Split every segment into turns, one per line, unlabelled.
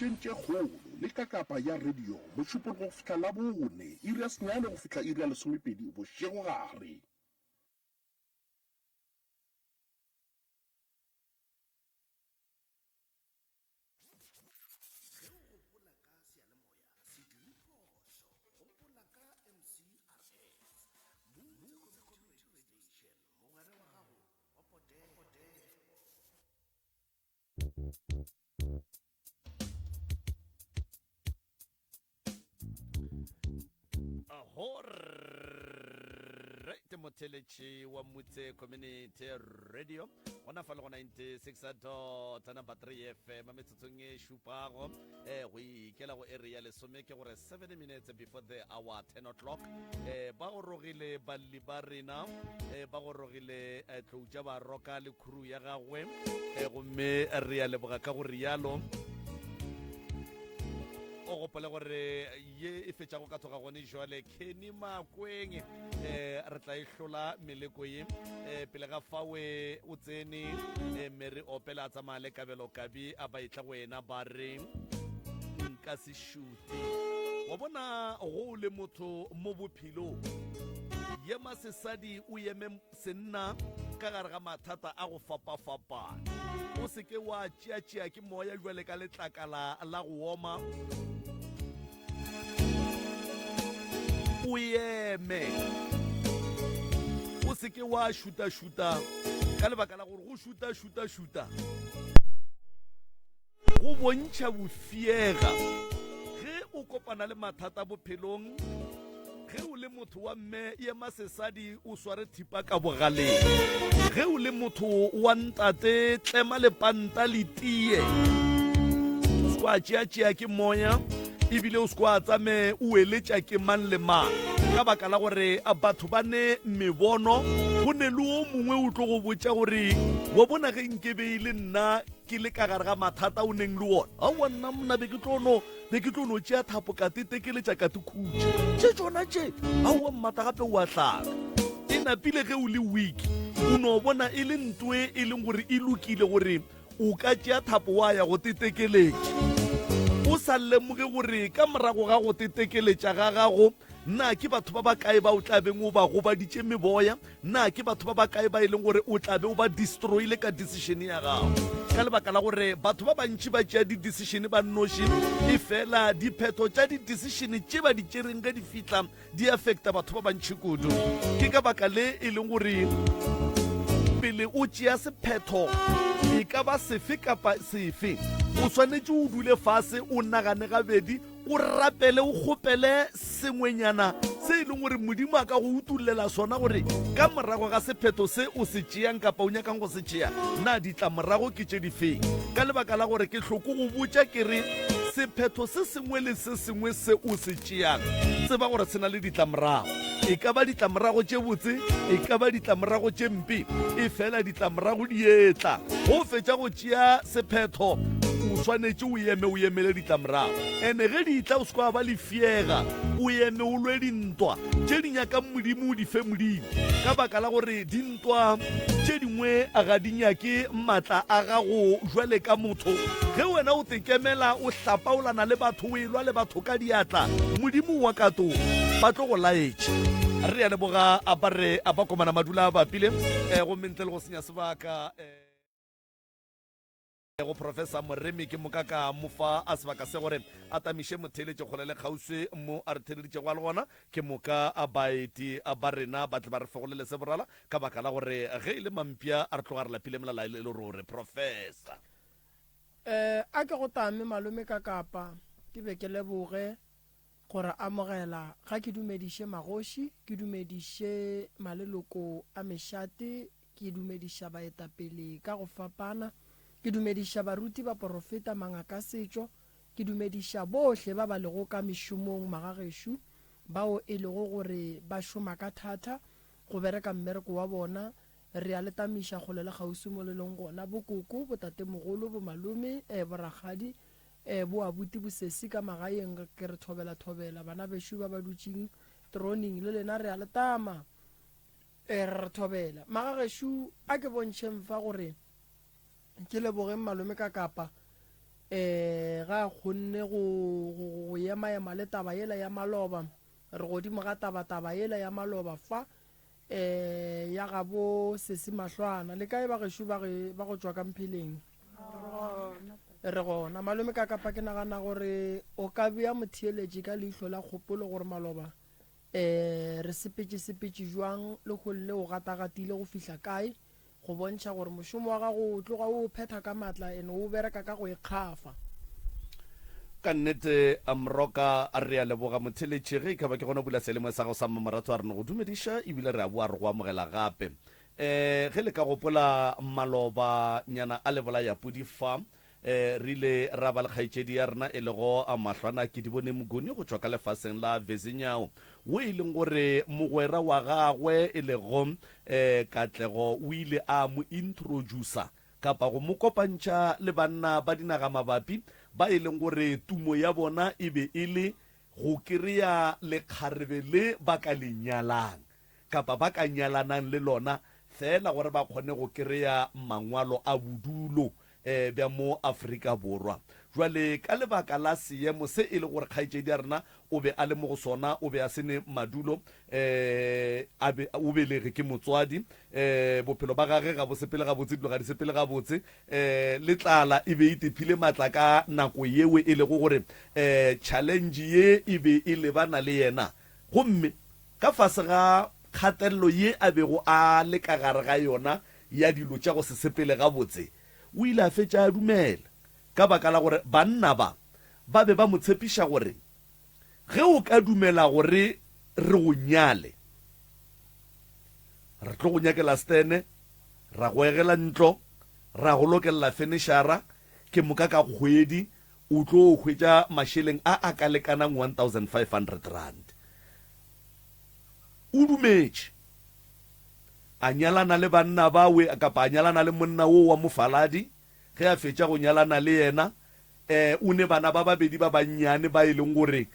ditšeng tše kgolo le ka kapa ya radio mošupong go fihla la bone iri ya senyane go fihla iri ya lesomepedi bošego gare.
Right, motheletši wa Mutse Community Radio gona fa le go 96.3 FM metsotsong e šupago go ikela go area lesome ke gore 7 minutes before the hour 10 o'clock ba go rogile balli ba rena ba go rogile tloutša ba roka le khuru ya gagwe gomme re ya leboga ka go rialo o gopole gore ye e fetšago ka thoga gone jwale Kenny Makweng re tla ihlola meleko ye pele ga fawe o tsene mere opela tsamaya le kabelo kabi a ba itla go ena ba re nka se šute wa bona go le motho mo bophelo ye masesadi o yeme senna ka gare ga mathata a go fapa-fapana o seke wa tšea ke moya jwale ka letlakala la go oma o eme o seke wa šuta ka lebaka la gore go šuta go bontšha bofiega ge o kopana le mathata bophelong ge o le motho wa mme ye masesadi o sware thipa ka bogaleng ge o le motho wa ntate tlema lepanta le tie o se kwa tšea ke moya ebile o se kwa tsame o eletša ke mang le mang ka baka la gore batho ba ne mebono go ne le o mongwe o tlo go botša gore wa bona ge nkebe ile nna ke le ka gare ga mathata o neng le wona aowa nna mna be ke tlono tšea thapo ka tetekeletša ka tekhutša tše tsona tše aowa mmata gape o a tlaka e napile ge o le weak o no bona e le ntwe e leng gore e lokile gore o ka tšea thapo wa ya go tetekeletša o sa lemoge gore ka morago ga go tetekeletša ga gago nna ke batho ba ba kae ba o tlabeng o ba gobaditše meboya nna ke batho ba ba kae ba e leng gore o tlabe o ba destroyile ka decision ya gago ka lebaka la gore batho ba bantši ba tšea di-decision ba nnoši e fela dipheto tša di-decision tše ba di tšereng ge di fitla di affecta batho ba bantši kudu ke ka baka le e leng gore pele o tšea sephetho e ka ba sefe kapa sefe o swanetše o dule fase o nagane gabedi o rapele o kgopele sengwenyana se e leng gore modimo a ka go utulela sona gore ka morago ga sephetho se o se tšeang kapa o nyakang go se tšea na ditla morago ke tše difeng ka lebaka la gore ke hloko go botša ke re sephetho se sengwe le se sengwe se o se tšeang tseba gore se na le ditlamorago e ka ba ditlamorago tše botse e ka ba ditlamorago tše mpe e fela ditlamorago di etla go fetša go tšea sephetho o swanetše o emele ditlamorago ene ge di tla o se kwa ba le fiega o eme o lwe dintwa tše di nyakang modimo o di fe modimo ka baka la gore dintwa tše dingwe a ga di nyake maatla a gago jwale ka motho ge wena o tekemela o hlapaolana le batho o elwa le batho ka diatla modimo wa kato ba tlo go laetše re ya leboga a ba komana madula a bapile go mentle le go senya sebaka go professor Moremi ke mokaka mofa a sebaka se gore a tamiše motheletše kgole le kgauswe mo a re theleditše go a le gona ke moka a baeti a ba rena ba tle ba re fegolele se borala ka baka la gore ge e le mampia a re tloga re lapile molala e le rore professor
a ke go tame malome ka kapa ke be ke leboge gore amogela ga ke dumediše magoši ke dumediše maleloko a mešate ke dumediša baetapele ka go fapana ke dumediša baruti ba porofeta mangaka setšo ke dumediša bohle ba ba lego ka mešomong magagešo bao e lego gore ba šoma ka thata go bereka mmereko wa bona re a letamiša kgole le kgausi mo le leng gona bokoko botate mogolo bo malome boragadi bo abuti bosesi ka magaeng ke re thobela bana bešo ba ba dutšeng troning le lena re a letama re thobela magagešo a ke bontšheng fa gore ke lebogeng malome ka kapa ga a kgonne go ema le taba yela ya maloba re godimo ga taba yela ya maloba fa ya gabo sese mahlwana le kae ba gešo ba go tswa ka mpheleng re gona malome ka kapa ke nagana gore o ka bea motheeletši ka leihlo la kgopolo gore maloba re sepetse jwang le go le o gatagatile go fihla kae go bontšha gore mošomo wa gago o tloga o phetha ka matla ene o bereka ka go ikgafa
ka nnete amroka a re a leboga motheletši ge ka ba ke gona bula selemo sa go sa mmamoratho a re ne go dumediša ebile re a boa re go amogela gape ge le ka gopola maloba nyana a lebola ya pudi farm re ile ra ba le kgaetšedi ya rena e lego a mahlwana ke di bone mogoni go tswa ka lefaseng la vesenyao wo e leng gore mogwera wa gagwe e lego katlego o ile a mo introducer kapa go mo kopantšha le banna ba dinaga mabapi ba e leng gore tumo ya bona e be e le go kry-a lekgarebe le ba ka lenyalang kapa ba ka nyalanang le lona fela gore ba kgone go kry-a mangwalo a bodulo bja mo Afrika Borwa jwale ka lebaka la seemo se e le gore kgaetšedi ya rena o be a le mo go sona o be a sene madulo o belege ke motswadi bophelo ba gage ga bo sepele ga botse dilo ga di sepele ga botse le tlala e be e tephile matla ka nako yewe e le go gore challenge ye e be e lebana le yena gomme ka fase ga kgatelelo ye a bego a le ka gare ga yona ya dilo tša go se sepele ga botse o ile a fetša a dumela ka baka la gore banna ba be ba mo tshepiša gore ge o ka dumela gore re go nyale re tlo go nyakela stene ra go egela ntlo ra go lokelela finishara ke moka ka kgwedi o tlo o hwetša mašheleng a ka lekanang 1500 rand o dumetše a nyalana le banna bawe kapa a nyalana le monna wo wa mofaladi ge a fetša go nyalana le yena o ne bana ba babedi ba bannyane ba e leng gore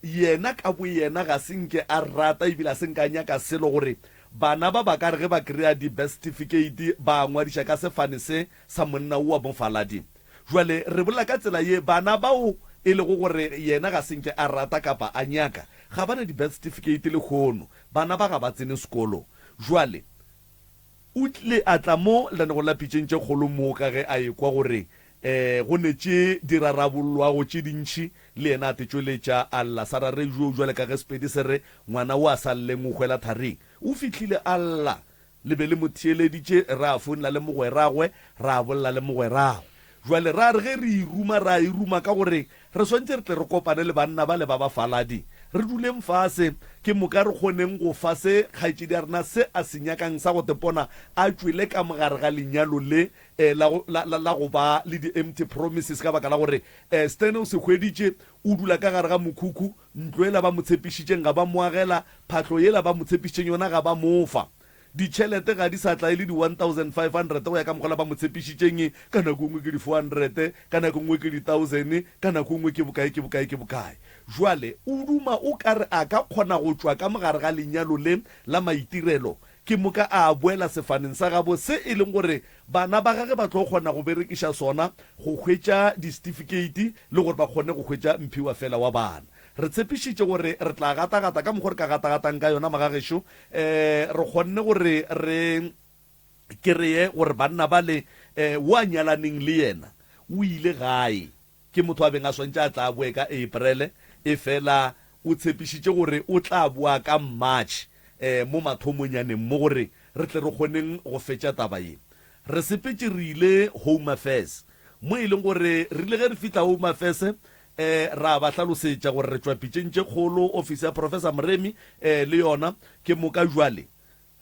yena ka bo yena ga senke a rata ebile a senka nyaka selo gore bana ba ka re ge ba kry-a di-birth certificate ba ngwadiša ka sefane se sa monna wo wa mofaladi jwale re bolela ka tsela ye bana bao e lego gore yena ga senke a rata kapa a nyaka ga bana di-birth certificate le kgono bana ba ga ba tsene sekolo jwale o tle a tla mo lane go lapitšeng tše kgolo mo ka ge a ekwa gore go ne tše dirarabolwago tše dintšhi le yena a tetšweletša alla sa rare jo jwale ka ge sepedi se re ngwana o a saleleng o hwela thareng o fihlile alla le be le mo theeleditše ra a founela le mogweragwe ra a bolela le mogweragwe jwale ra re ge ra iruma ka gore re swantse re tle re kopane le banna ba le ba bafaladi re duleng fase ke moka re kgoneng go fase kgaetšedi ya rena se a se nyakang sa go tepona a tšwele ka mogare ga lenyalo le la go ba le di-empty promises ka baka la gore stene o se hweditše o dula ka gare ga mokhukhu ntlo ela ba mo tshepišitšeng ga ba moagela phatlo yela ba mo tshepišitšeng yona ga ba mofa ditšhelete ga di sa tla e le di-1500 go ya ka mokgola ba mo tshepišitšeng ka nako ngwe ke di-400 ka nako ngwe ke di-1000 ka nako ngwe ke bokae jwale o duma o ka re a ka kgona go tswa ka mogare ga lenyalo le la maitirelo ke moka a boela sefaneng sa gabo se e leng gore bana ba gage ba tlo kgona go berekiša sona go hwetša di-certificate le gore ba kgone go hwetša mphiwa fela wa bana re tshepišitše gore re tla gata-gata ka mokgwa re ka gata-gatang ka yona magagešo re kgonne gore re kereye gore banna ba le o a nyalaneng le yena o ile gae ke motho a beng a swantše a tla boe ka April e fela o tshepišitše gore o tla boa ka March mo mathomonyaneng mo gore re tle re kgoneng go fetša taba ye re sepetse re ile Home Affairs mo e leng gore re ile ge re fitlha Home Affairs ra ba hlalosetša gore re tšwa pitšeng tše kgolo office ya Professor Mremi le yona ke moka jwale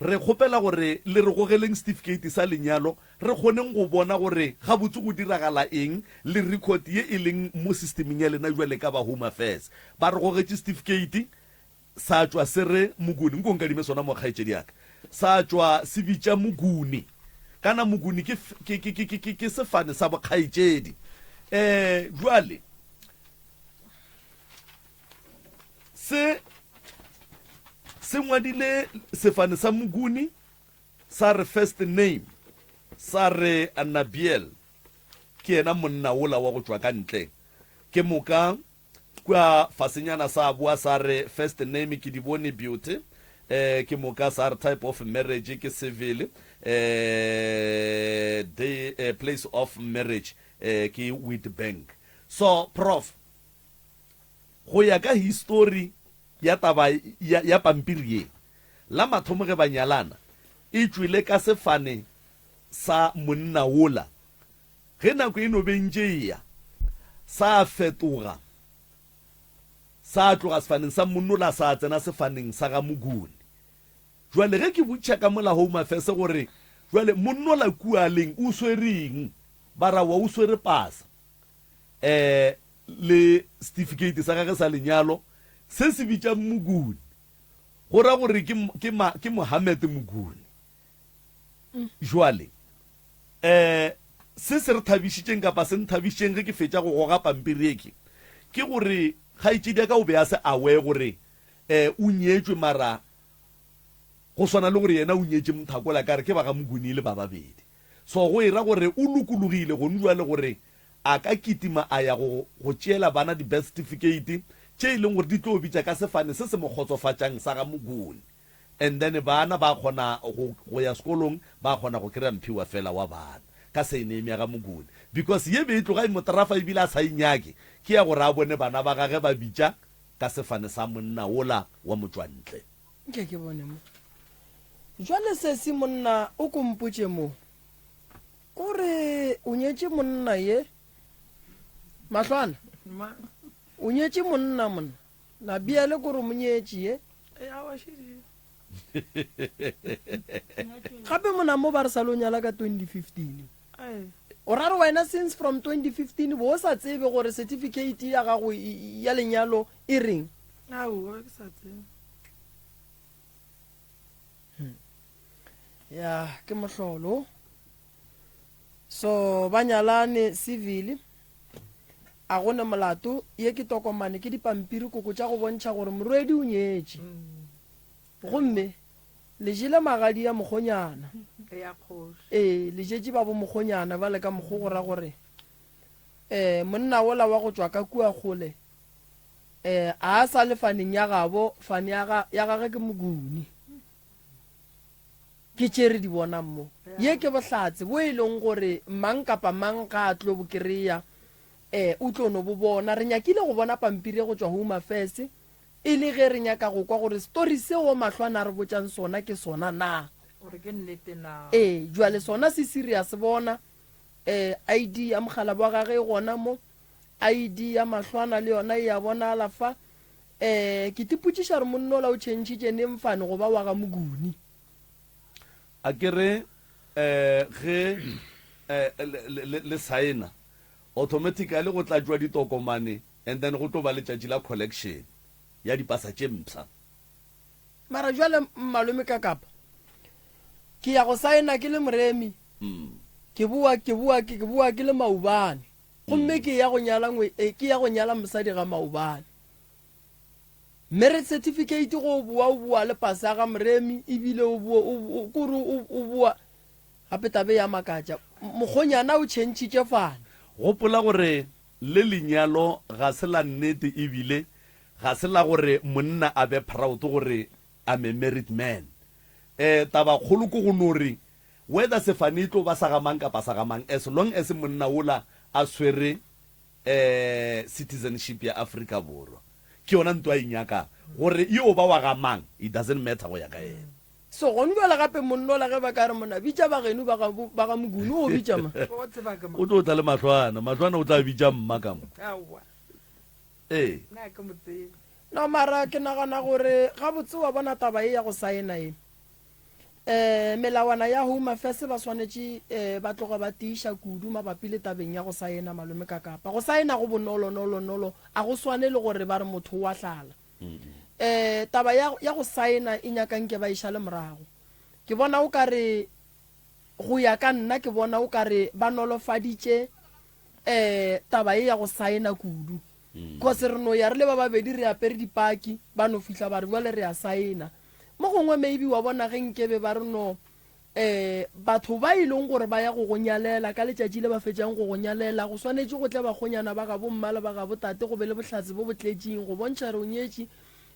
re kgopela gore le re gogeleng certificate sa lenyalo re kgoneng go bona gore ga botse go diragala eng le record ye e leng mo systemeng ya lena jwale ka ba Home Affairs ba re gogetše certificate sa tšwa se re Moguni nko nkadime sona mo kgaetšedi yaka sa tšwa se bitša Moguni kana Moguni ke sefane sa bokgaetšedi jwale se ngwadile sefane sa Moguni sa re first name sa re Anabiel ke ena monna ola wa go tswa ka ntle ke moka kwa fasenyana sa bua sa re first name ke di bone beauty ke moka sa re type of marriage ke civil the place of marriage ke with bank. So prof go ya ka history ya taba ya pampiri ye la mathomo ge banyalana e tswile ka sefane sa monna wola ge nako e no bentšea sa fetoga sa tloga sefaneng sa monnola sa tsena sefaneng sa ga moguni jwale ge ke botša ka mola home affairs gore jwale monnola kualeng o swereng ba ra wa o swere pasa le certificate sa gage sa lenyalo se se bitša moguni go ra gore ke Mohammed Moguni jwale se se re thabišitšeng kapa se nthabišitšeng ge ke fetša go goga pampiri eke ke gore kgaetšedi ka o be a se awe gore o nyetšwe mara go swana le gore yena o nyetše Mthakola ka re ke ba ga Moguni le ba babedi so go ira gore o lokologile go njwa gore a ka kitima a ya go tšeela bana di-birth certificate tše e leng gore di tlo bitša ka sefane se se mo kgotsofatšang sa ga Moguni and then bana ba kgona go ya sekolong ba kgona go kry-a mphiwa fela wa bana ka seiname ya ga Moguni because ye be e tloga motrafa ebile a sa inyake ke ya gore a bone bana ba gage ba bitša ka sefane sa monna ola wa motswantle
ke bone mo jwale se se monna o kompotše mo kore o nyetše monna ye Mahlwana o nyetše monna monna na biele kore mo nyetše ye gape mona mo ba re sa lo nyala ka 2015 o ra re wena since from 2015 bo o sa tsebe gore certificate ya gago ya lenyalo e reng ya ke mohlolo so ba nyalane civil a gone molato ye ke tokomane ke dipampiri koko tša go bontšha gore morwedi o nyetše gomme le jele magadi ya mokgonyana le jetše ba bo mokgonyana ba le ka mokgo go ra gore monna ola wa go tswa ka kua kgole a sa le faneng ya gabo fane ya gage ke Moguni ke tšere di bonang mo ye ke bohlatse bo e leng gore mang kapa mang ka a tlo bo kry-a o tlo no bo bona re nyakile go bona pampiri go tswa Home Affairs e le ge re nyaka go kwa gore story seo Mahlwana re botšang sona ke sona na jwale sona se serious bona ID ya mogala wa gage gona mo ID ya Mahlwana le yona ya bona alafa ke tipotšiša re monno la o tšhentšhitše ne mfane go ba wa ga Moguni
a kere ge le saena automatically go tlatjwa ditokomane and then go tlo ba letšatši la collection ya dipasa tše mpša
mara jwale malome ka kapa ke ya go saena ke le moremi ke bua ke le Maubane gomme ke ya go nyala mosadi ga Maubane marriage certificate go bua le pasa ga moremi ebile o bua gape tabe ya makatša mokgonyana o tšhentšhitše fane
gopola gore le lenyalo ga se la nnete ebile ga se la gore monna a be proud gore I'm a married man taba kgolo ko go nore whether sefane tlo ba sa gamang kapa sa gamang as long as monna ola a swere citizenship ya Africa Borwa ke yona ntwa inyaka gore yo ba wa gamang it doesn't matter go ya ka ena
so go nbela gape monno la ge ba ka re mona bitša ba geno ba ga Moguni o bitša ma
o tlo tla le Mahlwana o tla bitša mma ka mo
no mara ke nagana gore ga botse wa bona taba e ya go saena e melawana ya Home Affairs ba swanetše ba tloga ba tiiša kudu mabapi le tabeng ya go saena malome ka kapa go saena go bonolo a go swane le gore ba re motho wa hlala taba ya go saena e nyakang ke ba iša le morago ke bona o ka re go ya ka nna ke bona o ka re ba nolofaditše taba e ya go saena kudu kose re no ya re le ba babedi re apere dipaki ba no fihla ba re jwale re a saena mo gongwe maybe wa bona ge nkebe ba re no batho ba ileng gore ba ya go go nyalela ka letšatši le ba fetsang go go nyalela go swanetše go tle bagonyana ba ga bommala ba ga botate go be le bohlatse bo bo tletšeng go bontšha re o nyetše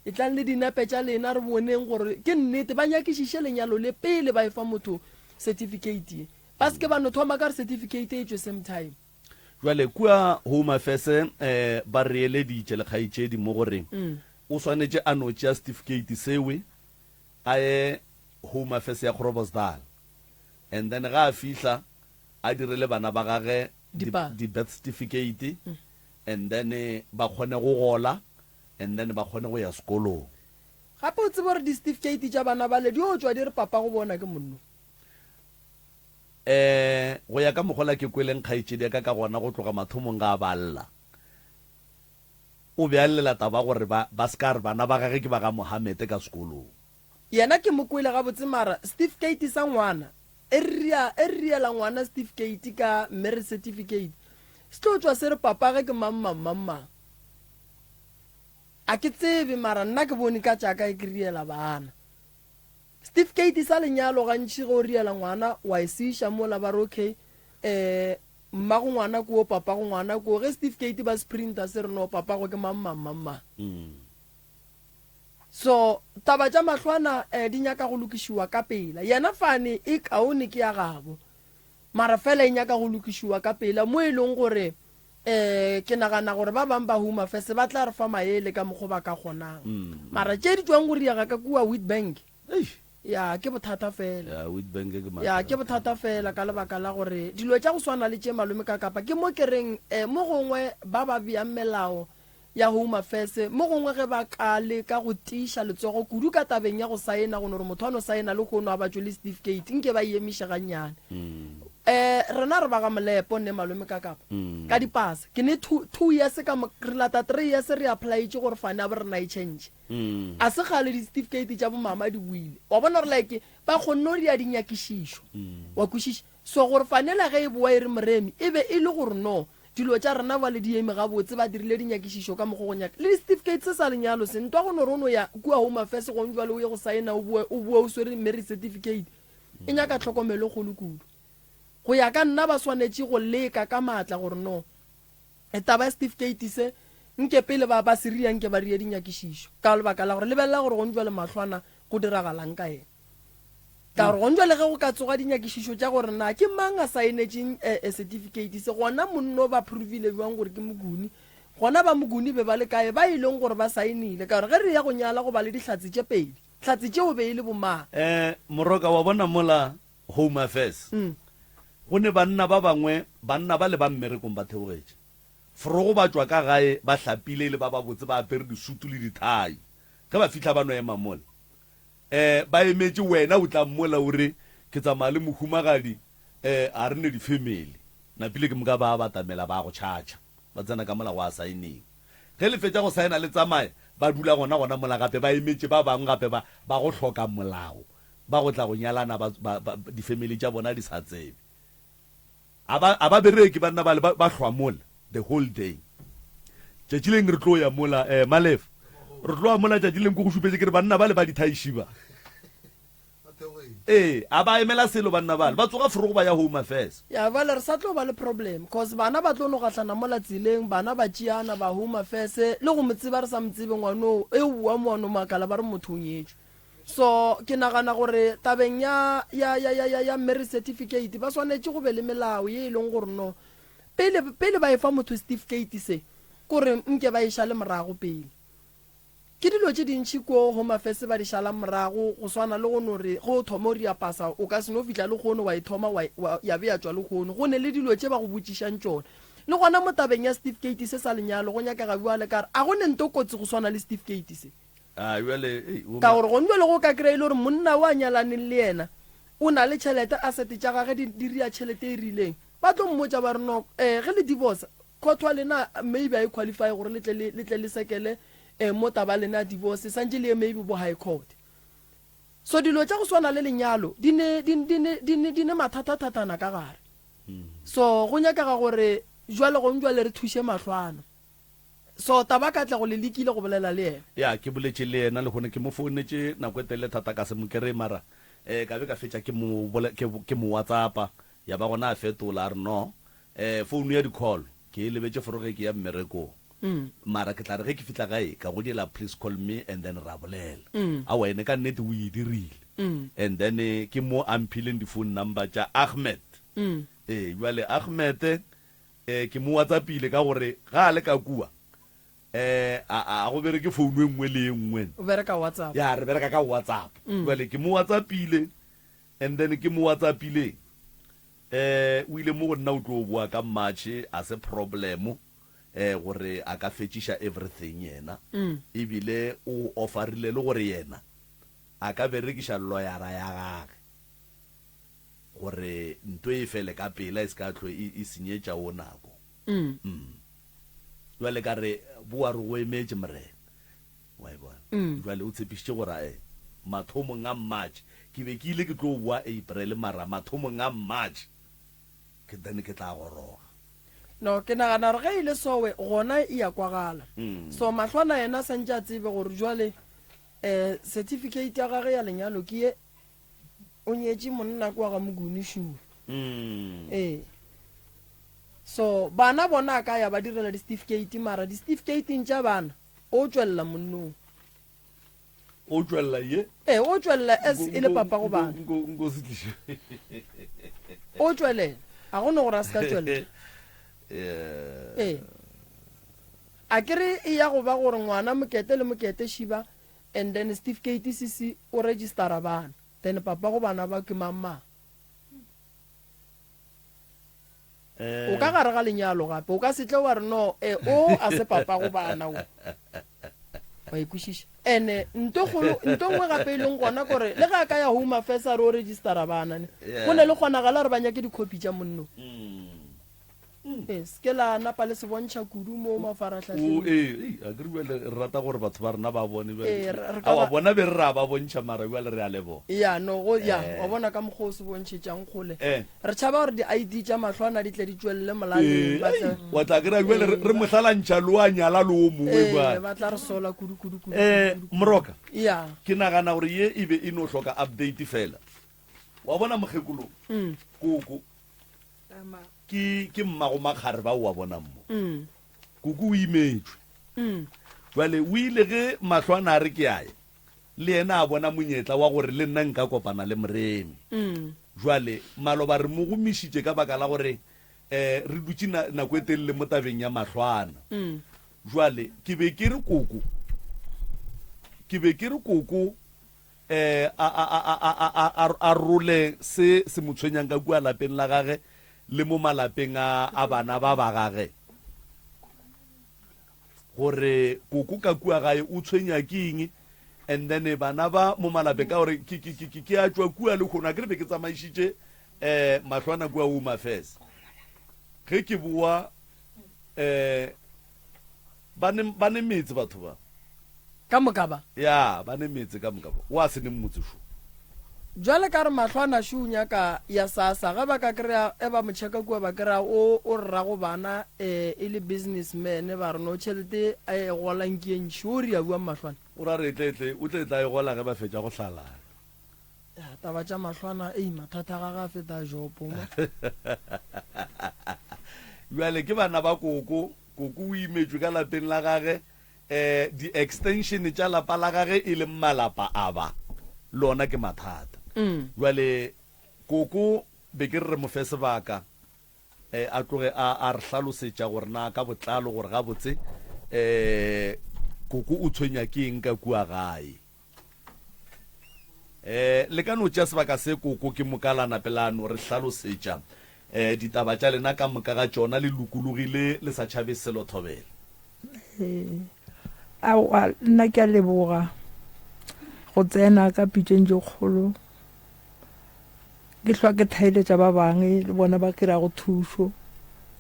e tlang le dinepe tša lena re boneng gore ke nnete ba nyakišiše lenyalo le pele ba efa motho certificate ye ba seke ba no thoma ka re certificate e tšwe same time.
jwale kua Home Affairs ba reeleditše lekgaitšedi mo goreng o swanetše a no tšea certificate sewe a ye Home Affairs ya Groblersdal and then ga a fihla a direle bana ba gage di birth certificate and then ba kgone go gola and then ba kgone go ya sekolong.
Gape o tsebe gore di-certificate tša bana bale di o tswa di re papa go bona ke monno
go ya ka mogola ke kweleng kgaitšedi ka gona go tloga mathomong ga a balla o be a lela taba gore ba ska re bana ba gage ke ba ga Mohammed ka sekolong.
yena ke mokwele ga botse mara certificate sa ngwana e riela ngwana certificate ka marriage certificate se tlo tswa se re papa ge ke mamma a ke tsebe mara nna ke bone ka tšaka e ke riela bana certificate sa lenyalo gantši go riela ngwana wa e seša mola ba re okay mmago ngwana ko papa go ngwana ko ge certificate ba sprinter se re no papa go ke mamma so taba tša mahlwana di nyaka go lokišiwa ka pela yena fane e kaone ke ya gabo mara fela e nyaka go lokišiwa ka pela mo e leng gore ke nagana gore ba bang ba Home Affairs ba tla re fa maele ka mokgo ba ka kgonang mara tše di tswang go riaga ka kua Witbank ya ke bothata fela ya ke bothata fela ka lebaka la gore dilo tša go swana le tše malome ka kapa ke mo kereng mo gongwe ba ba bea melao ya Home Affairs mo gongwe ge ba ka le ka go tiša letsogo kudu ka tabeng ya go saena go nore motho a no saena le go no a batšwe le certificate nke ba emiša gannyane rena re ba ga molepo nne malome ka kapa ka dipasa ke ne 2 years ka re lata 3 years re applyetse gore fane a bo rena e change a se gale di-certificate tša bomama di buile wa bona re like ba kgonne o ria dinyakišišo wa kwešiša so gore fanela ge e boa e re moremi e be e le gore no dilo tša rena ba le dieme gabotse ba dirile dinyakišišo ka mokgo go nyaka le certificate se sa lenyalo se ntwa go nore o no ya kua Home Affairs go njwa le o ye go saena o bua o swere marriage certificate e nyaka tlhokomelo go lokudu go ya ka nna ba swanetše go leka ka maatla gore no taba certificate se nke pele ba se ria nke ba ria dinyakišišo ka lebaka la gore lebelela gore go njwa le mahlwana go diragalang ka ena ka gore go njwa le ge go ka tsoga dinyakišišo tša gore na ke mang a saenetšeng certificate se gona monno ba provile bjang gore ke moguni gona ba moguni be ba le kae ba ileng gore ba saenile ka gore ge re ya go nyala go ba le dihlatse tše pedi hlatse tšeo be e le bomang
moroka wa bona mola Home Affairs go ne banna ba bangwe banna ba le ba mmerekong ba theogetše forogo ba tswa ka gae ba hlapile le ba ba botse ba apere disutu le dithai ge ba fihla ba no ema mola ba emetše wena o tla mmola ore ke tsamaya le mohumagadi a re ne di-family napile ke moka ba batamela ba go tšhatša ba tsena ka mola go a saeneng ge le fetša go saena le tsamaya ba dula gona mola gape ba emetše ba bangwe gape ba go hloka molao ba go tla go nyalana di-family tša bona di sa tsebe a ba bereki banna bale ba hlwa mola the whole day tšatši leng re tlo ya mola Malef re tlo ya mola tšatši leng ko go šupetše ke re banna bale ba dithaishiba a ba emela selo banna bale ba tsoga forogo ba ya Home Affairs
ya bale re sa tlo ba le problem cause bana ba tlo no gatlana mola tseleng bana ba tšeana ba Home Affairs le go motseba re sa motsebe ngwano e bua moano makala ba re motho o nyetšwe so ke nagana gore tabeng ya marriage certificate ba swanetše go be le melao ye e leng gore no pele ba efa motho certificate se kore nke ba iša le morago pele ke dilo tše dintšhi ko Home Affairs ba di šala morago go swana le go nore go thoma o ria pasa o ka se no fihla le kgono wa e thoma ya be ya tswa le kgono go ne le dilo tše ba go botšišang tšone le gona mo tabeng ya certificate se sa lenyalo go nyaka ga bua le kare a go ne nto kotsi go swana le certificate se ka gore go njwe le go ka kry-ile gore monna wa nyalaneng le yena o na le tšhelete a sete tša gage di ria tšhelete e rileng ba tlo mmotša ba re no ge le divorce kotwa lena maybe a e qualify gore le tle le sekele mo taba lena divorce santse le maybe bo high court so dilo tša go swana le lenyalo di ne mathata-thatana ka gare so go nyakaga gore jwale go njwale re thuše mahlwana so taba ka tla go le lekile go bolela le ena
ya ke boletše le yena le gone ke mo founetše nako e tele thata ka se mo kere mara ka be ka fetša ke mo WhatsAppa ya ba gona a fetola a re no phone ya di-call ke e lebetse foroge ke ya mmerekong mara ke tla re ge ke fitla gae ka go dila please call me and then ra bolela a wene ka nnete o e dirile and then ke mo amphileng di-phone number tša Ahmed jale Ahmed ke mo WhatsAppile ka gore ga a le ka kua a go bereke phone e nngwe le e nngwe
o bereka WhatsApp
ya re bereka ka WhatsApp jale ke mo WhatsAppile and then ke mo WhatsAppile o ile mo go nna o tlo bua ka March a se problemo gore a ka fetšiša everything yena ebile o offerile le gore yena a ka berekiša lawyera ya gage gore ntwe e fele ka pela e se ka tlo e senyetša o nako jwale ka re boa re go emetse morena wa e bona jwale o tshepišitše gore mathomong a March ke be ke ile ke tlo boa April mara mathomong a March ke then ke tla goroga
no ke nagana re ge ile sowe gona e ya kwagala so mahlwana yena santse a tsebe gore jwale certificate ya gage ya lenyalo ke ye o nyetše monna kwa ga Moguni Shure so bana bona ka ya ba direla di-certificate mara di-certificate tša bana o tswelela monnong
o tswelela ye
o tswelela as e le papa go bana
nko se tliše
o tswelela a gone gore a se ka tswelela a kere e ya go ba gore ngwana mokete le mokete šiba and then certificate se o registera bana then papa go bana ba ke mamma o ka gare ga lenyalo gape o ka se tle wa re no o a se papa go bana o wa ikwešiša ene nto ngwe gape e leng gona kore le ga ka ya home affairs a re o registera bana go ne le kgonagala re ba nyake dikhopi tša monno ke la napa le se bontšha kudu mo mafaratlhatlheng
a kere bjale re rata gore batho ba rena ba bone a bona be re ra ba bontšha mara bjale re a lebo
ya no wa bona ka mokgwa o se bontšhetšang kgole re tšhaba gore di-ID tša mahlwana di tle di tswelele molaleng
wa tla kry-a bjale re mohlalantšha le wa nyala le o mongwe
ba tla re sola kudu
moroka
ya
ke nagana gore ye e be e no hloka update fela wa bona mokgekolong koko ke mmago makgare ba wa bona mmo koko o imetswe jwale o ile ge mahlwana a re ke aye le yena a bona monyetla wa gore le nna nka kopana le moremi jwale maloba re mo gomišitše ka baka la gore re dutse nako e telele mo tabeng ya mahlwana jwale ke be ke re koko a role se mo tshwenyang ka kua lapeng la gage le mo malapeng a bana ba ba gage gore koko ka kua gae o tshwenya ke eng and then bana ba mo malapeng ka gore ke a tswa kua le kgona ke re be ke tsamaišitše mahlwana kua home affairs ge ke boa ba ne metse batho ba
ka mokaba
ya ba ne metse ka mokaba wa se ne mmotsešo
jwale ka re mahlwana šunya ka ya sasa ga ba ka kry-a e ba motšheka kua ba kry-a o rrago bana e le businessman ba re no tšhelete a e golang ke entši o re ya bua mahlwana
o ra re tletle o tletla e gola ge ba fetša go hlalana
taba tša mahlwana mathata ga ga feta jopo
jwale ke bana ba koko o imetswe ka lapeng la gage di-extension tša lapa la gage e le mmalapa a ba lona ke mathata jwale koko be ke re mo fe sebaka a tloge a re hlalosetša gore na ka botlalo gore ga botse koko o tshwenya ke eng ka kua gae le ka no tša sebaka se koko ke mokalana pelano re hlalosetša ditaba tša lena ka moka ga tšona le lokologile le sa tšhabe selo thobela
nna ke a leboga go tsena ka pitšeng tše kgolo ke hlwa ke thaeletša ba bangwe le bona ba kry-ago thušo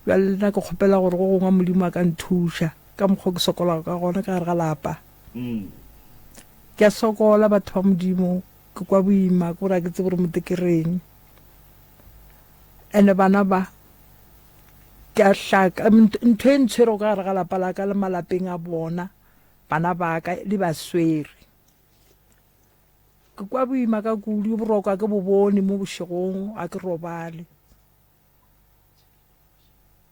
bjale nna ke kgopela gore go gongwe modimo a ka nthuša ka mokgwa ke sokolago ka gona ka gare ga lapa ke a sokola batho ba modimo ke kwa boima ke gore a ke tse gore motekereng ande bana ba ke a hlaka ntho e ntshwere ka gare ga lapa la ka le malapeng a bona bana ba ka le baswere ke kwa boima ka kudu boroko a ke bo bone mo bošegong a ke robale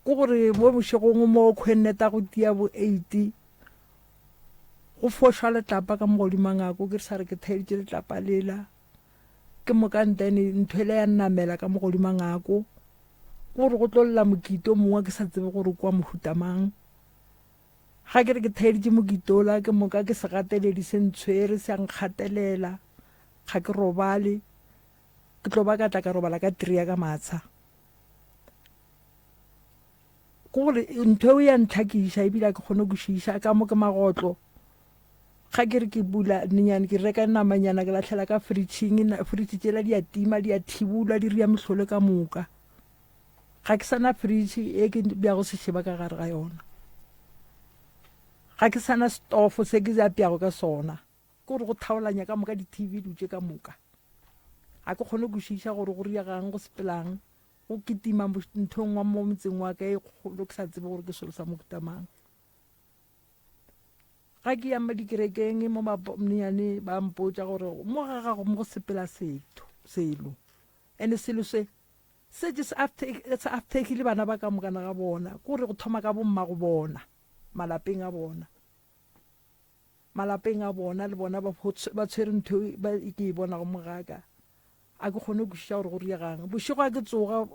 ko gore mo bošegong mo kgwenneta go tia bo 8 go fošwa letlapa ka mogodimo ngako ke re sa re ke thaeditše letlapa lela ke mokantene ntho ele ya nnamela ka mogodimo ngako gore go tlolla mokito mongwe ke sa tsebe gore kwa mohutamang ga ke re ke thaeditše mokitola ke moka ke se gateledi se ntshwere se a nkgatelela ga ke robale ke tlo ba ka tla ka robala ka 3 ya ka matsha gore ntho ya ntlhakiša ebile ke kgone go šiša ka mo ke magotlo ga ke re ke bula nenyane ke reka namanyana ke latlhela ka fridging fridge tsela di a tima di a thibula di ria mehlole ka moka ga ke sana fridge e ke bja go se sheba ka gare ga yona ga ke sana stofo se ke za pjago ka sona gore go thaolanya ka moka di-TV dutse ka moka ga ke kgone go šiša gore go riagang go sepelang go ketima nthong wa mo motseng wa ka e kgolo ke sa tsebe gore ke selo sa mokutamang ga ke yama dikerekeng mo mapomneane ba mpotsa gore mo ga gago mo go sepela selo ene selo se just after le bana ba ka mokana ga bona gore go thoma ka bomma go bona malapeng a bona le bona ba tshwere ntho ba ke bona go mogaka a ke kgone go šiša gore go riagang bošego a ke tsoga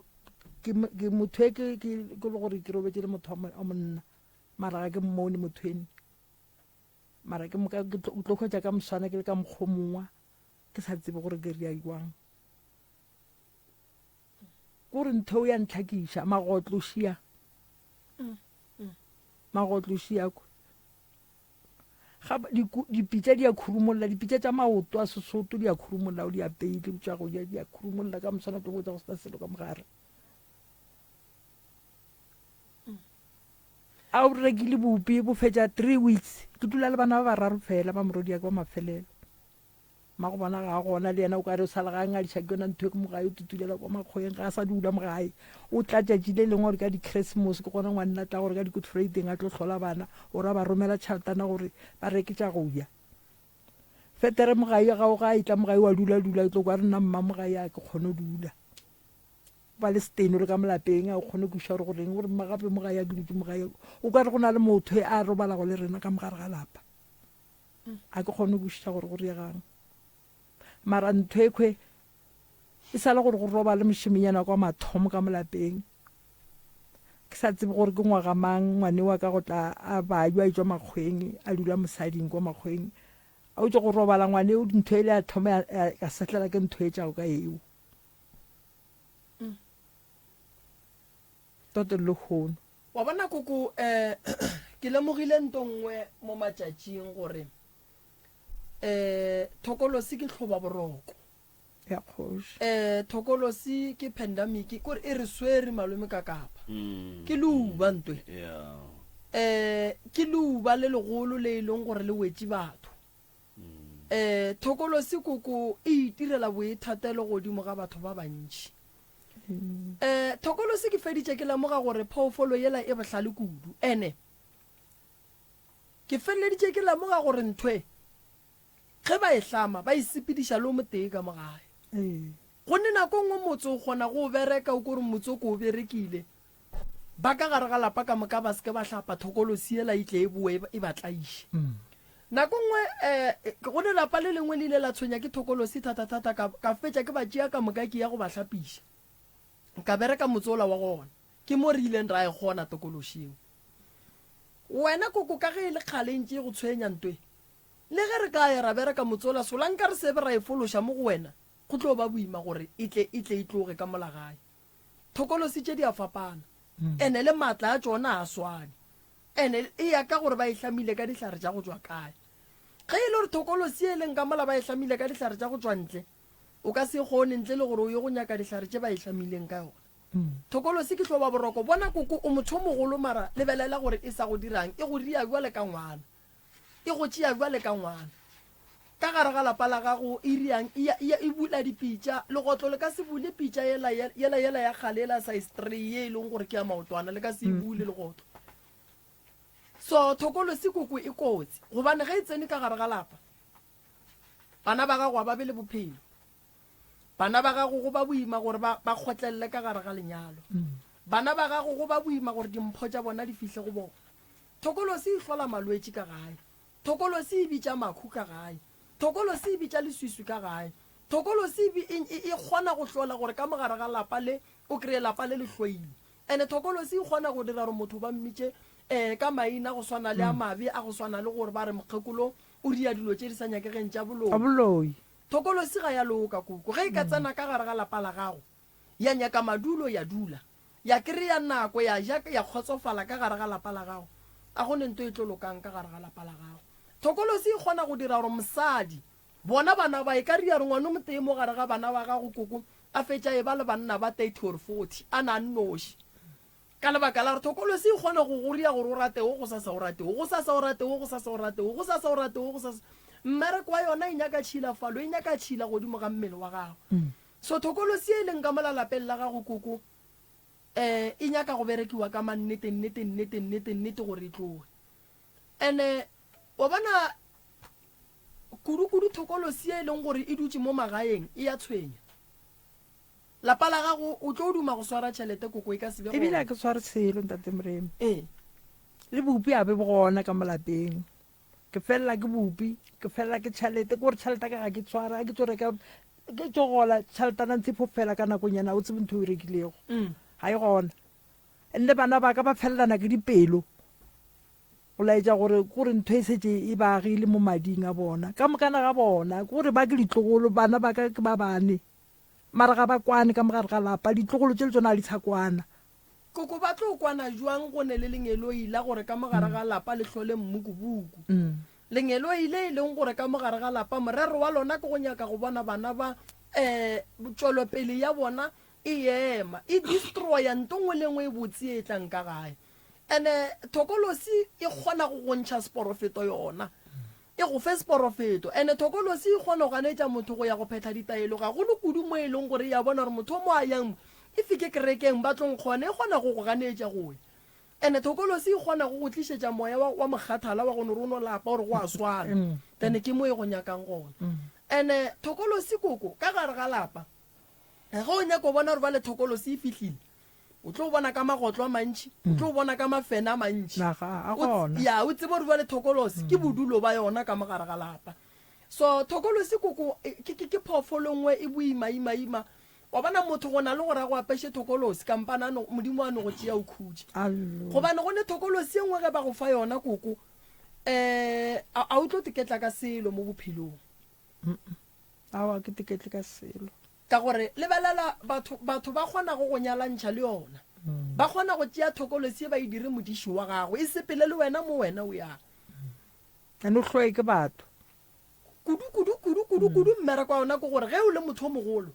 ke motho e ke le gore ke robetse le motho a monna mara ga ke mmone mothweni mara ke moka ke tlo kgwetša ka moswana ke le ka mokgomongwa ke sa tsebe gore ke riaiwang gore ntho ya ntlhakiša magotlo šia kwe ga dipitsa di a khurumolola dipitsa tša maoto a Sesotho di a khurumolola o di apeile tša go ja di a khurumolola ka moswana tlo botsa go sena selo ka mogare a o rekile bopi bo fetša 3 weeks ke dula le bana ba bararo fela ba morodi ya kwa mafelelo ma go bona ga gona le yena o ka re o sala ga ngadiša ke yona ntho e ke mogae o tutulela kwa makgoeng ga a sa dula mogae o tla tšatši le lengwe gore ka di-christmas ke gona ngwanna tla gore ka di-good friday a tlo tlhola bana gore ba romela tšhaletana gore ba reke tša go ja fetere mogae ga o ga itla mogae wa dula e tlo kwa re nna mma mogae a ke kgone dula ba le steno le ka molapeng a o kgone go šiša gore goreng gore magape mogae a duletse mogae o ka re go na le motho a robalago le rena ka mogare ga lapa a ke kgone go šiša gore go riagang mara ntho ekwe e sala gore go roba le mošiminyana kwa mathomo ka molapeng ke sa tsebe gore ke ngwaga mang ngwane wa ka go tla a bajwa e tswa makgweng a dula mosading kwa makgweng a o tswa go robala ngwane o ntho e le a thoma ka setlela ke ntho e tšago ka eo tote le kgono
wa bona koko ke lemogile nto nngwe mo matšatšing gore thokolosi ke tlhoba boroko
ya kgoši
thokolosi ke pandemic kore e re swere malome ka kapa ke luba ntwe ke luba le legolo le e leng gore le wetse batho thokolosi koko e itirela boithatelo godimo ga batho ba bantši thokolosi ke feditše ke lemoga gore phoofolo yela e bohlale kudu ene ke feleleditše ke lemoga gore nthwe ge ba e hlama ba isepediša le o motee ka mogae go ne nako nngwe motse o kgona go bereka o kore motse o ko o berekile ba ka gare ga lapa ka moka ba seke ba hlapa thokolosi ela itle e boe e batlaiše nako nngwe go ne lapa le lengwe le ile la tshwenya ke thokolosi thata ka fetša ke ba tšea ka moka ke ya go ba hlapiša ka bereka motsola wa gona ke mo re ileng ra e gona tokolosing wena koko ka ge e le kgalentše go tshwenya ntwe le ge re ka ya ra bereka motsola solanka re sebe ra e fološa mo go wena go tlo ba boima gore e tloge ka molagae thokolosi tše di a fapana ene le matla a tšona a swane ene e ya ka gore ba e hlamile ka dihlare tša go tswa kae ge e le gore thokolosi e leng ka mola ba e hlamile ka dihlare tša go tswa ntle o ka se kgone ntle le gore o ye go nyaka dihlare tše ba e hlamileng ka yona thokolosi ke tloba boroko bona koko o motho mogolo mara lebelela gore e sa go dirang e go ria bjale ka ngwana e go tšea bjale ka ngwana ka gare ga lapa la gago e riang e bula dipitša legotlo le ka se bule pitša yela ya kgale ela size 3 ye e leng gore ke ya maotwana le ka se e bule legotlo so thokolosi koko e kotsi gobane ge e tsene ka gare ga lapa bana ba gago ba be le bophelo bana ba gago go ba boima gore ba kgotlelele ka gare ga lenyalo bana ba gago go ba boima gore dimpho tša bona di fihle go bona thokolosi e hlola malwetse ka gae thokolosi e bitša makhu ka gae thokolosi e bitša leswiswi ka gae thokolosi e kgona go hlola gore ka mogare ga lapa le o kry-e lapa le lehloile and thokolosi e kgona go dira gore motho ba mmitše ka maina go swana le a mabe a go swana le gore ba re mokgekolo o dia dilo tše di sa nyakegeng tša
boloi
thokolosi ga ya loka koko ge e ka tsena ka gare ga lapa la gago ya nyaka madulo ya dula ya kry-a nako ya ja ya kgotsofala ka gare ga lapa la gago a go nento e tlo lokang ka gare ga lapa la gago thokolosi e kgona go dira gore mosadi bona bana ba e ka ria re ngwane mo teng mo gare ga bana ba gago koko a fetša e ba le banna ba 30 or 40 a na nnoši ka lebaka la re thokolosi e kgona go go ria gore o rate o go sa sa o rate o go sa sa o rate o go sa sa o rate o go sa sa o rate o go sa mmereko wa yona e nyaka tšhilafalo e nyaka tšhila godimo ga mmele wa gago so thokolosi e leng ka molalapeng la gago koko e nyaka go berekiwa ka mannete gore e tloge and-e o bona kudu thokolosi e leng gore e dutse mo magaeng e ya tshwenya lapa la gago o tlo duma go swara tšhelete koko e ka sebe
e bile ke sware selo ntate moremo le bopi a be bogona ka molapeng ke felela ke bopi ke felela ke tšhelete ke gore tšhelete ka ga ke tshwara ke tsogola tšheletana ntse phofela ka nakonyana o tsebe ntho e rekilego ga e gona ande bana ba ka ba felelana ke dipelo go laetša gore ntho e setse e baagile mo mading a bona ka mokana ga bona gore ba ke ditlogolo bana ba ka ke ba bane mara ga ba kwane ka mogare ga lapa ditlogolo tse le tsona a di tshakwana
koko ba tlo kwana jwang go ne le lengelo ila gore ka mogare ga lapa le tlhole mmukubuku lengelo ile e leng gore ka mogare ga lapa morero wa lona ke go nyaka go bona bana ba tšwelopele ya bona e ema e destroya ntongwe le ngwe e botse e tlang ka gae and-e thokolosi e kgona go gontšha sporofeto yona e go fe sporofeto and-e thokolosi e kgona go ganetša motho go ya go phetha ditaelo ga go le kudu mo e leng gore ya bona gore motho mo a yang e fike kerekeng ba tlong kgone e kgona go go ganetša goe and-e thokolosi e kgona go go tlišetša moya wa mokgathala wa gone rono lapa gore go a swana then ke mo e go nyakang gona and-e thokolosi koko ka gare ga lapa ge o nyaka o bona gore ba le thokolosi e fitlhile o tlo bona ka magotlo a mantši o tlo bona ka mafena a mantši ya o tsebe gore ba le thokolosi ke bodulo ba yona ka mogare ga lapa so thokolosi koko ke phoofolo nngwe e boimaimaima wa bona motho go na le gore a go apeshe thokolosi kampana modimo a ne go tšea o khutše gobane go ne thokolosi e nngwe ge ba go fa yona koko a o tlo tiketla ka selo mo bophelong
awa ke tiketle ka selo
ka gore lebelela batho ba kgona go nyalantšha le yona ba kgona go tšea thokolosi e ba e dire modiši wa gago e sepele le wena mo wena o yang
ane o hloe ke batho
kudu mmereko wa yona ke gore ge o le motho o mogolo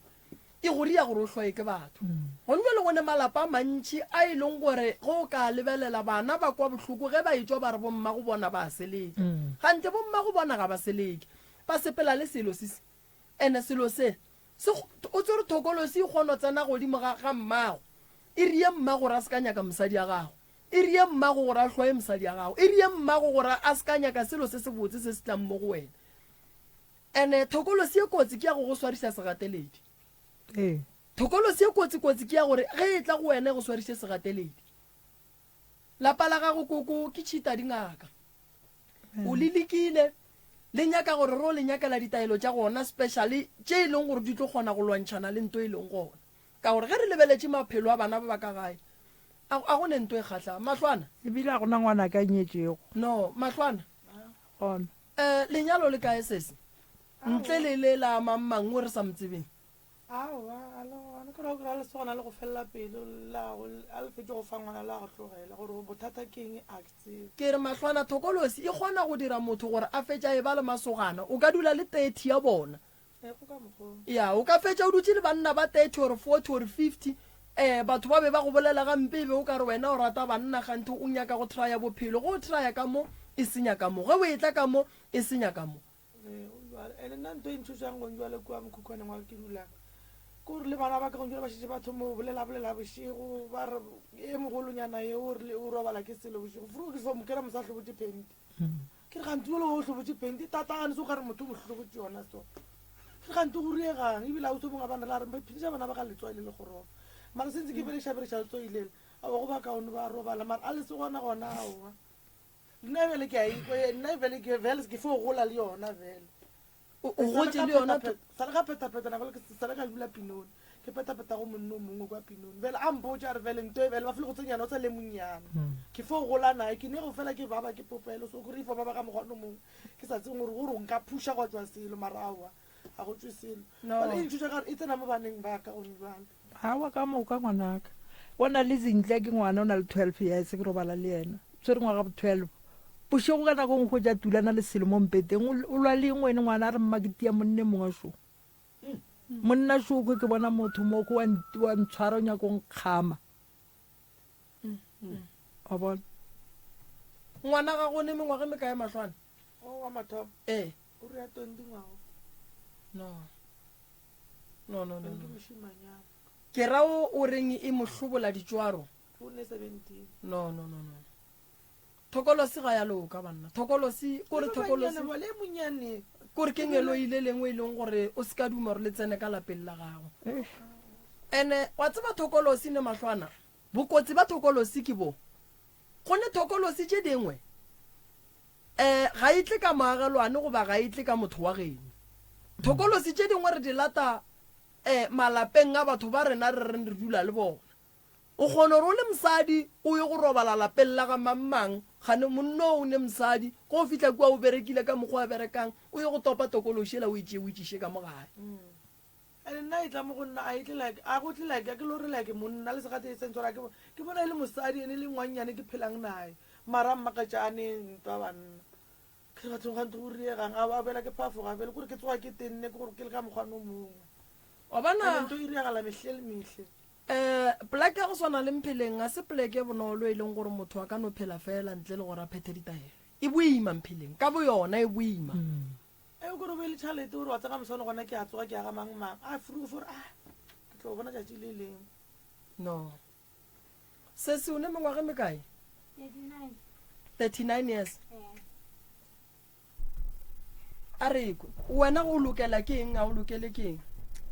e go ria gore o hloe ke batho gone jale gone malapa a mantši a e leng gore ge o ka lebelela bana ba kwa bohloko ge ba etswa ba re bomma go bona ba seleke gante bomma go bona ga ba seleke ba sepela le selo se ene selo se o tsere thokolosi e kgona tsena godimo ga mmago e rie mma gore a se ka nyaka mosadi ya gago e rie mmago gore a tlhoe mosadi ya gago e rie mmago gore a se ka nyaka selo se se botse se se tlang mo go wena and thokolosi e kotsi ke ya go swarisa segateledi thokolosi e kotsi ke ya gore ge e tla go wena go swarise segateledi lapa la gago koko ke tšhita dingaka o lelekile le nyaka gore ro le nyakela ditaelo tša gona specially tše e leng gore di tlo kgona go lwantšhana le nto e leng gona ka gore ge re lebeletše maphelo a bana ba ba ka gae a gone nto e kgatlha mahlwana
ebile a gona ngwana ka nyetšego
no mahlwana
gona
lenyalo le kae sese ntle le la mammang o re sa motsebeng
le go felela pelo a le fetse go fa ngwana la go tlogela gore bothata keng a tsebe
ke re mahlwana thokolosi e kgona go dira motho gore a fetša e ba le masogana o ka dula le 30 ya bona ya o ka fetša o dutse le banna ba 30 or 40 or 50 batho ba be ba go bolela gampe e be o ka re wena o rata banna gante o nyaka go traya bophelo go traya ka mo e senya ka mo ge o etla ka mo e senya ka mo
ene nna nto e nthušang go njwale kua mokhukhwaneng wa ke dulang kore le bana ba ka gonjela ba šetse batho mo bolela bošego ba re e mogolonyana ye o robala ke selo bošego fore o di fo mokera mosatlho botse pente ke re gante ole o tlhobotse penti tatagane so ka re motho o motlhobotse yona so ke re gante go riegang ebile a o sobonga bana la re phedisa bana ba ka letswai le le goroba mara sentse ke bele shabereša letswai lele a go ba kaone ba robala mara a le se gona gona aoa nna ebele ke a ikwe nna ebele ke vele ke fo gola le yona vele
o gotse le yona
sale ga pheta-pheta nako ke sale ka dula pinone ke pheta-pheta go monno mongwe kwa pinone vele a mpotsa re vele nto e vele ba fele go tsenyana o sa le monyana ke fo gola nae ke ne go fela ke baba ke popelo so kore ifo baba ka mogwano mongwe ke sa tseng gore gore nka phusha go tswa selo mara aowa a go tswe selo ale e ntshutsa gare e tsena mo baneng ba ka one jwale
gawa ka moka ngwanaka o na le zintle ke ngwana o na le 12 years ke robala le yena tsere ngwaga bo 12 bošego ka nakong go ja tulana le selo mo mpeteng o lwa le ngwene ngwana a re mmaketia monne mongwe sho monna shoko ke bona motho mo ko wa ntshwara o nyakong kgama a bona
ngwana ga gone mengwaga me kae matlhwana
o wa mathomo o re ya 20 ngwago
no
ke moshimanyana
ke ra o reng e mohlobola ditswaro
o ne 17
no thokolosi ga ya loka banna thokolosi kore thokolosi
le monyane
kore ke ngelo ile lengwe ile gore o se ka duma re le tsene ka lapeng la gago ene wa tseba thokolosi ne matlhwana bokotsi ba thokolosi ke bo gone thokolosi tše dingwe ga itle ka moagelwane goba ga itle ka motho wa geno thokolosi tše dingwe re di lata malapeng a batho ba rena re dula le bona o kgona gore o le mosadi o ye go robala lapeng la ga mammang gane monno o ne mosadi go fitlha kua o berekile ka mokgwa a berekang o ye go topa tokološela o itšeše ka mogae
ande nna e tla mo go nna a go tle like ke lore like monna le segate e sentsora ke bona e le mosadi ene le ngwannyane ke phelang nae mara mmakatšane ntwa banna ke batho gante go riegang a bela ke phafoga bele kore ke tsoga ke tenne ke gore ke le ka mokgwano mongwe
wa bana
nto e riagala mehle le mehle
poleke ya go swana le mpheleng a se poleke e bonolo e leng gore motho a ka no phela fela ntle le gore a phethe ditaelo e boima mpheleng ka bo yona e boima
e kore be le tšhalete gore wa tsega mosane gona ke a tsoga ke aga mangmang a furugo fore ke tlo bona tšatši le leng
no se se o ne mengwaga me kae 39 years a reko wena go lokela ke eng a o lokele ke eng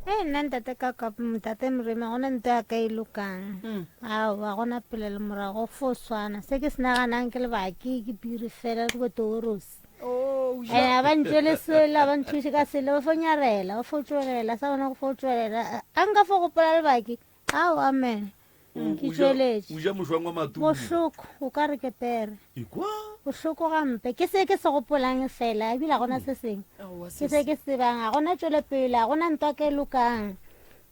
nna ntate ka motate moreme gona nto ya ka e lokang ao ga gona pele le morago fo swana se ke se naganang ke lebake ke piri fela ke botorosi a ba ntšwele sela ba nthuše ka sele ba fo nyarela ba fo tswelela sa bona go fo tswelela a nka fo gopola lebake ao amen ke tsweletše bohloko o ka re ke pere bohloko gampe ke se ke se gopolang fela ebile gona se sengwe ke se ke sebang ga gona tšwele pele ga gona ntwa ke lokang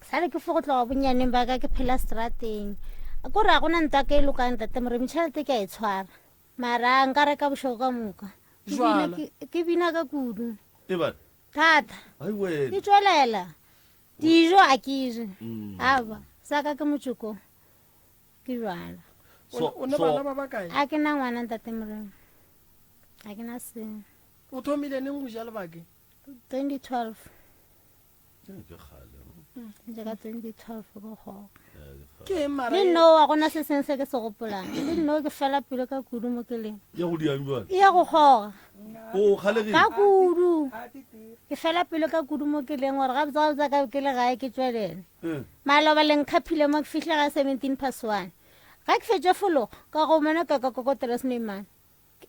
sale ke fo go tloga bonyaneng ba ka ke phela strateng kore ga gona ntwa ke lokang tate moremi tšhelete ke a e tshwara mara nka reka bošoko ka moka ke bina ka kudu thata ke tswelela dijo a ke je aba saka ke motsoko ke jwala
o ne bana ba bakae
a ke na ngwana ntate moremi a ke na seng
o thomile neng go ja lebake
2012 jaaka 2012 go goga
ke mara
le no wa gona se seng se ke se gopolang le no ke fela pele ka kudu mo ke leng
ya go diang jwa
ya go goga
o khalege
ka kudu ke fela pele ka kudu mo ke leng gore ga botsa ka ke le gae ke tswelele maloba leng khaphile mo ke fihla ga 17+1 ga ke fetša folo ka go mena ka kokotela sneman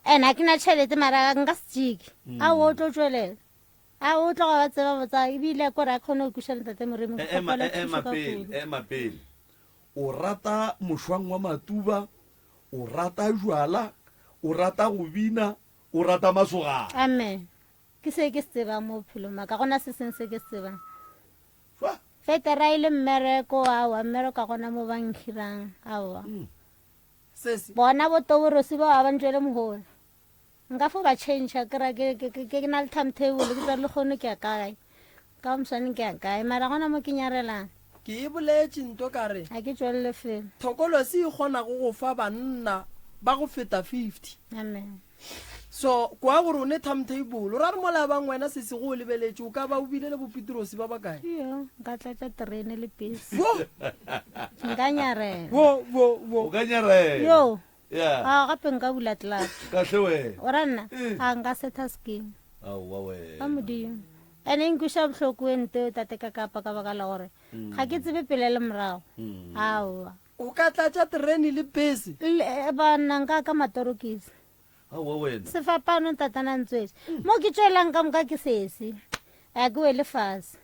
ena ke na tšhelete mara nka se tšiki a o tlo tswelela a o tlo ga ba tseba botsa ebile kore a kgone go kuša ntate moremi
mapele o rata mošwang wa matuba o rata jwala o rata go bina o rata masogana
amen ke se ke se tsebang mo bophelong maka gona se seng se ke se tsebang fetera ile mmereko awa mmereko gona mo bankhirang awa
sese
bona botoborosi ba ba ntšwele mogolo nka fo ba change ke ra ke na le timetable ke tsa le kgone ke a kae ka moswane ke a kae mara gona mo ke nyarelang
ke e boletše nto ka re
a ke tswelele fela
thokolosi e kgona go fa banna ba go feta 50
amen
so kwa gore o ne timetable ra re mola bang wena se se go lebeletše o ka ba o bile le bopitrosi ba bakae
yo nka tlatša terene le pese
wo
nka nyarela
wo
o ka nyarela
yo
ya
gape nka bula tlat
kahle wena
ora nna ga nka setha skin
aowa
ka
wena
modimo ene nkuša botlhoko ente tate ka kapa ka baka la gore ga ke tsebe pele le morago aowa
o ka tlatša terene le bese
banna nka ka matorokisi
aowa wena
sefapano tatana ntswetse mo ke tswelang ka moka ke sese a ke wele fase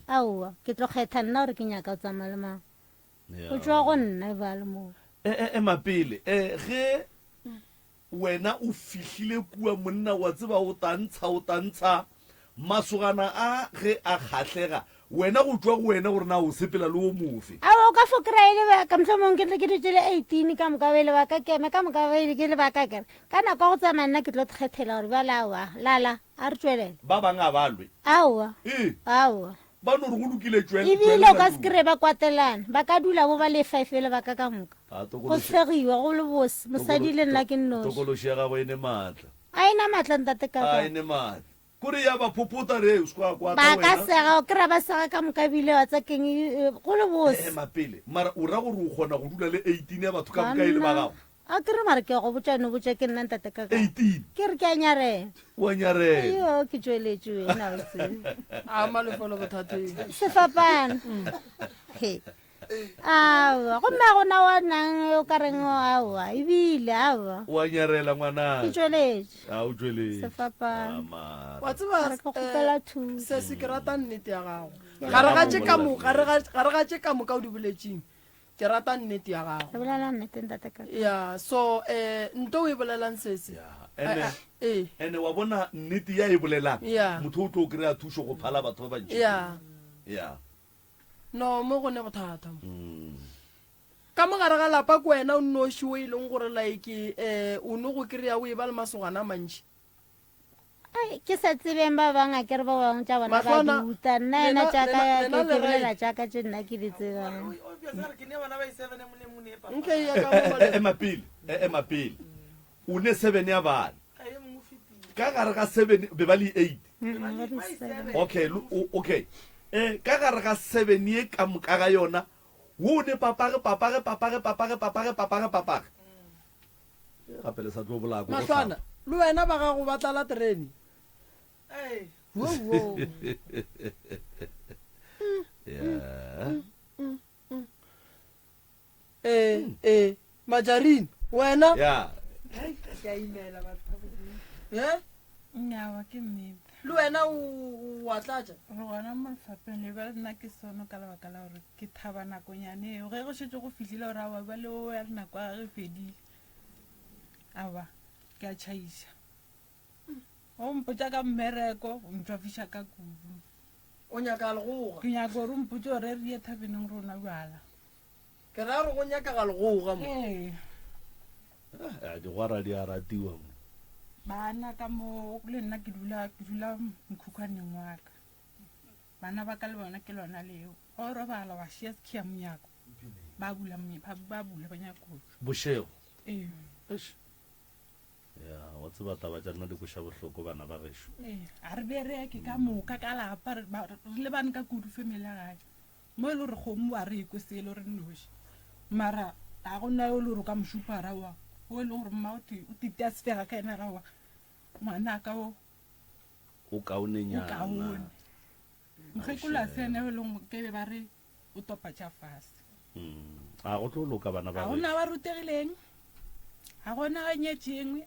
aowa ke tlo kgetha nna gore ke nyaka o tsamaya le mang go tswa go nna e bale moo
mapele ge wena o fihlile kua monna wa tseba o tantsha masogana a ge a kgahlega wena go tswa go wena gore na o sepela le o mofe
ao o ka fokry le baka motlhomong ke tle ke ditse le 18 ka moka bele ba ka keme ka moka bele ke le ba ka kere ka nako go tsamaya nna ke tlo kgethela gore ba lawa lala a re tswelele
ba bang a balwe
aowa
ee ba no re go lokile
ebile o ka se kry ba kwatelana ba ka dula mo ba le 5 le ba ka ka moka go segiwa go le bose mosadi le nna ke nnoši
tokološi ya gago e ne maatla
a ena maatla ntate
a e ne maatla kore ya ba phopota re o ska kwa
ba ka sega o kry ba sega ka moka bile wa tsakeng go le bose
mapele mara o ra gore o kgona go dula le 18 ya batho ka moka e le ba gago
a kere mare ke go botsane botsa ke nna ntate ka
18
ke re ke a nyarela
wa nyarela
yo ke tsweletse wena o se
a malefolo bothateng
sefapana awa gomme a gona wa nang o ka reng awa ebile awa
wa nyarela ngwana
ke tsweletse
a o tsweletse
sefapana
wa tseba
ke kgopela thuso
se se ke rata nnete ya gago gare ga tše ka moka o di boletseng ke rata nnete ya gago
re bolela nnete ntate ka
ya so nto o e bolelang sese
ene wa bona nnete ya e bolelang
Yeah.
motho o tlo kry-a thuso go phala batho ba bantši
ya
ya
no mo gone bothata ka mogare ga lapa ke wena o nnoši o e leng gore like o ne go kry-a o e ba le masogana a mantšhi
ke sa tsebeng ba bang a kere ba bangwe tša bona ba
Matlwana,
duta nna ena jaaka
lena
ke
le
bolela
right.
jaaka tše nna ke di tsebang
nke ya ka mo male-
emapele o ne 7 ya bana ka gare ga 7 be ba le 8 okay ka gare ga 7 ye ka moka ga yona wo ne papage gape le sa tlo bolako
matlwana le wena ba gago ba tlala terene majarini wena
ya
nyawa ke nnete
le wena o wa tlatša
re gona mo lefapeng le ba nna ke sono ka lebaka la gore ke thaba nakonyane eo ge go šetse go fitlhile gore awa ba le o ya nako a ge fedile awa ke a tšhaiša o mpotsa ka mmereko o ntšwafiša ka kudu
o nyaka legoga
ke nyaka gore o mpotse gore re ye thabeneng rona bjala
ke ra gore go nyakaga legoga mo
ee
digwara di a ratiwa mo
bana ka mo le nna ke dula mokhukhwaneng wa ka bana ba ka le bona ke lona leo o robala wa šia sekgia monyako ba bula banyakotso
bošego
ee
ya wa tseba taba tša nna di koša bohloko bana ba gešo
a re bereke ka moka ka lapa re le bane ka kudu family ya gae mo e le gore kgomo wa re ekosele re nnoši mara ga gona yo le gore ka mošupara wa o e leng gore mma o titea sefega ka ena rawa ngwanaka o
o kaonenyana
kaone mokgekolo a sene o e leng ke be ba re o topa tša fase
a go tlo loka bana
ga
ba
gona ba rutegileng ga gona ga nyetšengwe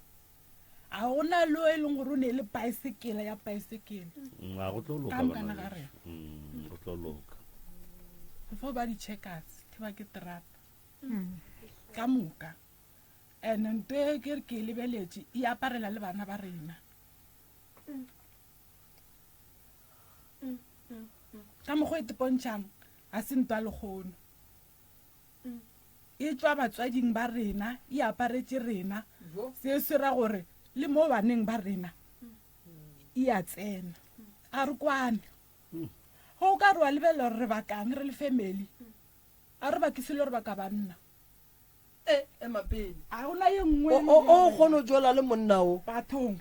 ga gona lo e leng gore o ne le baesekele ya baesekele
a go tlo loka
Ka moka
bana
na ga
ba
rena.
go tlo loka
before ba di-checkers ke ba ke terata ka moka and nto e ke re ke e lebeletše e aparela le bana ba rena ka mokgwa e tepontšhang ga se ntwa lekgono e tswa batswading ba rena e aparetse rena se se ra gore le mo baneng ba rena e a tsena a re kwane go ka re wa lebelela gore re bakang re le family a re bakisele gore ba ka banna
emapele
a gona ye nngwe
o kgone o jola le monna o
bathong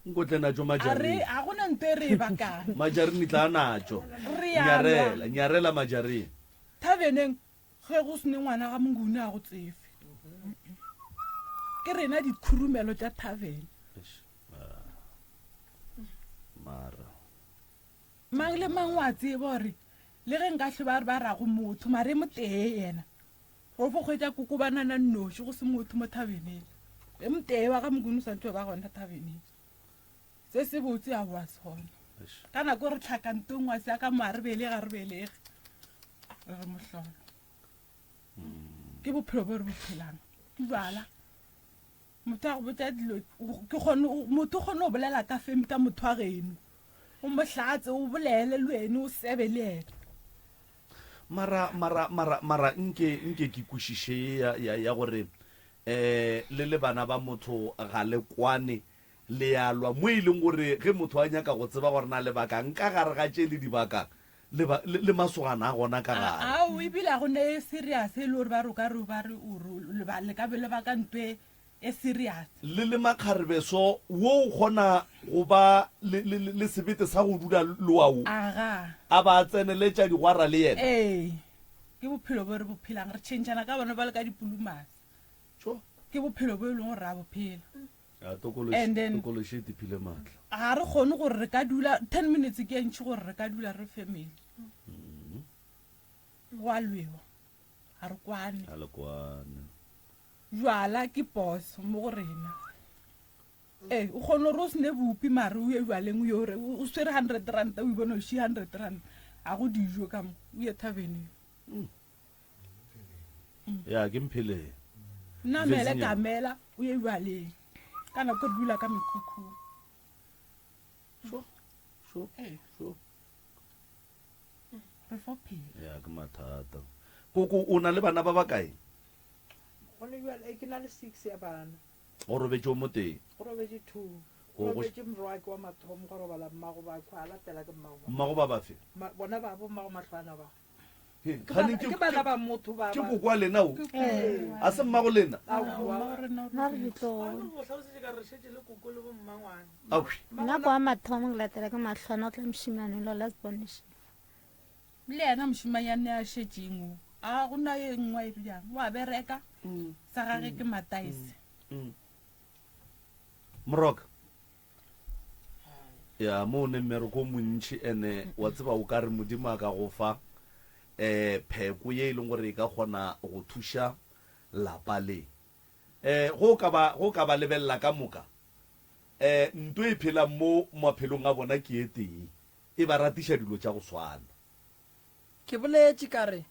nkotle najo
a gona nto e re e bakang
majarini tla najo
re yana
nyarela majarini
thabeneng ge go sene ngwana ga mongune a go tsefe ke rena dikhurumelo tša thavene
mara
mang le mang wa tseba gore le ge nka tlhe ba re ba rago motho mare mo tee yena go fo kgwetsa kokobanana noši go se motho mo thabeneng e motee wa ka mogunu santho ba gona thabeneng se se botse a boa sona ka nako re tlhakantong wa se ya ka mo a re belege ga re belege re re mohlolo ke bophelo bo re bophelang ke bala motho a go botsa dilo motho o kgone go bolela ka femi ka motho a geno o mohlatse o bolele le wene o sebe le ena
mara nke ke kwešiše ya gore le bana ba motho ga le kwane le yalwa mo e leng gore ge motho a nyaka go tseba gore na lebaka nka gare ga tše le dibaka le masogana a gona ka gare
ao ebile a gone e serious e le gore ba roka re ba re le ka be lebaka ntwe e serious
le makgarebeso wo o kgona go ba le sebete sa go dula loao
aga
a ba tseneletša digwara le yena
ee ke bophelo bo re bophelang re tšhentšhana ka bona ba le ka dipolumase ke bophelo bo e leng gore re a bophela And then-
tokološe diphile maatla
ga re kgone gore re ka dula 10 minutes ke ntšhi gore re ka dula re family go a lwewa ga re kwane
a le kwane
jwala ke boss mo go rena ee o kgone gore o sene bopi mare o ye jwaleng o yore o swere 100 ranta o ibone o šie 100 rand a go dijo ka mo o ye thabeneng
ya ke mphele
namele
Vezinyana.
kamela o ye jwaleng ka nako re dula ka mekhukhung ee re fo phela
ya ke mathata koko o na le bana ba bakae
gone jale ke na le 6 ya bana
go robetse o mo teng
go robetse 2
Go-
go robetse morwake wa mathomo go robala mmago ba kwa latela ke mmago
mmago ba bafe
bona ba bo mmago matlwana ba
gane
ke bana ba motho ba
ke koko a lena o a se mmago lena
na
re ditlogolo
awi
nako wa mathomo ke latela ke matlhwana o tla mošimane lo last bonation
le ena mošimanyane a šetseng o a go na ye nngwe e bjang wa bereka sa gage ke mataise
moroka ya mo o ne mmereko o montšhi ene wa tseba o ka re modimo a ka go fa pheko ye e leng gore e ka kgona go thuša lapa le go ka ba lebelela ka moka nto e phelang mo maphelong a bona ke e tee e ba ratiša dilo tša go swana
ke boletše kare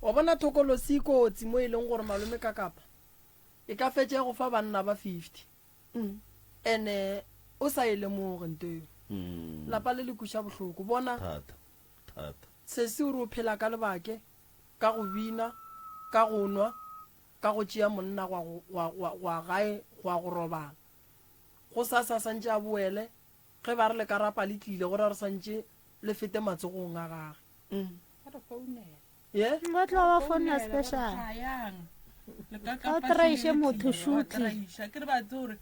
wa bona thokolosi kotsi mo e leng gore malome ka kapa e ka fetse go fa banna ba 50 ene o sa e lemoge nteo lapa le le kuša bohloko bona
thata thata
se se o re o phela ka lebake ka go bina ka go nwa ka go tšea monna wa gae gwa go robala go sa santše a boele ge ba re le ka rapa le tlile gore re santše le fete matsogong a gage ye
ba tla ba fonna special Ka o traiše motho shooting.
ke re batse gore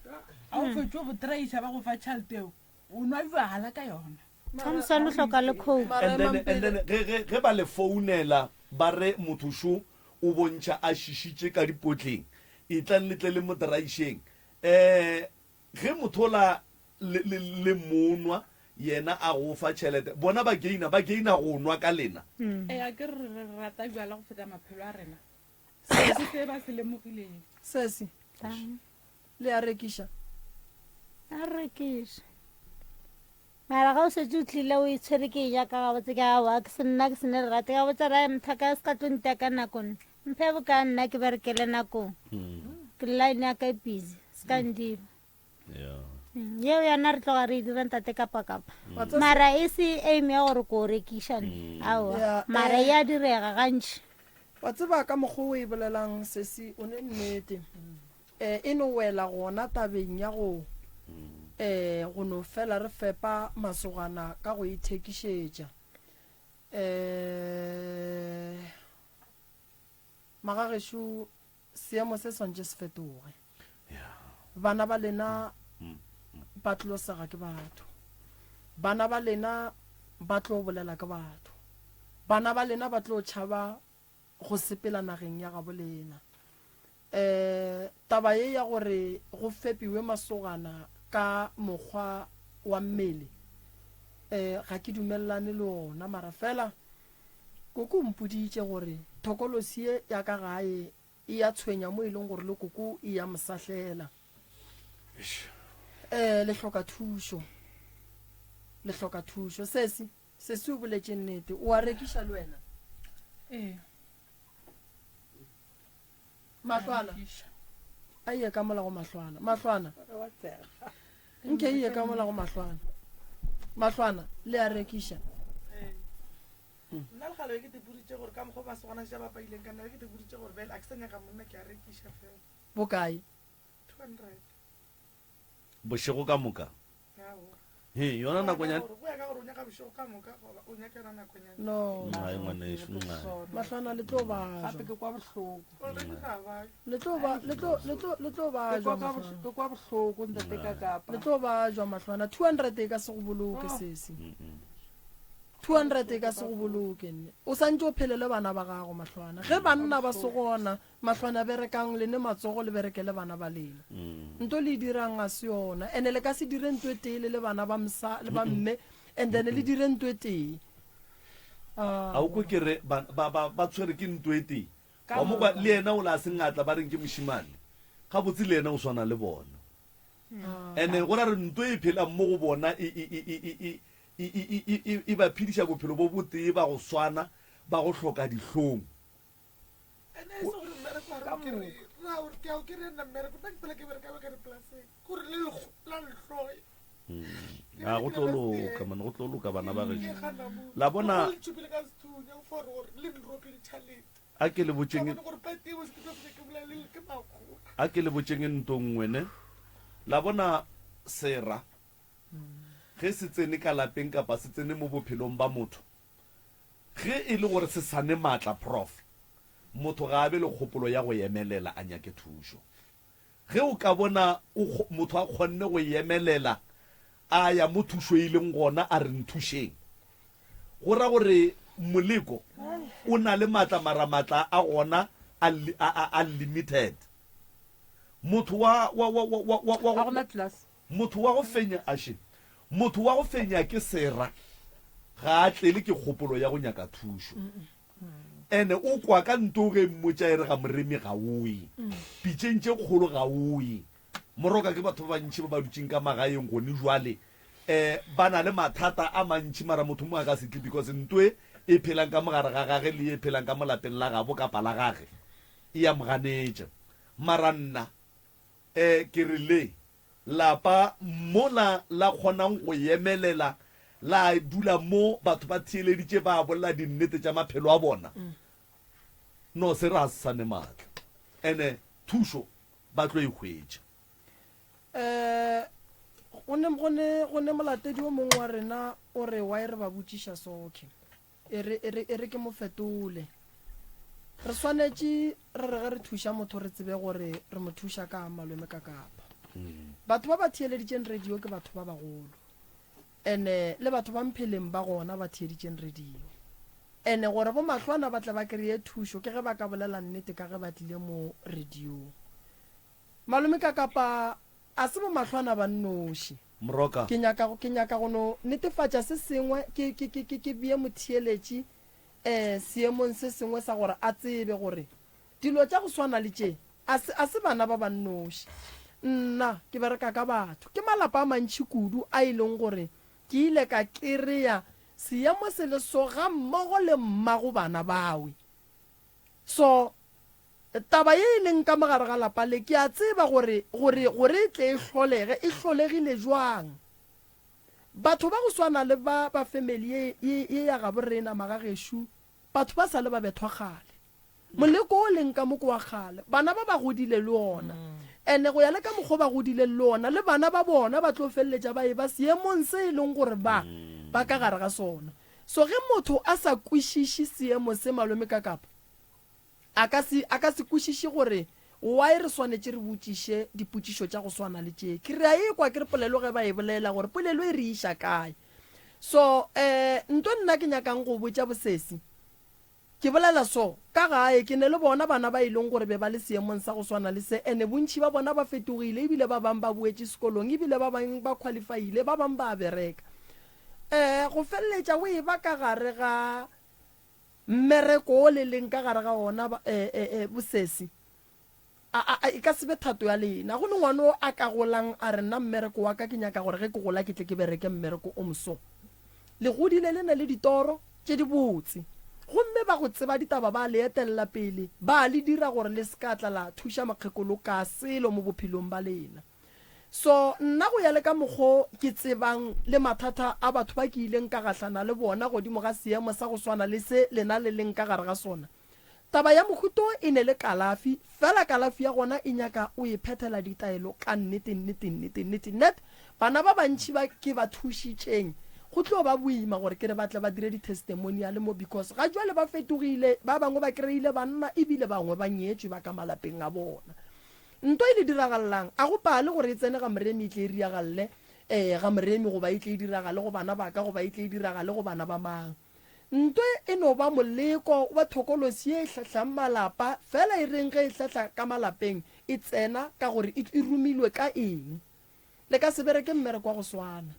a o fetse go traiša ba go fa tšhalete eo o nwa jala ka yona
tshwantsane o hloka le coke
and then ge ba le founela ba re mothošo o bontšha a šišitše ka dipotleng e tlang letle le mo draišeng ge motho ola le monwa yena a go fa tšhelete bona ba gaina go nwa ka lena
a ke re rata jala go feta maphelo a rena se ba se lemogileng
sesi le a rekiša
a rekiša mara ga o setse o tlile o itshwere ke ja ka gabotse ke awa ke se nna ke sene lerate ka botsa raya mthaka se ka tlontea ka nakone mphe bo ka nna ke berekele nakong ke line ya ka e busy se ka ndira yeo yana re tloga re e dira ntate kapa-kapa mara e se aime ya gore ko o rekišane aowa mara e a direga gantši
wa tseba ka mokgwa o e bolelang sesi o ne nnete e no wela gona tabeng ya go no fela re fepa masogana ka go ithekišetša magagešo seemo se swantše se fetoge bana ba lena ba tlo sega ke batho bana ba lena ba tlo bolela ke batho bana ba lena ba tlo tšhaba go sepela nageng ya gabo lena taba ye ya gore go fepiwe masogana ka mokgwa wa mmele ga ke dumelelane le ona mara fela koko mpoditše gore thokolosi ye ya ka gae e ya tshwenya mo e leng gore le koko e ya mosahlela le hloka thušo sesi o boletše nnete o a rekiša le wena mahlwana a iye ka mola go mahlwana nke iye ka mola go mahlwana le a rekiša
nna le gale ke te boditše gore ka mokgwa ba segona ja ba paileng ka nna ke te boditše gore bele a ke sa nyaka monna ke a rekiša fela
bokae
200
bošego ka moka yona nakonyana
go ya ka gore o nyaka bošego ka moka o nyaka yona nakonyana
no
ngwanešo
mahlwana le tlo bajwa
gape ke kwa bohloko
already ga ba
le tlo bajwa
ke kwa bohloko ntate ka kapa
le tlo bajwa mahlwana 200 e ka se go boloke sesi 200 e ka se go boloke nne o santse o phelele bana ba gago mahlwana ge banna ba segona mahlwana berekang le ne matsogo le berekele bana ba lena nto le dirang a se yona ene le ka se dire ntwe tee le bana ba mme and then le dire ntwe tee
a o ko kere ba tshwere ke ntwe tee wa mo kwa le ena o la se ngatla ba reng ke moshimane ga botse le ena o swana le bona ene go ra re ntwe e phela mo go bona e ba phediša bophelo bo botee ba go swana ba go hloka dihlong
ene e se gore mmereko ke ao ke re nna mmereko nna ke pela ke bereka ka dipolaseng kore le la letlhoe
a go tloloka mane go tloloka bana ba gešo la bona
tšhupile ka sethunya o fore gore le nrope ditšhalete
a ke le botšeng
gore patebo se ke bolele ke makgola
a ke le botšeng ntong wene la bona sera ge se tsene ka lapeng kapa se tsene mo bophelong ba motho ge e le gore se sane maatla prof motho ga a be le kgopolo ya go emelela a nyake thušo ge o ka bona motho a kgonne go emelela a ya mo thušo e leng gona a re nthušeng go ra gore moleko o na le maatla a gona unlimited motho wa go fenya ashe motho wa go fenya ke sera ga a tlele ke kgopolo ya go nyaka thušo ene o kwa ka ntoge mmotša ere ga moremi ga oe pitšentše kgolo ga oe moroka ke batho ba bantšhi ba ba dutšeng ka magaeng gone jwale ba na le mathata a mantšhi mara motho mo a ka setle because ntwe e phelang ka mogare ga gage le e phelang ka molapeng la gabo kapa la gage e ya moganetša mara nna ke re le lapa mola la kgonang go emelela la dula mo batho ba thieleditše ba bolela dinnete tša maphelo a bona no se ra sane maatla ene thušo ba tlo e hwetša
go ne molatedi o mongwe wa rena o re wa e re ba botšiša soke e re ke mo fetole re swanetše re re ge re thuša motho re tsebe gore re mo thuša ka malome ka kapa batho ba ba thieleditšeng radio ke batho ba bagolo ene le batho ba mpheleng ba gona ba thieleditšeng radio ene gore bo mahlwana ba tla ba kry-e thušo ke ge ba ka bolela nnete ka ge ba tlile mo radio malome ka kapa a se bo mahlwana ba nnoši
moroka
ke nyaka go no netefatša se sengwe ke bie mothieletši seemong se sengwe sa gore a tsebe gore dilo tša go swana le tše a se bana ba bannoši nna ke bereka ka batho ke malapa a mantšhi kudu a e leng gore ke ile ka kry-a seemo se le so ga mmogo le mmago bana bawe so taba ye e leng ka mogare ga lapa le ke a tseba gore e tle e hlolegile jwang batho ba go swana le ba family ye ya ga borena magagešo batho ba sa le ba bethwa gale moleko o leng ka moko wa gale bana ba ba godile le ona ene go ya le ka mokgwa ba godile le ona le bana ba bona ba tlo felletša ba e ba seemong se e leng gore ba ka gare ga sona so ge motho a sa kwešiše seemo se malome ka kapa a ka se kwešiše gore why re swanetše re botšiše dipotšišo tša go swana le tše ke re a ekwa ke re polelo ge ba e bolela gore polelo e re iša kae so nto nna ke nyakang go botša bosesi ke bolela so ka gae ke ne le bona bana ba ileng gore be ba le seemong sa go swana le se ene bontšhi ba bona ba fetogile ebile ba bang ba boetse sekolong ebile ba bang ba qualifyile ba bang ba bereka go feleletša o e ba ka gare ga mmereko o le leng ka gare ga ona bosesi e ka sebe thato ya lena go le ngwane o a ka golang a re nna mmereko wa ka ke nyaka gore ge ke gola ke tle ke bereke mmereko o moso le godile le na le ditoro tše di botse gomme ba go tseba ditaba ba le etelela pele ba le dira gore le ska tla la thuša makgekolo ka selo mo bophelong ba lena so nna go ya le ka mokgo ke tsebang le mathata a batho ba ke ileng ka gahlana le bona godimo ga seemo sa go swana le se lena le leng ka gare ga sona taba ya mohuto e ne le kalafi fela kalafi ya gona e nyaka o e phethela ditaelo ka nnete bana ba bantši ba ke ba thušitšeng go tlo ba boima gore ke re batle ba dire di-testimonial mo because ga jwale ba fetogile ba bangwe ba kry-ile banna ebile bangwe ba nyetswe ba ka malapeng a bona nto e le diragalang a go pale gore e tsene ga moremi e tle e diragalle ga moremi goba e tle e diragale go bana ba ka goba e tle e diragale go bana ba mang nto e no ba moleko wa thokolosi e hlahlang malapa fela e reng ge e hlahla ka malapeng e tsena ka gore e rumilwe ka eng le ka se bereke mmereko wa go swana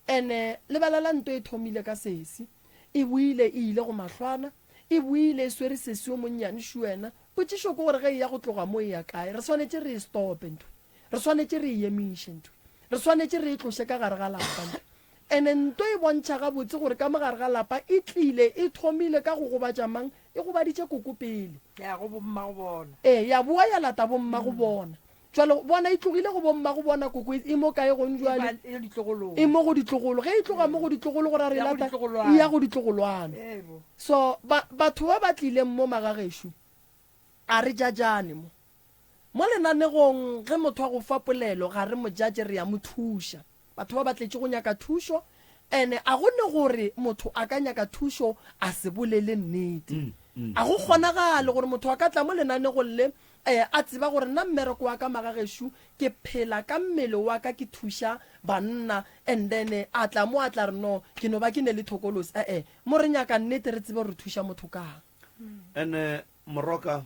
ene lebelela nto e thomile ka sesi e buile e ile go mahlwana e buile e swere sesi o monnyane šuena potšišo ke gore ge e ya go tloga mo e ya kae re swanetše re e stope ntho re swanetše re e emiše ntho re swanetše re e tlose ka gare ga lapa ntho ene nto e bontšha gabotse gore ka mogare ga lapa e tlile e thomile ka go gobatša mang e gobaditše koko pele
ya go bomma go bona
ya boa ya lata bomma go bona jalo bona e tlogile go bomma go bona koko e mo kae gong jwale e mo go ditlogolo ge e tloga mo go ditlogolo gore a re lata e ya go ditlogolwane so batho ba ba tlileng mo magagešo a re jajane mo lenanegong ge motho wa go fa polelo ga re mojaje re ya mo thuša batho ba batletše go nyaka thušo ene a gone gore motho a ka nyaka thušo a se bolele nnete a go kgonagale gore motho a ka tla mo lenanegong le a tseba gore nna mmereko wa ka magagešo ke phela ka mmele wa ka ke thuša banna and then a tla mo a tla re no ke no ba ke ne le thokolosi mo re nyaka nnete re tsebe re thuša motho kang
ene moroka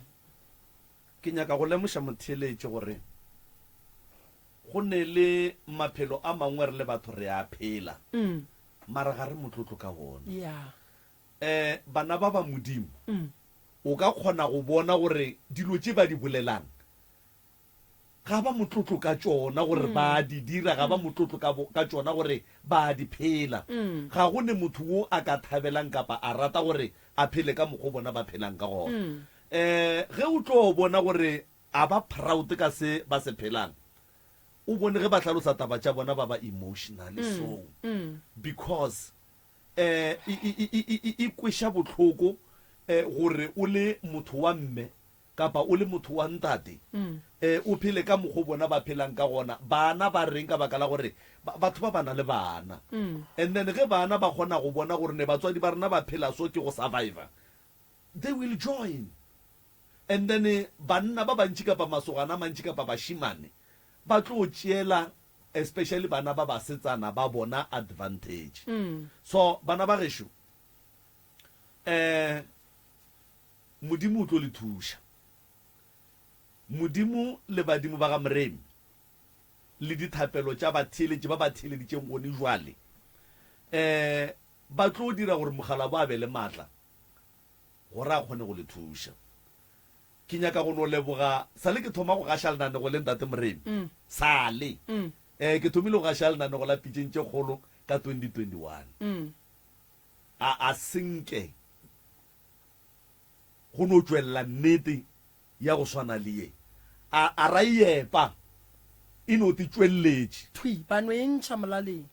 ke nyaka go lemoša motheeletše gore go ne le maphelo a mangwe re le batho re a phela mara ga re motlotlo ka bona bana ba ba modimo o ka kgona go bona gore dilo tše ba di bolelang ga ba motlotlo ka tšona gore ba di dira ga ba motlotlo ka tšona gore ba di phela ga go ne motho wo a ka thabelang kapa a rata gore a phele ka mokgwa bona ba phelang ka gona ge o tlo bona gore a ba proud ka se ba se phelang o bone ge ba tlhalosa taba tša bona ba ba emotional so because e kweša botlhoko gore o le motho wa mme kapa o le motho wa ntate o phele ka mokgwa bona ba phelang ka gona bana ba reng ka baka la gore batho ba bana le bana and then ge bana ba kgona go bona gore ne batswadi ba rena ba phela so ke go survivor they will join and then banna ba bantši kapa masogana mantši kapa bašimane ba tlo tšeela especially bana ba basetsana ba bona advantage so bana ba gešo modimo o tlo le thuša modimo le badimo ba ga moremi le dithapelo tša batheeletše ba ba theeleditšeng gone jwale ba tlo dira gore mogala bo a be le maatla gore a kgone go le thuša ke nyaka go no leboga sale ke thoma go gaša lenanego le ntate moremi sale ke thomile go gaša lenanego la pitšeng tše kgolo ka 2021 a senke go no tšwelela nnete ya go swana le ye a ra epa e no te tšwelletše
thui bano e ntšha molaleng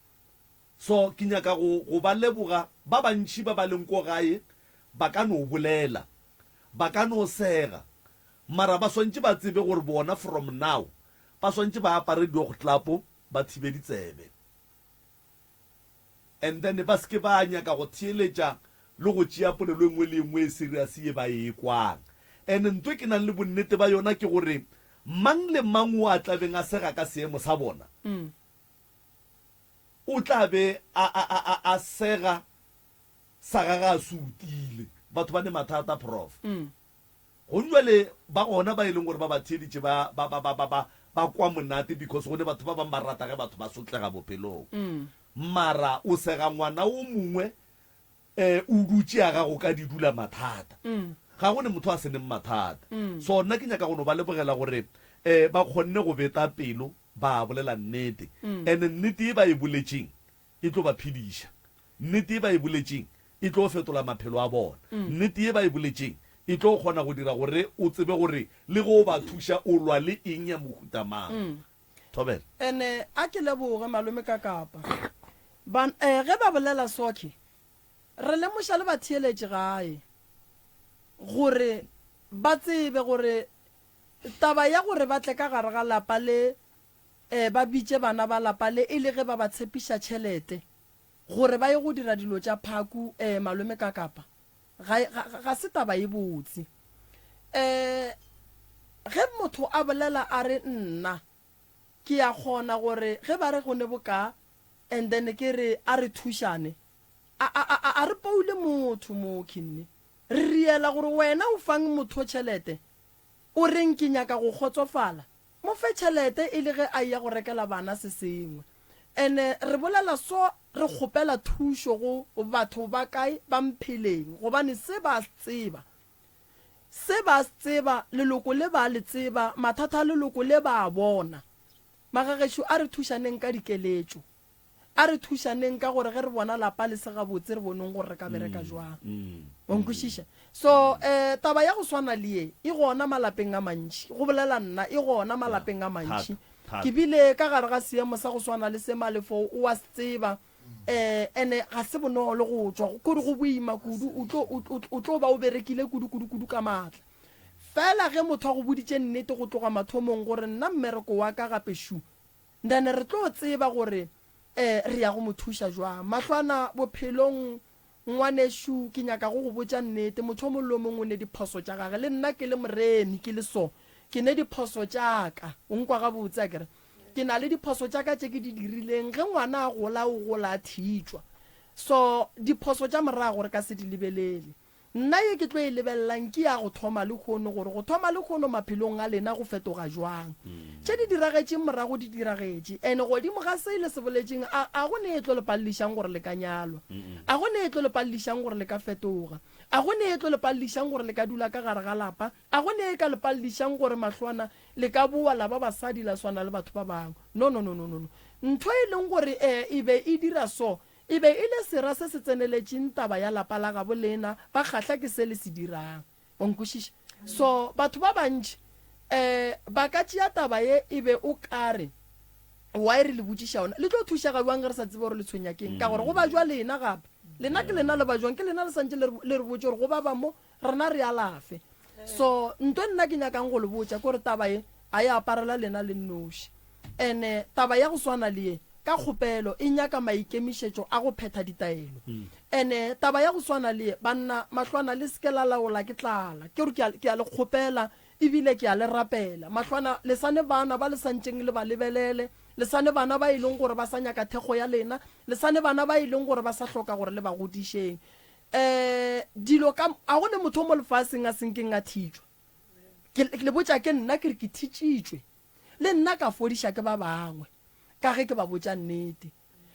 so ke nyaka go ba leboga ba bantši ba ba leng ko gae ba ka no bolela ba ka no sega mara ba swantše ba tsebe gore bona from now ba swantše ba apare diokgotlapo ba thibe ditsebe and then ba seke ba nyaka go theeletša le go tšea polelo engwe le engwe e serious ye ba e kwang and ntwe ke nang le bonnete ba yona ke gore mang le mang o a tlabeng a sega ka seemo sa bona o tlabe a sega sa gaga a se utile batho ba ne mathata prof go njwale ba gona ba e leng gore ba ba thieditše ba kwa monate because go ne batho ba bangwe ba rata ge batho ba sotlega bophelong mara o sega ngwana o mongwe o dutse ya gago ka di dula mathata ga go ne motho a seneng mathata so nna ke nyaka go no ba lebogela gore ba kgonne go beta pelo ba bolela nnete and nnete e ba e boletseng e tlo ba phediša nnete e ba e boletseng e tlo fetola maphelo a bona nnete e ba e boletseng e tlo kgona go dira gore o tsebe gore le go ba thuša o lwa le eng ya mohuta mang Thobela
ene a ke leboge malome ka kapa ge ba bolela soke re lemoša le batheeletše gae gore ba tsebe gore taba ya gore ba tle ka gare ga lapa le ba bitse bana ba lapa le e le ge ba ba tshepiša tšhelete gore ba ye go dira dilo tša phaku malome ka kapa ga se taba e botse ge motho a bolela a re nna ke ya kgona gore ge ba re go ne boka and then ke re a re thušane a re paule motho mo kinne re riela gore wena o fang motho tšhelete o reng ke nyaka go kgotsofala mo fe tšhelete e le ge a ya go rekela bana se sengwe ene re bolela so re kgopela thušo go batho ba kae ba mpheleng gobane se ba tseba leloko le ba le tseba mathata leloko le ba bona magagešo a re thušaneng ka dikeletšo a re thušaneng ka gore ge re bona lapa le se gabotse re boneng gore re ka bereka jwang onkwešiša so taba ya go swana le ye e gona malapeng a mantši go bolela nna e gona malapeng a mantši ke bile ka gare ga seemo sa go swana le se malefo o a se tseba ene ga se bonolo go tswa kore go boima kudu o tlo ba o berekile kudu ka maatla fela ge motho a go boditše nnete go tloga mathomong gore nna mmereko wa ka gape shu ndane re tlo tseba gore re ya go mo thuša jwang matlwana bophelong ngwaneshu ke nyaka go botša nnete motho o mollo mongwe o ne diphoso tša gage le nna ke le moreni ke le so ke ne diphoso tšaka o nkwa gabotse kere ke na le diphoso tšaka tše ke di dirileng ge ngwana a gola o gola a thitšwa so diphoso tša morago re ka se di lebelele nna ye ke tlo e lebelelang ke ya go thoma le kgono gore go thoma le kgono maphelong a lena go fetoga jwang tše di diragetše morago di diragetše ene godimo ga se ile se boletšeng a go ne e tlo lepalelišang gore le ka nyalwa a go ne e tlo lepalelišang gore le ka fetoga a go ne e tlo lepalelišang gore le ka dula ka gare ga lapa a go ne e ka lepalelišang gore mahlwana le ka boa la ba basadi la swana le batho ba bangwe no ntho e leng gore e be e dira so e be e le sera se se tseneletšeng taba ya lapa la gabo lena ba kgahla ke se le se dirang onkwešiša so batho ba bantši ba ka tšea taba ye e be o kare wa e re le botšiša ona le tlo thušaga jwang ge re sa tsebe gore le tshwenyakeng ka gore go ba jwa lena gape lena ke lena le ba jwang ke lena le santse le re botse gore go ba ba mo rena re alafe so ntwe nna ke nyakang go le botša kore taba ye a e aparela lena le nnoši ene taba ya go swana le ye ka kgopelo e nyaka maikemišetšo a go phetha ditaelo ene taba ya go swana le banna mahlwana le seke la laola ke tlala ke gore ke a le kgopela ebile ke a le rapela mahlwana le sane bana ba le santšeng le ba lebelele le sane bana ba e leng gore ba sa nyaka thekgo ya lena le sane bana ba e leng gore ba sa hloka gore le ba godišeng dilo ka a go ne motho mo lefaseng a senkeng a thitšwa ke le botša ke nna ke re ke thitšitšwe le nna ka fodiša ke ba bangwe ka ge ke ba botša nnete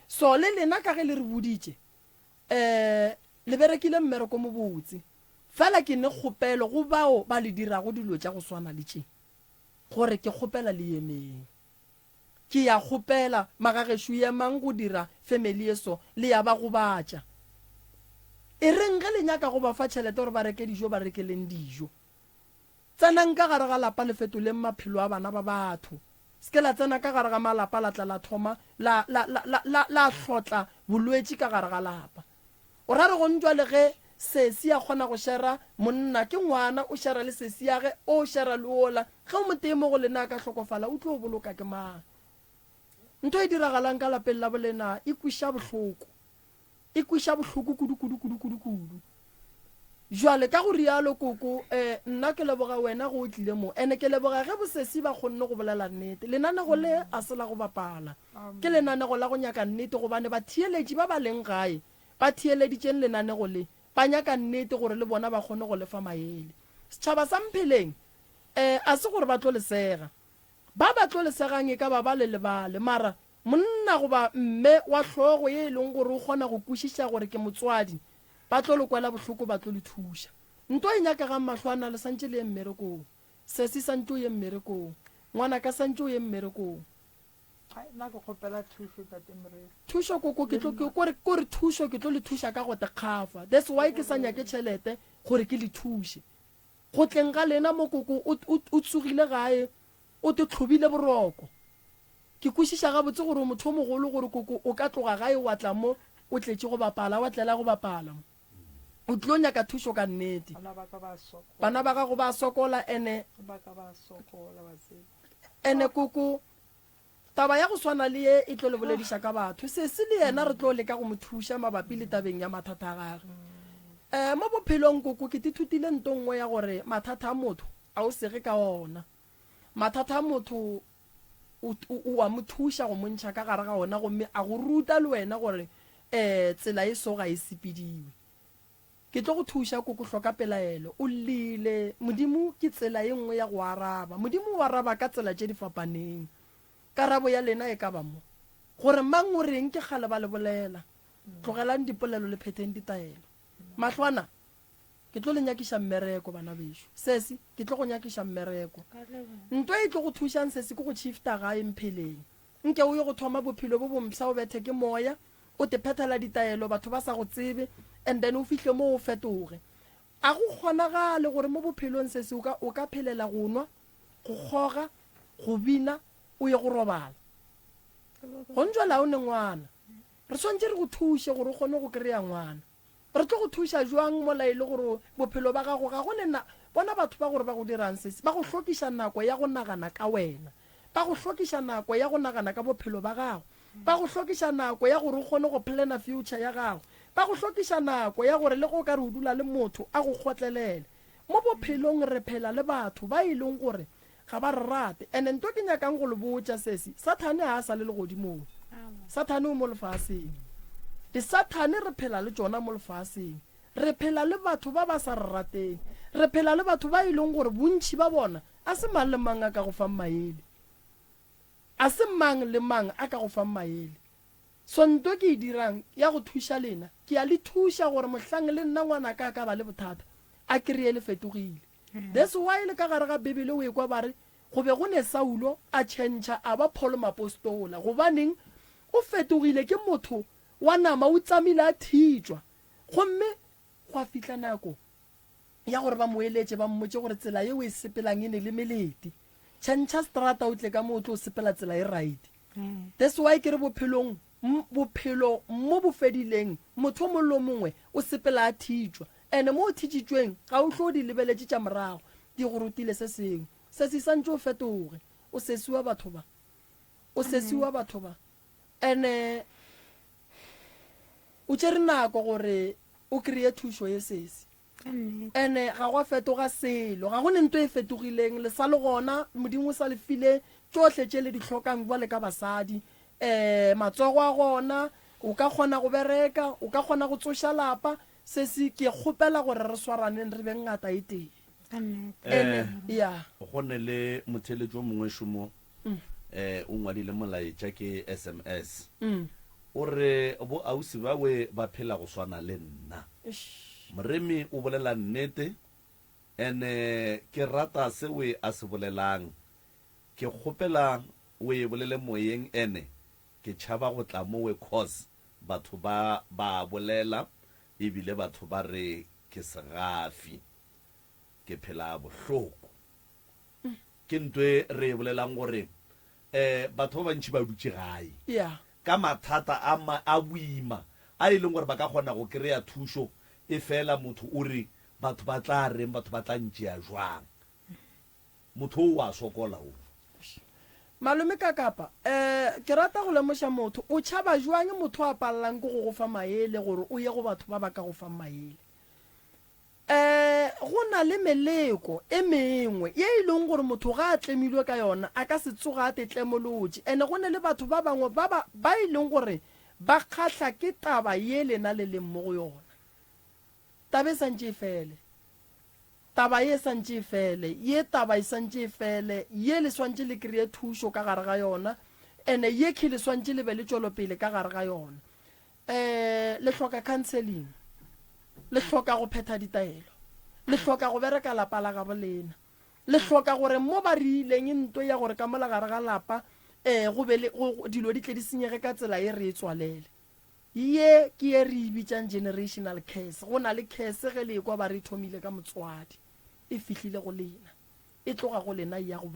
so le lena ka ge le re boditše le berekile mmereko mo botse fela ke ne kgopelo go bao ba le dirago dilo tša go swana le tše gore ke kgopela le yemeng ke ya kgopela magagešo ye mang go dira family eso le ya ba go batša e reng ge le nyaka go ba fa tšhelete gore ba reke dijo ba rekeleng dijo tsenang ka gare ga lapa le fetoleng maphelo a bana ba batho seke la tsena ka gare ga malapa la tla la thoma la hlotla bolwetši ka gare ga lapa o ra re go ntšwa le ge sesi ya kgona go šera monna ke ngwana o šera le sesi ya ge o šera le ola ge o motemo go lena ka hlokofala o tlo o boloka ke mang ntho e diragalang ka lapeng la bolena e kwiša bohloko kudu jwale ka go rialo koko nna ke leboga wena go o tlile mo ene ke leboga ge bosesi ba kgonne go bolela nnete lenanego le a se la go bapala ke lenanego la go nyaka nnete gobane batheeletši ba ba leng gae ba theeleditšeng lenanego le ba nyaka nnete gore le bona ba kgone go lefa maele setšhaba sa Mpheleng a se gore ba tlo lesega ba tlo lesegang e ka ba le lebale mara monna goba mme wa tlhogo ye e leng gore o kgona go kwešiša gore ke motswadi ba tlo le kwela bohloko ba tlo le thuša nto e nyakagang mahlwana le santse le ye mmerekong sesi santse o ye mmerekong ngwana ka santse o ye mmerekong
nna ke kgopela thušo tate Morena
thušo koko kore thušo ke tlo le thuša ka go tekgafa that's why ke sa nyake tšhelete gore ke le thuše go tleng ga lena mo koko o tsogile gae o te tlhobile boroko ke kwešiša gabotse gore motho o mogolo gore koko o ka tloga gae wa tla mo o tletše go bapala wa tlela go bapala o tlo nyaka thušo ka nnete bana ba gago ba sokola ene koko taba ya go swana le ye e tlo le bolediša ka batho se le yena re tlo leka go mo thuša mabapi le tabeng ya mathata a gage mo bophelong koko ke thutile nto nngwe ya gore mathata a motho a o sege ka ona mathata a motho o a mo thuša go montšha ka gare ga ona gomme a go ruta le wena gore tsela e so ga e sepediwe ke tlo go thuša koko hloka pelaelo o lile modimo ke tsela e nngwe ya go araba modimo o araba ka tsela tše di fapaneng karabo ya lena e ka ba mo gore mang o reng ke gale ba le bolela tlogelang dipolelo le phetheng ditaelo mahlwana ke tlo le nyakiša mmereko bana bešo sesi ke tlo go nyakiša mmereko nto e tlo go thušang sesi ke go shifta gae Mpheleng nke o ye go thoma bophelo bo bomsa o bethe ke moya o te phethela ditaelo batho ba sa go tsebe and then o fihle mo o fetoge a go kgonagale gore mo bophelong sesi o ka phelela go nwa go kgoga go bina o ye go robala go ntšwela o ne ngwana re swantse re go thuše gore o kgone go kry-a ngwana re tlo go thuša jwang mola e le gore bophelo ba gago ga go nena bona batho ba gore ba go dirang sese ba go hlokiša nako ya go nagana ka wena ba go hlokiša nako ya go nagana ka bophelo ba gago ba go hlokiša nako ya gore o kgone go plana future ya gago ba go hlokiša nako ya gore le go ka re o dula le motho a go kgotlelele mo bophelong re phela le batho ba e leng gore ga ba re rate and nto ke nyakang go le botša sesi Sathane ha a sa le godimong Sathane o mo lefaseng Sathane re phela le tsona mo lefaseng re phela le batho ba ba sa re rateng re phela le batho ba e leng gore bontši ba bona a se mang le mang a ka go fang maele a se mang le mang a ka go fang maele so nto ke e dirang ya go thuša lena ke a le thuša gore mohlang le nna ngwana ka ba le bothata a kry-e le fetogile that's why le ka gare ga Bibele o ekwa bare go be go ne Saulo a tšhentšha a ba Paul moapostola gobaneng o fetogile ke motho wa nama o tsamile a thitšwa gomme go a fitla nako ya gore ba moeletše ba mmotse gore tsela ye o e sepelang e ne le melete tšhentšha strata o tle ka mo o tlo o sepela tsela e right that's why ke re bophelo mo bofedileng motho mo lo mongwe o sepela a thitšwa ene mo o thitšitšweng ga o tlo di lebeletše tša morago di go rutile se sengwe se se santse o fetoge o sesiwa batho ba ene o tšere nako gore o kry-e thušo ye sesi ene ga go a fetoga selo ga go ne nto e fetogileng le sa le gona modimo sa le file tsohle tše le di hlokang bjale ka basadi matsogo a gona o ka kgona go bereka o ka kgona go tsoša lapa sesi ke kgopela gore re swaraneng re beng ngata e teng ya
go ne le motheletšo mongwe šomo o ngwadile molaetša ke SMS o re bo ausi bawe ba phela go swana le nna moremi o bolela nnete ene ke rata se we a se bolelang ke kgopela we bolele moyeng ene ke tšhaba go tla mo we cause batho ba bolela ebile batho ba re ke segafi ke phela bohloko ke ntwe re bolelang gore batho ba bantši ba dutše gae ka mathata a boima a e leng gore ba ka kgona go kry-a thušo e fela motho o re batho ba tla reng batho ba tla ntšea jwang motho o a sokola o
malome ka kapa ke rata go lemoša motho o tšhaba jwang motho a palelang ke go go fa maele gore o ye go batho ba ba ka go fa maele go na le meleko e mengwe ye e leng gore motho ga a tlemilwe ka yona a ka se tsoga a tetlemolotše ene go ne le batho ba bangwe ba e leng gore ba kgatlha ke taba ye lena le leng mo go yona taba e santse e fele taba ye santse e fele ye taba e santse e fele ye le swantse le kry-e thušo ka gare ga yona ene ye ke le swantse le be le tšwelopele ka gare ga yona le hloka counseling le hloka go phetha ditaelo le hloka go bereka lapa la ga bolena le hloka gore mo ba rileng ntwe ya gore ka mola gare ga lapa go be dilo di tle di senyege ka tsela ye re e tswalele ye ke ye re bitsang generational curse go na le curse ge le kwa ba re thomile ka motswadi e fihlile go lena e tloga go lena ya go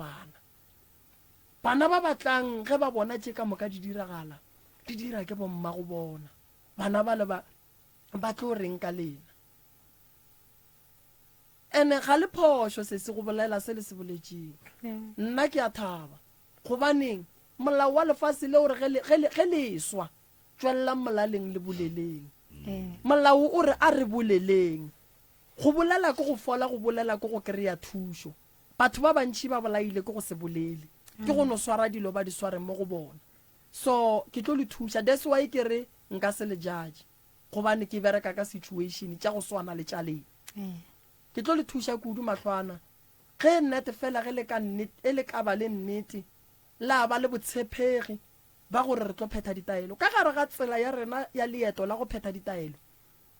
bana ba batlang ge ba bona tše ka moka di diragala di dira ke bomma go bona bana ba le ba tlo reng ka lena ene ga le phošo se se go bolela se le se boletseng nna ke a thaba gobaneng molao wa lefase le gore ge leswa tswelelang molaleng le boleleng molao o re a re boleleng go bolela ke go fola go bolela ke go kry-a thušo batho ba bantši ba bolaile ke go se bolele ke go no swara dilo ba di sware mo go bona so ke tlo le thuša that's why ke re nka se le judge gobane ke bereka ka situation tša go swana le tša lena ke tlo le thuša kudu mahlwana ge nnete fela ge le ka ba le nnete la ba le botshepegi ba gore re tlo phetha ditaelo ka gare ga tsela ya rena ya leeto la go phetha ditaelo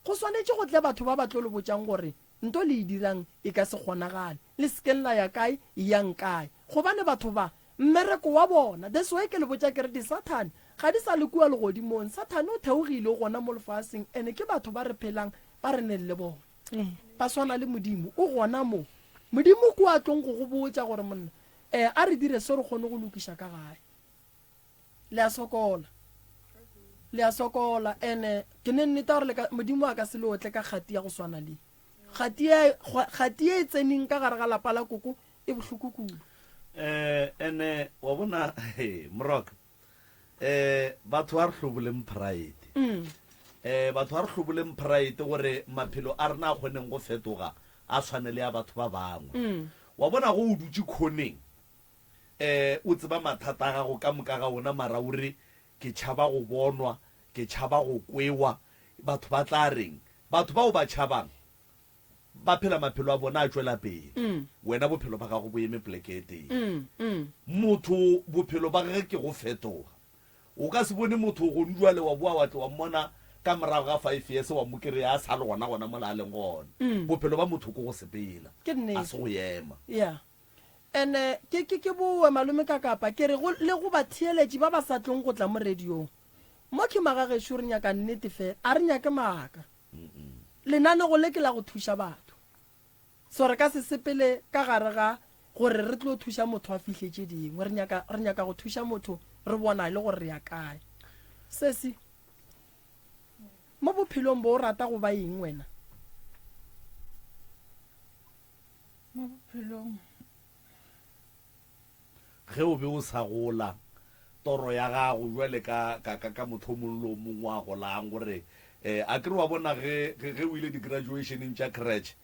go swanetse go tle batho ba ba tlo le botsang gore nto le e dirang e ka se kgonagale le sekella ya kae yang kae gobane batho ba mmereko wa bona that's why ke le botsa ke re di Satan ga di sa le kua le godimong Satan o theogile gona mo lefaseng ene ke batho ba re phelang ba re neng le bona ba swana le modimo o gona mo modimo ko a tlong go botsa gore monna a re dire se re kgone go lokiša ka gae le a sokola ene ke ne nneta gore modimo a ka se le otle ka kgati ya go swana le kgati e tseneng ka gare ga lapa la koko e bohloko kudu
ene wa bona moroka batho ba re hloboleng pride batho ba re hloboleng pride gore maphelo a rena a kgoneng go fetoga a tshwane le ya batho ba bangwe wa bona go o dutse kgoneng o tseba mathata a gago ka moka ga ona mara ore ke tšhaba go bonwa ke tšhaba go kwewa batho ba tla reng batho bao ba tšhabang ba phela maphelo a bona a tšwela pele wena bophelo ba gago bo eme poleke e teng motho bophelo ba gage ke go fetoga o ka se bone motho go ndwale wa boa watle wa mmona ka morago ga 5 years wa mokry a sa le gona mola a leng gona bophelo ba motho ko go sepela a se go ema
ene ke boe malome ka kapa ke re le go ba theeletše ba ba sa tlong go tla mo radiong mo ke magagešo re nyaka nnete fela a re nyake maaka lenanego le ke la go thuša batho so re ka se sepele ka gare ga gore re tlo thuša motho a fihletse dingwe re nyaka go thuša motho re bona le gore re ya kae sesi mo bophelong bo o rata go ba eng wena
mo bophelong
ge o be o sa gola toro ya gago jwale ka motho mollo mongwe wa golang gore a kere wa bona ge o ile di-graduationeng tša crutch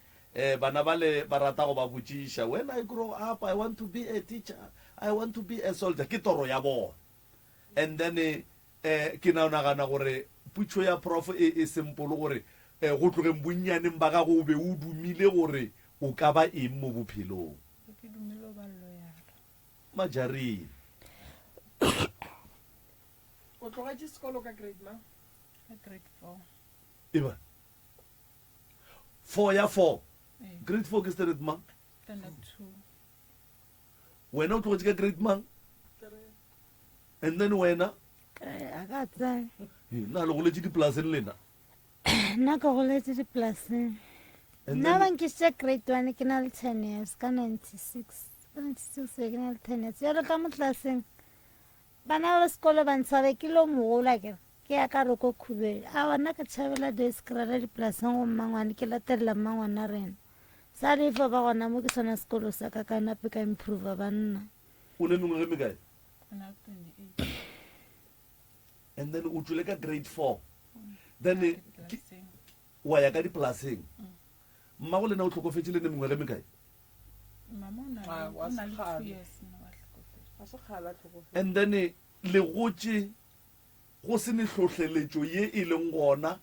bana bale ba rata go ba botšiša when I grow up I want to be a teacher I want to be a soldier ke toro ya bona and then ke nagana gore putšo ya prof e simple gore go tlogeng bonnyaneng ba gago o be o dumile gore o ka ba eng mo bophelong majaring
o tlogetše sekolo ka grade
4
eba 4 ya 4 grade 4 ke standard mang
standard 2
wena o tlogetše ka grade mang and then wena
a ka tsaya
na le goletše dipolaseng lena
nna ka goletse dipolaseng nna bankišitše grade 1 ke na le 10 years ka 96 ke na le 10 years yalo ka mo tlaseng bana ba sekolo ba ntshabe ke lo mogola ke ya ka re ko khubele a bona ka tšhabela deskrala dipolaseng go mmangwane ke latelela mmangwana rena sa le fa ba gona mo ke sona sekolo sa ka ka nape ka improve banna
o ne mengwe ge mekae
ona 28
and then o tswile ka grade 4 then wa ya ka dipolaseng mmago lena o tlhokofetse le ne mengwe ge mekae
mama o na le 2 years na wa tlhokofetse
and then le gotše go se ne hlohleletšo ye e leng gona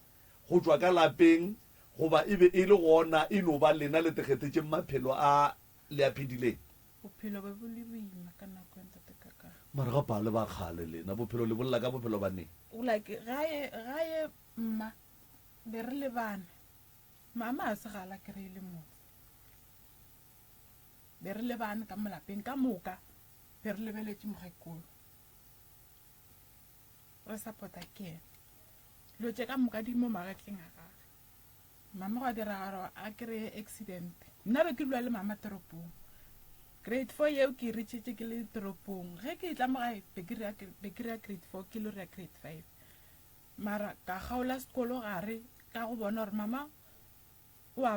go tšwa ka lapeng goba e be e le gona e no ba lena le tegetetse maphelo a le a phedileng
bophelo ba bo le boima ka nako ya ntate kaka
mara ga pale ba kgale lena bophelo le bolla ka bophelo ba neng
like gae mma be re le bana mama a se gala kry-ile motse be re le bana ka molapeng ka moka be re lebeletse mogekolo re support-a ke ena dilo tse ka moka di mo magatleng a gage mama go dira gore a kry-e accident nna be ke dula le mama toropong grade 4 yeo ke reachetse ke le toropong ge ke tla mogae be ke rea grade 4 ke lo rea grade 5 mara ka gaola sekolo gare ka go bona gore mama o a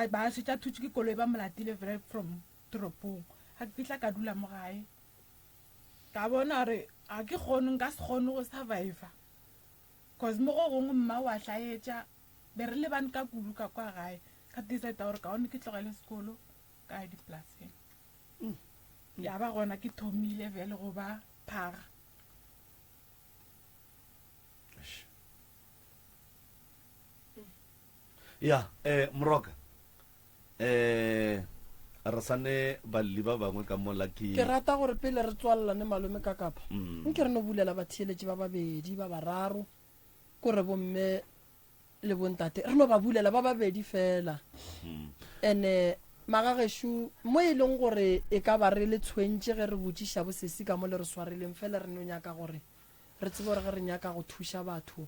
ba setša thutse ke koloi ba molatile vre from toropong ga ke fitlha ka dula mo gae ka bona gore ga ke kgone nka se kgone go surviva cause mo go gongwe mma o a tlaetša be re le bane ka kudu ka kwa gae ka decide gore ka one ke tlogele sekolo ka ya dipolaseng ya ba gona ke thomile vele go ba phaga
ya moroka re sane balli ba bangwe ka mola
ke rata gore pele re tswalelane malome ka kapa nke re no bulela batheeletši ba babedi ba bararo kore bomme le bontate re no ba bulela ba babedi fela ene magagešo mo e leng gore e ka ba re le tshwentše ge re botšiša bosesi ka mo le re swareleng fela re no nyaka gore re tsebe gore ge re nyaka go thuša batho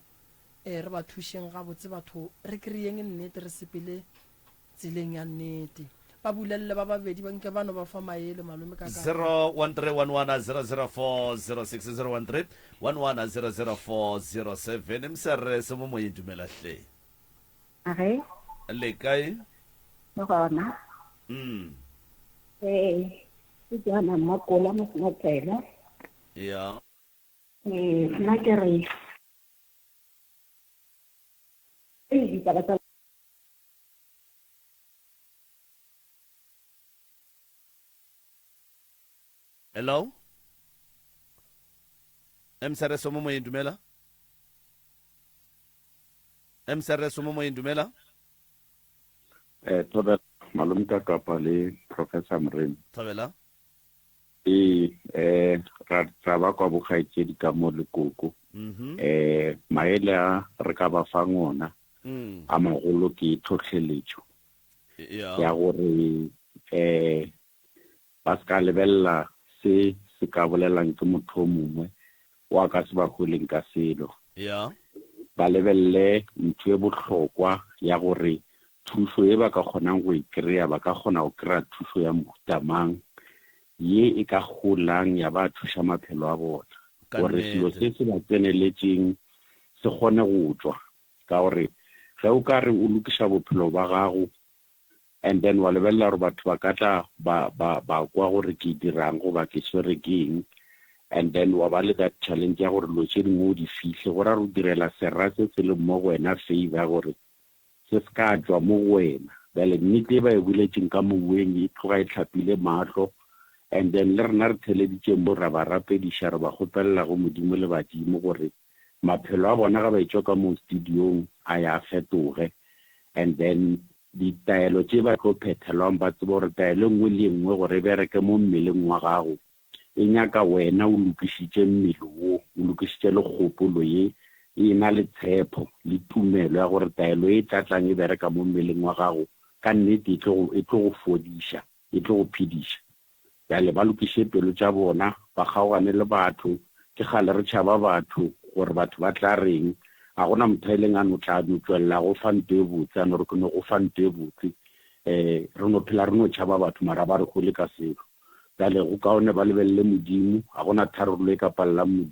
re ba thušeng ga botse batho re kry-eng nnete re sepele tseleng ya nnete ba bulelele ba babedi ba nke ba no ba fa maele malome ka
01311004067 msere se mo moyeng dumelahle le kae
le gona ke jana mmakola mo senatsela
ya
nna ke re ditaba tsa
hello msere se mo moyeng dumela msere se mo moyeng dumela
Tobela malome ka kapa le Professor Mrem.
Tobela.
Ra ba kwa bokgaitsedi ka mo le koko. Maele a re ka ba fa ngona. A magolo ke tlhotlheletso. Ya gore ba ska lebella se ka bolelang ke motho mongwe wa ka se ba goleng ka selo. Ba lebelle ntho e botlhokwa ya gore thuso e ba ka kgonang go e kry-a ba ka kgona go kry-a thuso ya mohutamang ye e ka golang ya ba thuša maphelo a bona gore selo se se ba tseneletseng se kgone go tswa ka gore ge o ka re o lokiša bophelo ba gago and then wa lebelela gore batho ba ka tla ba kwa gore ke dirang goba ke swere ke eng and then wa ba le that challenge ya gore lo tse dingwe o di fitlhe gore a re o direla serra se se le mo go wena favor gore se ska tswa mo wena bele nnete ba e buletseng ka moweng e tloga e tlhapile matlho and then le rena re theleditse mo ra ba rapediša re ba gopelela go modimo le badimo gore maphelo a bona ga ba etswa ka mo studiong a ya fetoge and then ditaelo tse ba tlo phethelwang ba tseba gore taelo nngwe le nngwe gore e bereke mo mmeleng wa gago e nyaka wena o lokišitše mmele wo o lokišitše le kgopolo ye e na le tshepo le tumelo ya gore taelo e tlatlang e bereka mo mmeleng wa gago ka nnete e tlo go fodiša e tlo go phediša bjale ba lokiše pelo tša bona ba kgaogane le batho ke gale re tšhaba batho gore batho ba tla reng ga gona motho e leng a no tla no tswelela go fa nto e botse a no re kone go fa nto e botse re no phela re no tšhaba batho mara ba re go le ka selo bjale go kaone ba lebelele modimo ga gona tharollo e ka palelang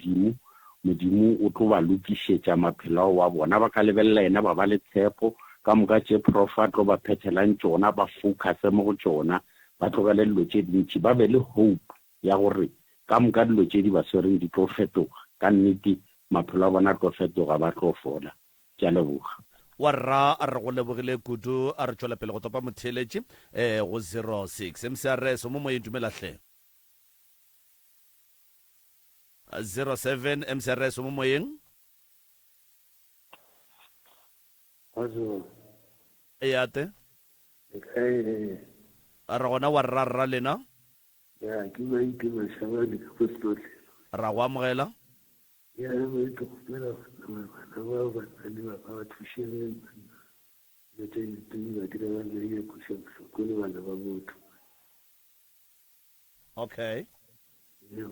modimo o tlo ba lokišetša maphelo wa bona ba ka lebelela ena ba ba le tshepo ka moka tše profa tlo ba phethelang tšona ba focuse mo go tšona ba tlogele dilo tše dintši ba be le hope ya gore ka moka dilo tše di ba swereng di tlo fetoga ka nnete maphelo a bona tlo fetoga ba tlo fola ke a leboga
wa rra a re go lebogile kudu a re tšwela pele go topa motheeletše go 06 mcrs mo moyeng dumelahle 07 mcrs mo moyeng e ate a re gona wa rra lena
ya ke ba ike mashabane ka postole
ra go amogela
ya ba ike go pela bana ba tsali ba ba thushele le teng ba dira ba le go shaka go le bana ba motho
okay
ya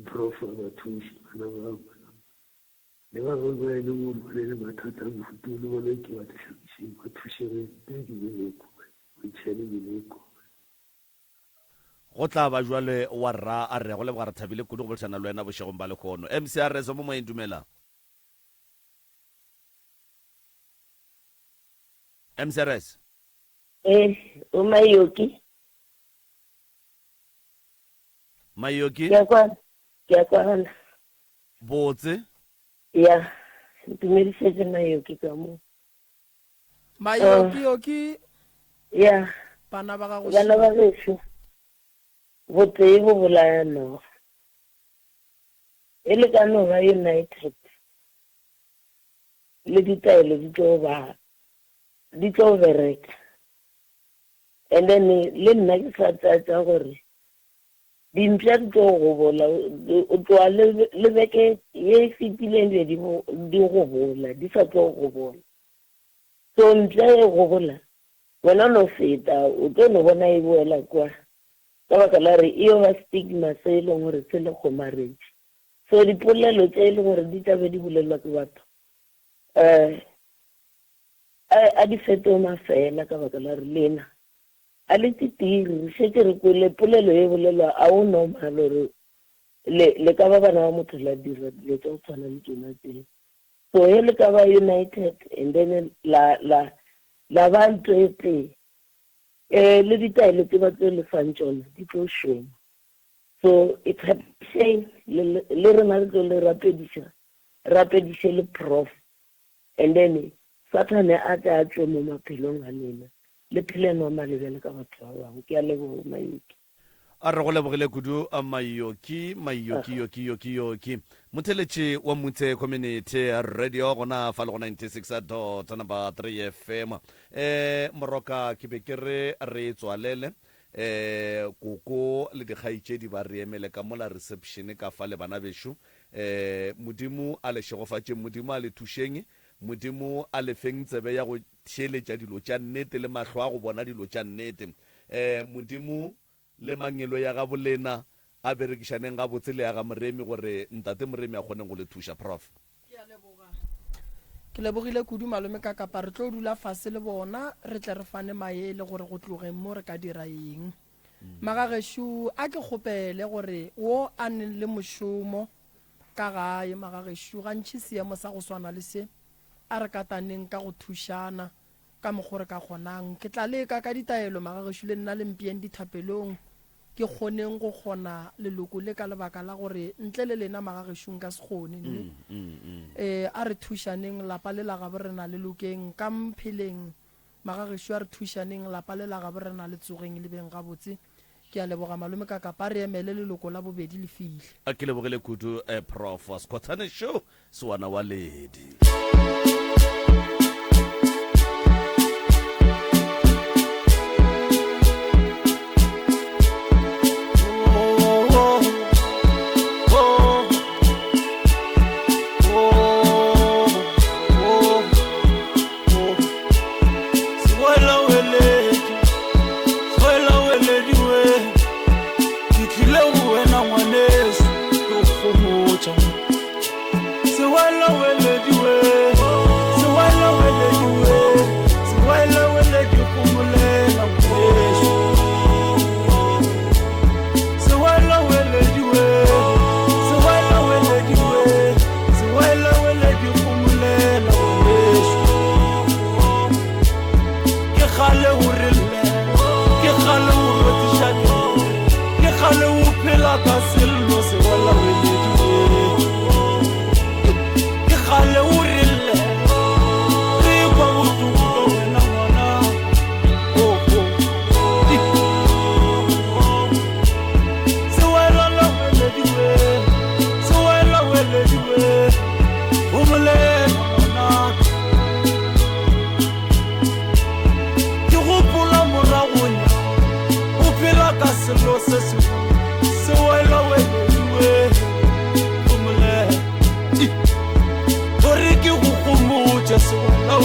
prof ba thushi bana ba le ba go ba le mo le mathata mo futulu ba le ke ba thushi go thushele teng le go itshele le go
go tla ba jwale wa rra a re go le bogare thabile kudu go boletšana le wena bošegong ba lekgono mcrs mo moeng dumelang mcrs
o Mayoki ke a kwana
botse
ya ntumedišetse Mayoki ka mo
Mayoki
ya
bana ba
gešo botee bo bolaya noga e le ka noga united le ditaelo di tlo bereka and then le nna ke sa tsatsa gore dimpša di tlo go bola o tloa le beke ye fetileng be di go bola di sa tlo go bola so mpša e go bola wena no feta o tlo no bona e boela kwa ka baka la re e yoba stigma se e leng gore se le kgomaretše so dipolelo tse e leng gore di tlabe di bolelwa ke batho a di fetoma fela ka baka la re lena a le titiri re šetse re kwele polelo e bolelwa a o normal gore le ka ba bana ba motho la dira dilo tsa go tshwana le tsona tseo so he le ka ba united and then la ba ntho e tee le ditaelo tse ba tse le fang tsona di tlo šoma so it's happening le rena re tlo le rapediše le prof and then Satane a tla tswe mo maphelong a lena le pheleno malebele ka batho ba bangwe ke a leboga Mayoki
a re go lebogile kudu a Mayoki motheletše wa motse community radio gona fa le go 96.3 FM moroka ke be ke re tswalele koko le dikgaitšedi ba re emele ka mola reception ka fa le bana bešo modimo a le šegofatše modimo a le thušeng modimo a le feng tsebe ya go theeletša dilo tša nnete le mahlo a go bona dilo tša nnete modimo le mangelo ya ga bolena a berekišaneng ga botse le ya ga moremi gore ntate moremi a kgoneng go le thuša prof
ke lebogile kudu malome ka kapa re tlo dula fase le bona re tle re fane maele gore go tlogeng mo re ka dira eng magageshu a ke kgopele gore wo a neng le mošomo ka gae magageshu gantši seemo sa go swana le se a re kataneng ka go thušana ka mokgore ka kgonang ke tla leka ka ditaelo magageshu le nna le mpieng dithapelong ke kgoneng go kgona leloko le ka lebaka la gore ntle le lena magagešong ka se kgone a re thušaneng lapa le la gabo rena le lokeng ka mpheleng magagesho a re thušaneng lapa le la gabo rena le tsogeng le beng gabotse ke a leboga malome ka kapa re emele leloko la bobedi le fihle
a ke lebogile kudu prof wa Scotsane show sewana wa ledi
Se wala wele diwe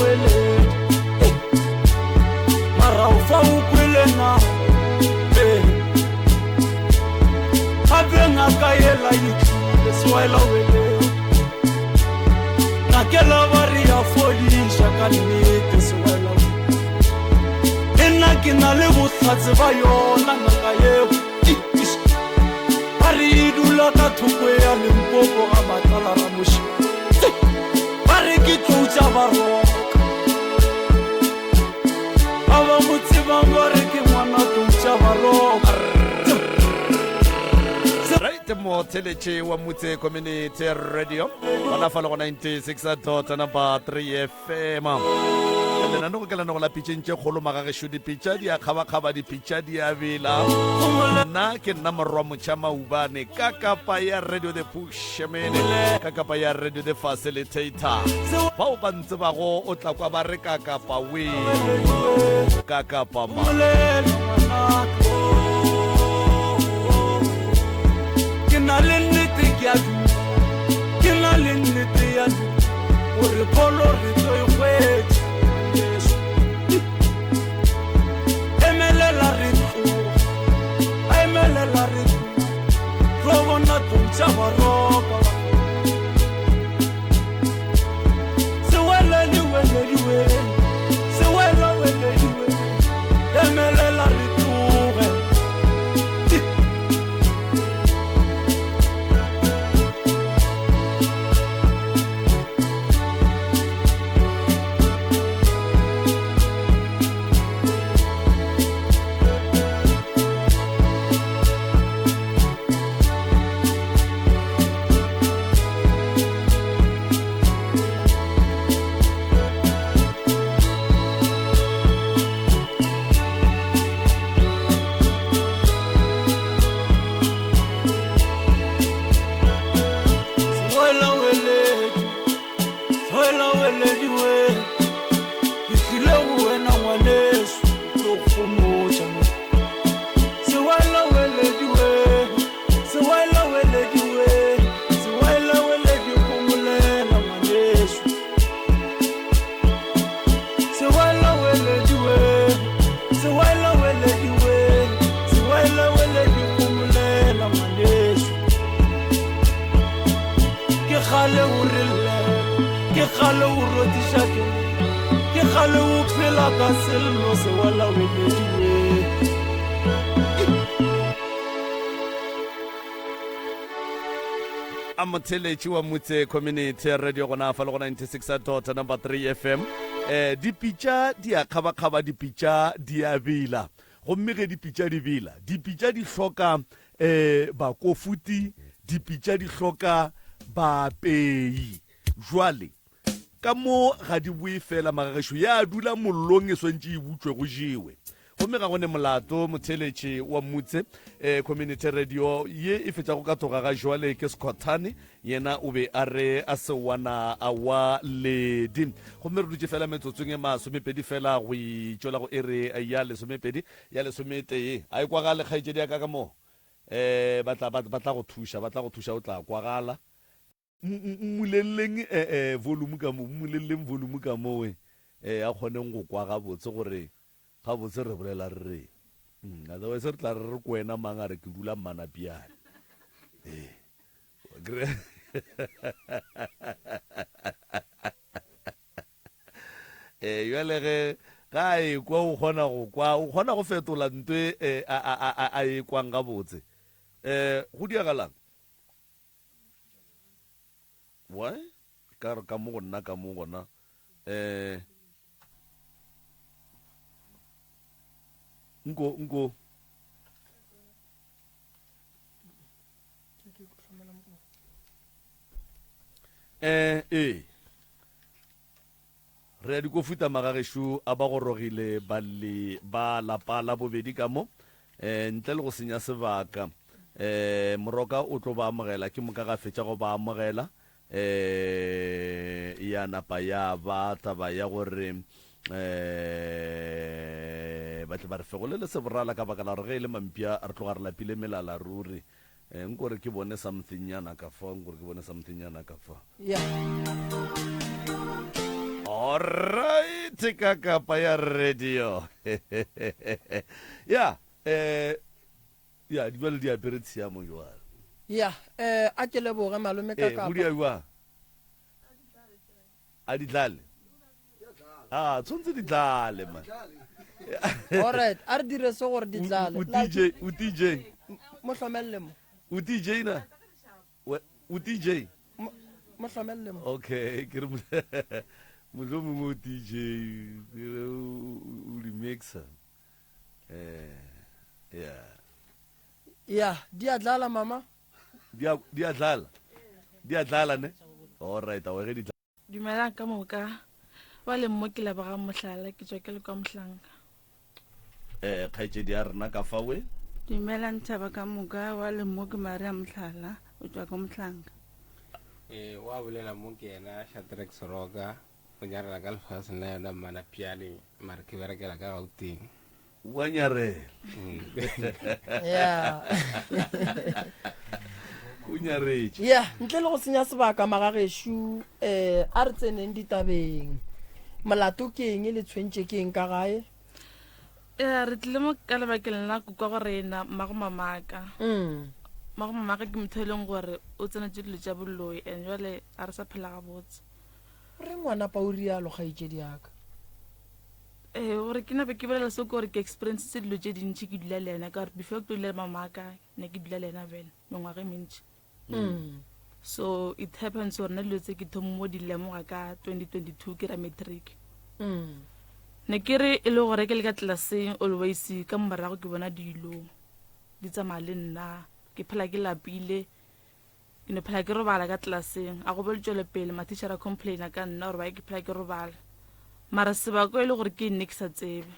wele mara ufa ukwile na habe ngakayela yitlile swela wele nakela bari ya fodisha ka nnete swela nna ke na le botlhatse ba yona ngaka eo bari dula ka thoko ya Limpopo ga matlala ra moši bari ke tloutša baroka ba ba mo tsebang gore ke ngwana tloutša baroka
right mo theletše wa Motse Community Radio gona fa le go 96.3 FM lenano go ke lano go la pitšeng tše kgolo magagešo dipitša di a kgabakgaba dipitša di a bela nna ke nna morwa motšha maubane ka kapa ya radio the pushmene ka kapa ya radio the facilitator bao ba ntse bago o tla kwa ba re ka kapa we ka kapa ma
ke na le nnete ke a ke na le nnete ya gore pholo re tlo e hwetša emelela re tlo bona tloutša baroka sewelediwelediwe sewelawelediwe emelela re tloge
motheletši wa Motse Community Radio gona fa le go 96.3 FM dipitša di a kgabakgaba dipitša di a bela gomme ge dipitša di bela dipitša di hloka bakofuti dipitša di hloka bapei jwale ka mo ga di boe fela magagešo ya dula mollong e swantše e butswe go jewe gomme ga gone molato motheletši wa Motse Community Radio ye e fetša go ka toga ga jwale ke Scottane yena o be a re a sewana a wa ledi gomme re dutše fela metsotsong e masomepedi fela go itšola go ere ya lesomepedi ya lesometee a e kwagale kgaetšedi ya ka mo ba tla go thuša o tla kwagala mmuleleng volume ka mo mmuleleng volume ka mo a kgoneng go kwa gabotse gore gabotse re bolela re otherwise re tla re kwena mang a re ke dula mmana piane jale ge ga e kwa o kgona go fetola ntwe a e kwang gabotse go diagalang wa ka re ka mo gonna nko re a dikofuta magagešo a ba gorogile ba lapa la bobedi ka mo ntle le go senya sebaka moroka o tlo ba amogela ke moka ga fetša go ba amogela ya napa ya ba taba ya gore ba tle ba re fegole le seborala ka baka la re ge e le mampia a re tloga re lapile melala ruri nkore ke bone something yana ka fa Alright, ka kapa ya radio. Ya, ya di bale di apere tsiamo jwa.
ya a ke leboge malome ka
Ho di
kapa
jwa. A di dlale. Ah, tsontse di dlale man.
alright a re dire se gore di tlale
U DJ.
mo hlomelele mo
U DJ na. U DJ.
mo hlomelele mo
Okay, ke re mo mo DJ o remixa. Yeah.
ya di a dlala mama
Di a dlala ne. Alright, awe di dlala.
Dumelang ka moka wa le mo ke leboga mohlala ke tswa ke le kwa Mohlanka.
Khaitse di a rena ka fa we.
Dumelang Thaba ka moka wa le mo ke Maria Mohlala o tswa kwa Mohlanka.
Wa bolela mo ke ena Shadrack Soroga o nyarela ka lefase la yona mana piale mare ke berekela ka Gauteng.
Wa nyarela.
ya
O nyaretse.
ya ntle le go senya sebaka magageshu a re tseneng ditabeng molato ke eng le tshwentse ke eng ka gae
Re tlile mo ka lebakeng la kuka gore ena magomamaka. Magomamaka ke motho e leng gore o tsena dilo tša boloi and jwale a re sa phela gabotse.
re ngwana pa o rialo kgaitsedi yaka
Gore ke nabe ke bolela se gore ke experience tse dilo tše dintšhi ke dula le ena ka gore before ke dula le mamaka ne ke dula le ena fela mengwaga e mentši. So it happens gore nna dilo tse ke thomo mo di lemoga ka 2022 ke ra matric. Ne ke re e le gore ke le ka tlelaseng always ka morago ke bona dilo di tsamaya le nna ke phela ke lapile ke ne phela ke robala ka tlelaseng a go boletswele pele matishara complaina ka nna gore ba ke phela ke robala mara sebako e le gore ke nne ke sa tsebe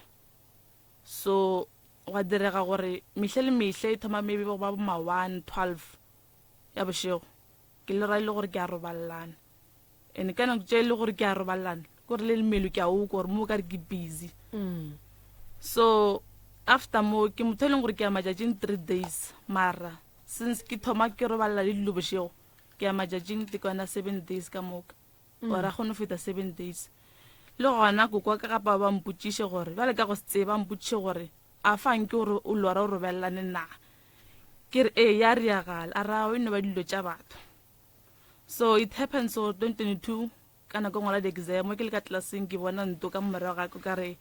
so wa direga gore mehle le mehle e thoma maybe ba ma 1 12 ya bošego ke le ra ile gore ke a robalana ene ka nako tše e le gore ke a robalana gore le mmelo ke a o gore mo ka re ke busy so after mo ke motho e leng gore ke a matšatšing 3 days mara since ke thoma ke robalela le dilo bošego ke a matšatšing tekwana 7 days ka moka gore a kgone go feta 7 days le gona ko kwa ka gapa ba mpotšiše gore jale ka go se tseba mpotšiše gore a fang ke gore o lora o robelelane na ke re ya riagala a ra o ne ba dilo tša batho so it happens so 2022 kana go ngola di-exam ke le ka tlelaseng ke bona nto ka morago ga ko ka re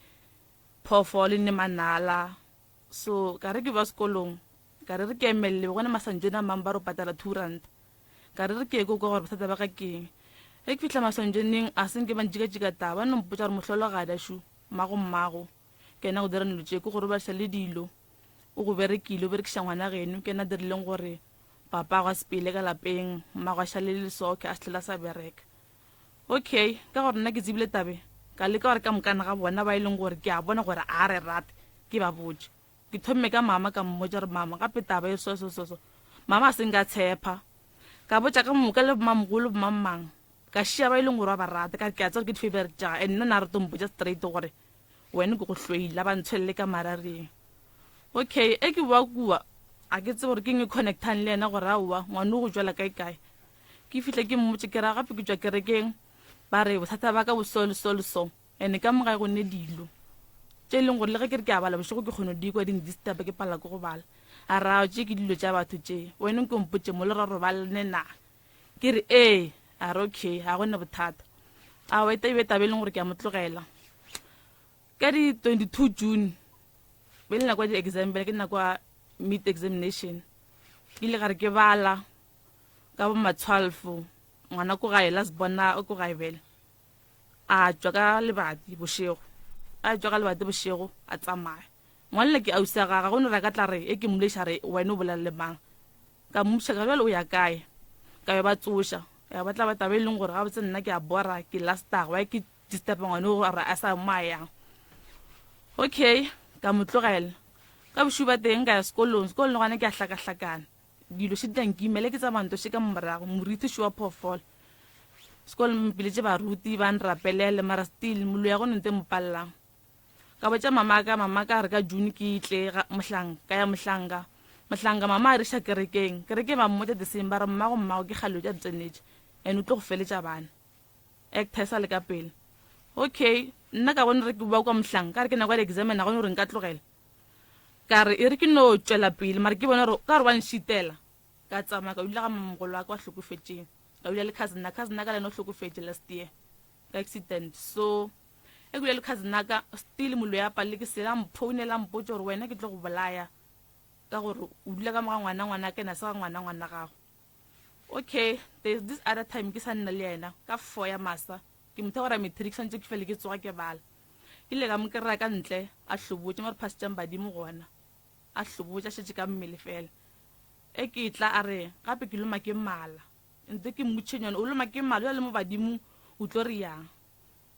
phofolo ne manala so ka re ke ba sekolong ka re ke emelele gona masanjena mang ba ro patala 2 rand ka re ke go gore bothata ba ka keng e ke fitla masanjeneng a seng ke ba njika taba no mpotsa re mohlolo ga da shu mago ke na go dira nlo tše ko gore ba shale dilo o go berekile o berekisha ngwana geno ke na dirileng gore papa ga sepele ka lapeng mmago a shale le soke a sehlela sa bereka okay ka gore nna ke tsebile tabe ka leka gore ka mokana ga bona ba ileng gore ke a bona gore a re rate ke ba botse ke thomme ka mama ka mmotsa re mama gape taba e so mama a seng ka tshepa ka botsa ka moka le mamgolo mamang ka shia ba ileng gore ba rate ka ke a tswa ke favorite tja and nna na re tompotsa straight gore wena go hloila ba ntshwelle ka marareng okay e ke bua kua a ke tse gore ke nge connectan le ena gore aowa ngwane go jwala kae ke fihle ke mmotse ke ra gape ke tswa kerekeng ba re bothata ba ka bo so ene ka moga go ne dilo tše leng gore le ge ke re ke a bala bošego ke kgono di kwa ding disturb ke pala go bala a ra tše ke dilo tša batho tše wena ke mpotse mo le ra robalane na ke re a re okay a gona bothata a wa ita tabe leng gore ke a motlogela ka di 22 June be le na kwa di-exam bele ke na kwa mid examination ke ile gare ke bala ka bo ma 12 ngwana ko gae la se bona o ko gae bele a tswa ka lebati bošego a tsamaya ngwanele ke ausa ga go ne ra ka tla re e ke mmoleša re wena o bolela le mang ka mmuša ka jalo o ya kae ka yo ba tsoša ya batla ba tabe leng gore ga botse nna ke a bora ke lasta wa ke disturb ngwane o re a sa maya okay ka motlogela ka boshuba teng ka ya sekolong gane ke a hlakahlakana dilo se tankimele ke tsamanto se ka morago moriti shwa phofolo sekolong pele tse baruti ba nrapelele mara still molo ya go nente mopallang ka botsa mama ka re ka June ke itle mohlanga mama a re sha kerekeng ba mmotsa December mmago ke galo tša tsenetše ene o tlo go feletša bana actesa le ka pele okay nna ka bone re ke bua kwa mohlang ka re ke na kwa exam na gone gore nka tlogela ka re e re ke no tswela pele mara ke bone gore ka re wa nshitela ka tsamaya ka dula ga mmogolo wa ka wa tlhokofetseng ka dula le cousin ka le no tlhokofetse last year ka accident so e dula le cousin ka still molo ya palle ke sela mphounela mpotse gore wena ke tlo go bolaya ka gore o dula ka moga ngwana ke na se ga ngwana gago okay there's this other time ke sa nna le yena ka 4 ya masa ke motho gore matric santse ke fele ke tsoga ke bala ile ka mokera ka ntle a hlobotse mare pastor badimo gona a hlobotse shetse ka mmele fela e ke tla a re gape ke loma ke mala ntse ke mutšhenyana o loma ke mala le mo badimo o tlo re yang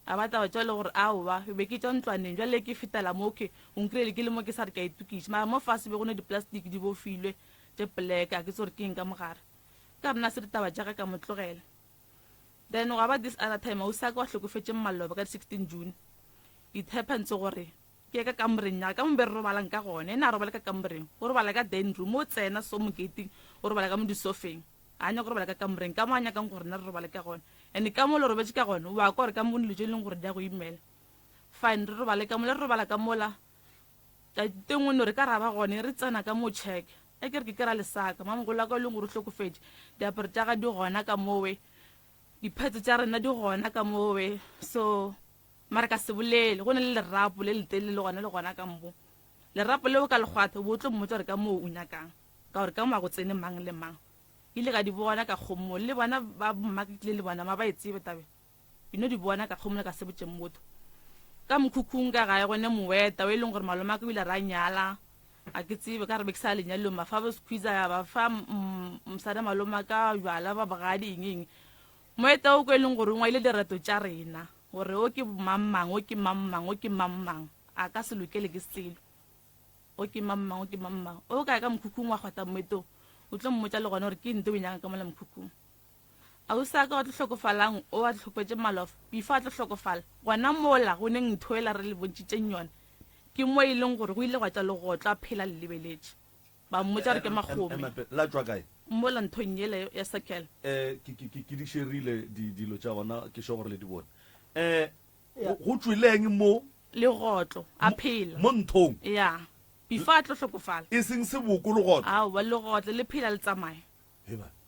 a batla ba tswela gore aowa be ke tswa ntlwaneng jwale ke fetela mo ke o nkreile ke le mo ke sa re ka itukise mara mo fase be go ne di-plastic di bofilwe tse black a ke tse gore ke eng ka mogare ka rena se ditaba jaaka ka motlogela then go ba this other time o sa ka wa hlokofetse maloba ka 16 June it happens gore ke ka kamoreng ya ka mo be re robalang ka gone ena robala ka kamoreng o robala ka den room o tsena so mo gating o robala ka mo disofeng a nya go robala ka kamoreng ka mo anya ka gore na re robala ka gone and ka mo lo robetse ka gone wa gore ka mo le jeleng gore dia go imela fine re robala ka mo le robala ka mola ta tengwe no re ka raba gone re tsena ka mo check e ke re ke kera lesaka mama go la ka le gore hlokofetse diaparo tša ga di gona ka mowe diphetso tša rena di gona ka mowe so mara ka se bolele go ne le lerapo le letele le gona ka mbo lerapo leo ka legwatha bo tlo mmotsa gore ka mo o nyakang ka gore ka mo a go tsene mang le mang ile ka di bona ka kgomo le bona ba makile le bona ma ba etsebe tabe ino di bona ka kgomo ka se botse motho ka mokhukhung ka ga gone moeta o eleng gore maloma ka bila ra nyala a ke tsebe ka re be ke sa lenya lo mafa ba squeeze ya ba fa msada maloma ka jwala ba bagadi eng moeta o go eleng gore ngwa ile dirato tša rena gore o ke mammang o ke mammang a ka se lokele ke selo o ke mammang o ka ka mokhukhung wa kgwata moeto o tlo mmotsa le gona gore ke ntse o nyaka ka mola mokhukhung a o sa ka wa tlo hlokofalang o wa tlhokofetse malof before a tlo hlokofala gona mola go neng nthoela re le bontšitseng yone ke mo e leng gore go ile gwa tla le go tla phela le lebeletse ba mmotsa gore ke magome
la tswa kae
mola nthong yele ya sakela
ke di sherile dilo tša gona ke sho gore le di bone go tswileng mo
le gotlo a phela
mo nthong
ya before a tlo hlokofala
e seng se boko le gotlo
a ba le gotlo le phela le tsamaya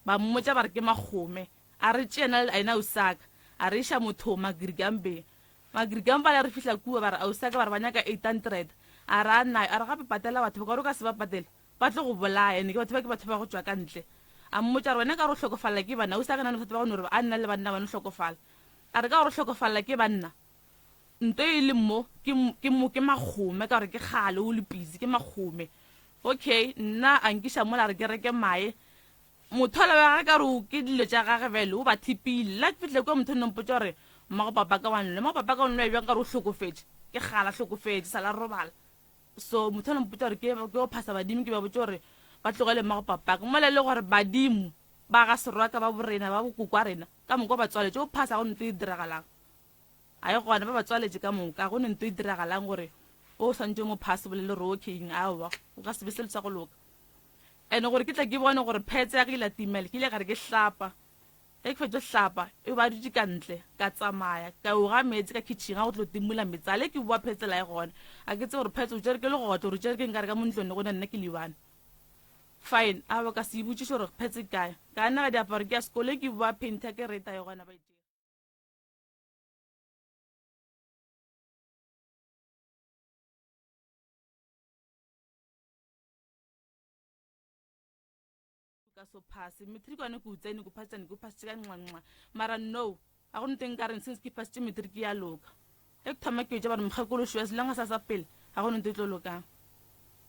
ba mmotsa ba re ke magome a re tsena a ina usaka a re isha motho magrigambe le re fihla kuwa ba re a usaka ba re banyaka 800 a ra na a re gape patela batho ba ka se ba patela ba tlo go bolaya ne ke batho ba go tswa ka ntle a mmotsa re wena ka re hlokofala ke bana usaka na batho ba go no re a nna le banna ba no hlokofala a re ka re hlokofala ke banna nto e le mo ke magome ka gore ke gale o le busy ke magome okay nna a nkisha mola re ke reke mae mothola wa ka re ke dilo tša gage bele o ba thipile la ke fihle kwa motho nompotsa gore mmago papa ka wanle mmago papa ka wanle bjang ka re o hlokofetse ke gala hlokofetse sala robala so motho nompotsa gore ke o phasa badimo ke ba botse gore ba tlogele mmago papa ka mola le gore badimo ba ga serwaka ba borena ba bokoko a rena ka moko ba tswaletse o phasa go ntse e diragalang a ye gona ba ba tswaletse ka moka go ne ntse e diragalang gore o santse mo phase bolele re okeng aowa o ka se be se le sa go loka ene gore ke tla ke bone gore phetse ya ke la timele ke ile ka re ke hlapa e ke fetso hlapa e ba dutse ka ntle ka tsamaya ka o ga metsi ka kitchen ga go tlo timola metsale ke bua phetse la e gona a ke tse gore phetse o tsere ke le gotlo re tsere ke nkare ka montlone go nna ke liwana fine a ba ka se butse gore phetse kae ka nna ga diaparo ke ya sekole ke bua painter ke reta yo gona ba ka so phase matric ane go tsene go phasane go phase ka nqanqa mara no a go nteng ka reng since ke phase matric ya loka ek thama ke ja ba mkhakolo shwa selanga sa pele a go ntse tlo loka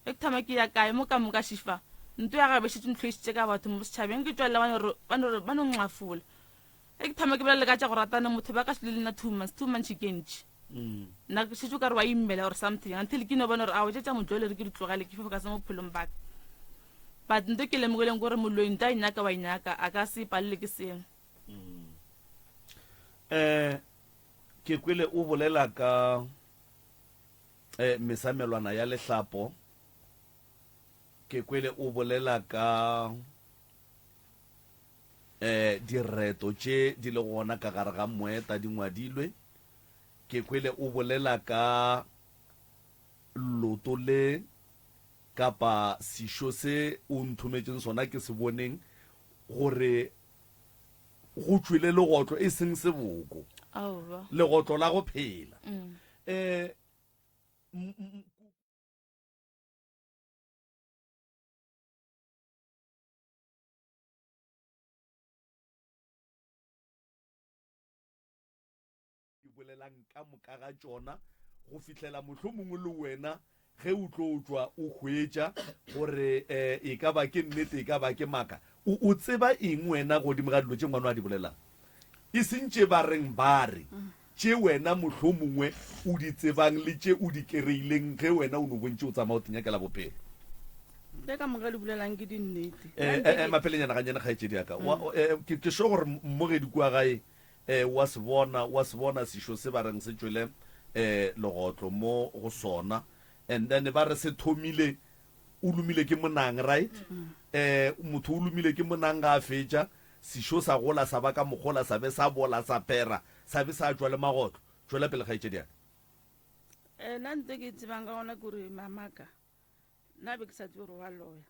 ek thama ke ya kae mo ka mo ka shifa nto ya ga be shitse ntloisitse ka batho mo setšhabeng ke tswela ba no ngafula ek thama ke bela ka tša go ratana motho ba ka se le na 2 months kenchi na ke shitse ka re wa imela or something until ke no bona re a o tša mojole re ke ditlogale ke fa ka se mo phelong ba but nto ke lemogoleng gore moloi nta inyaka wa inyaka a ka se palele ke seng
ke kwele o bolela ka mesamelwana ya lehlapo ke kwele o bolela ka direto tše di le gona ka gare ga moeta di ngwadilwe ke kwele o bolela ka loto le kapa sešo se o nthometseng sona ke se boneng gore go tswile legotlo e seng seboko legotlo la go phela bolelang ka moka ga tsona go fitlhela mohlomongwe le wena ge o tlo tswa o hwetša gore e ka ba ke nnete e ka ba ke maka o tseba eng wena godimo ga dilo tše ngwana wa di bolelang e seng tše ba reng ba re tše wena mohlomongwe o di tsebang le tše o di kereileng ge wena o no bontše o tsamaya o tenyakela bophelo
le ka moka di bolelang ke dinnete
mapelenyana ganyane kgaetšedi yaka ke sho gore mmogedi kua gae wa se bona sešo se ba reng se tšwele legotlo mo go sona and then ba re se thomile o lumile ke monang right motho o lumile ke monang ga a fetša sešo sa gola sa ba ka mogola sa be sa bola sa pera sa be sa tšwa le magotlo tšwela pele kgaetšedi yaka
nna nte ke tsebang ka gona kore mamaka nna be ke sa tse gore wa loya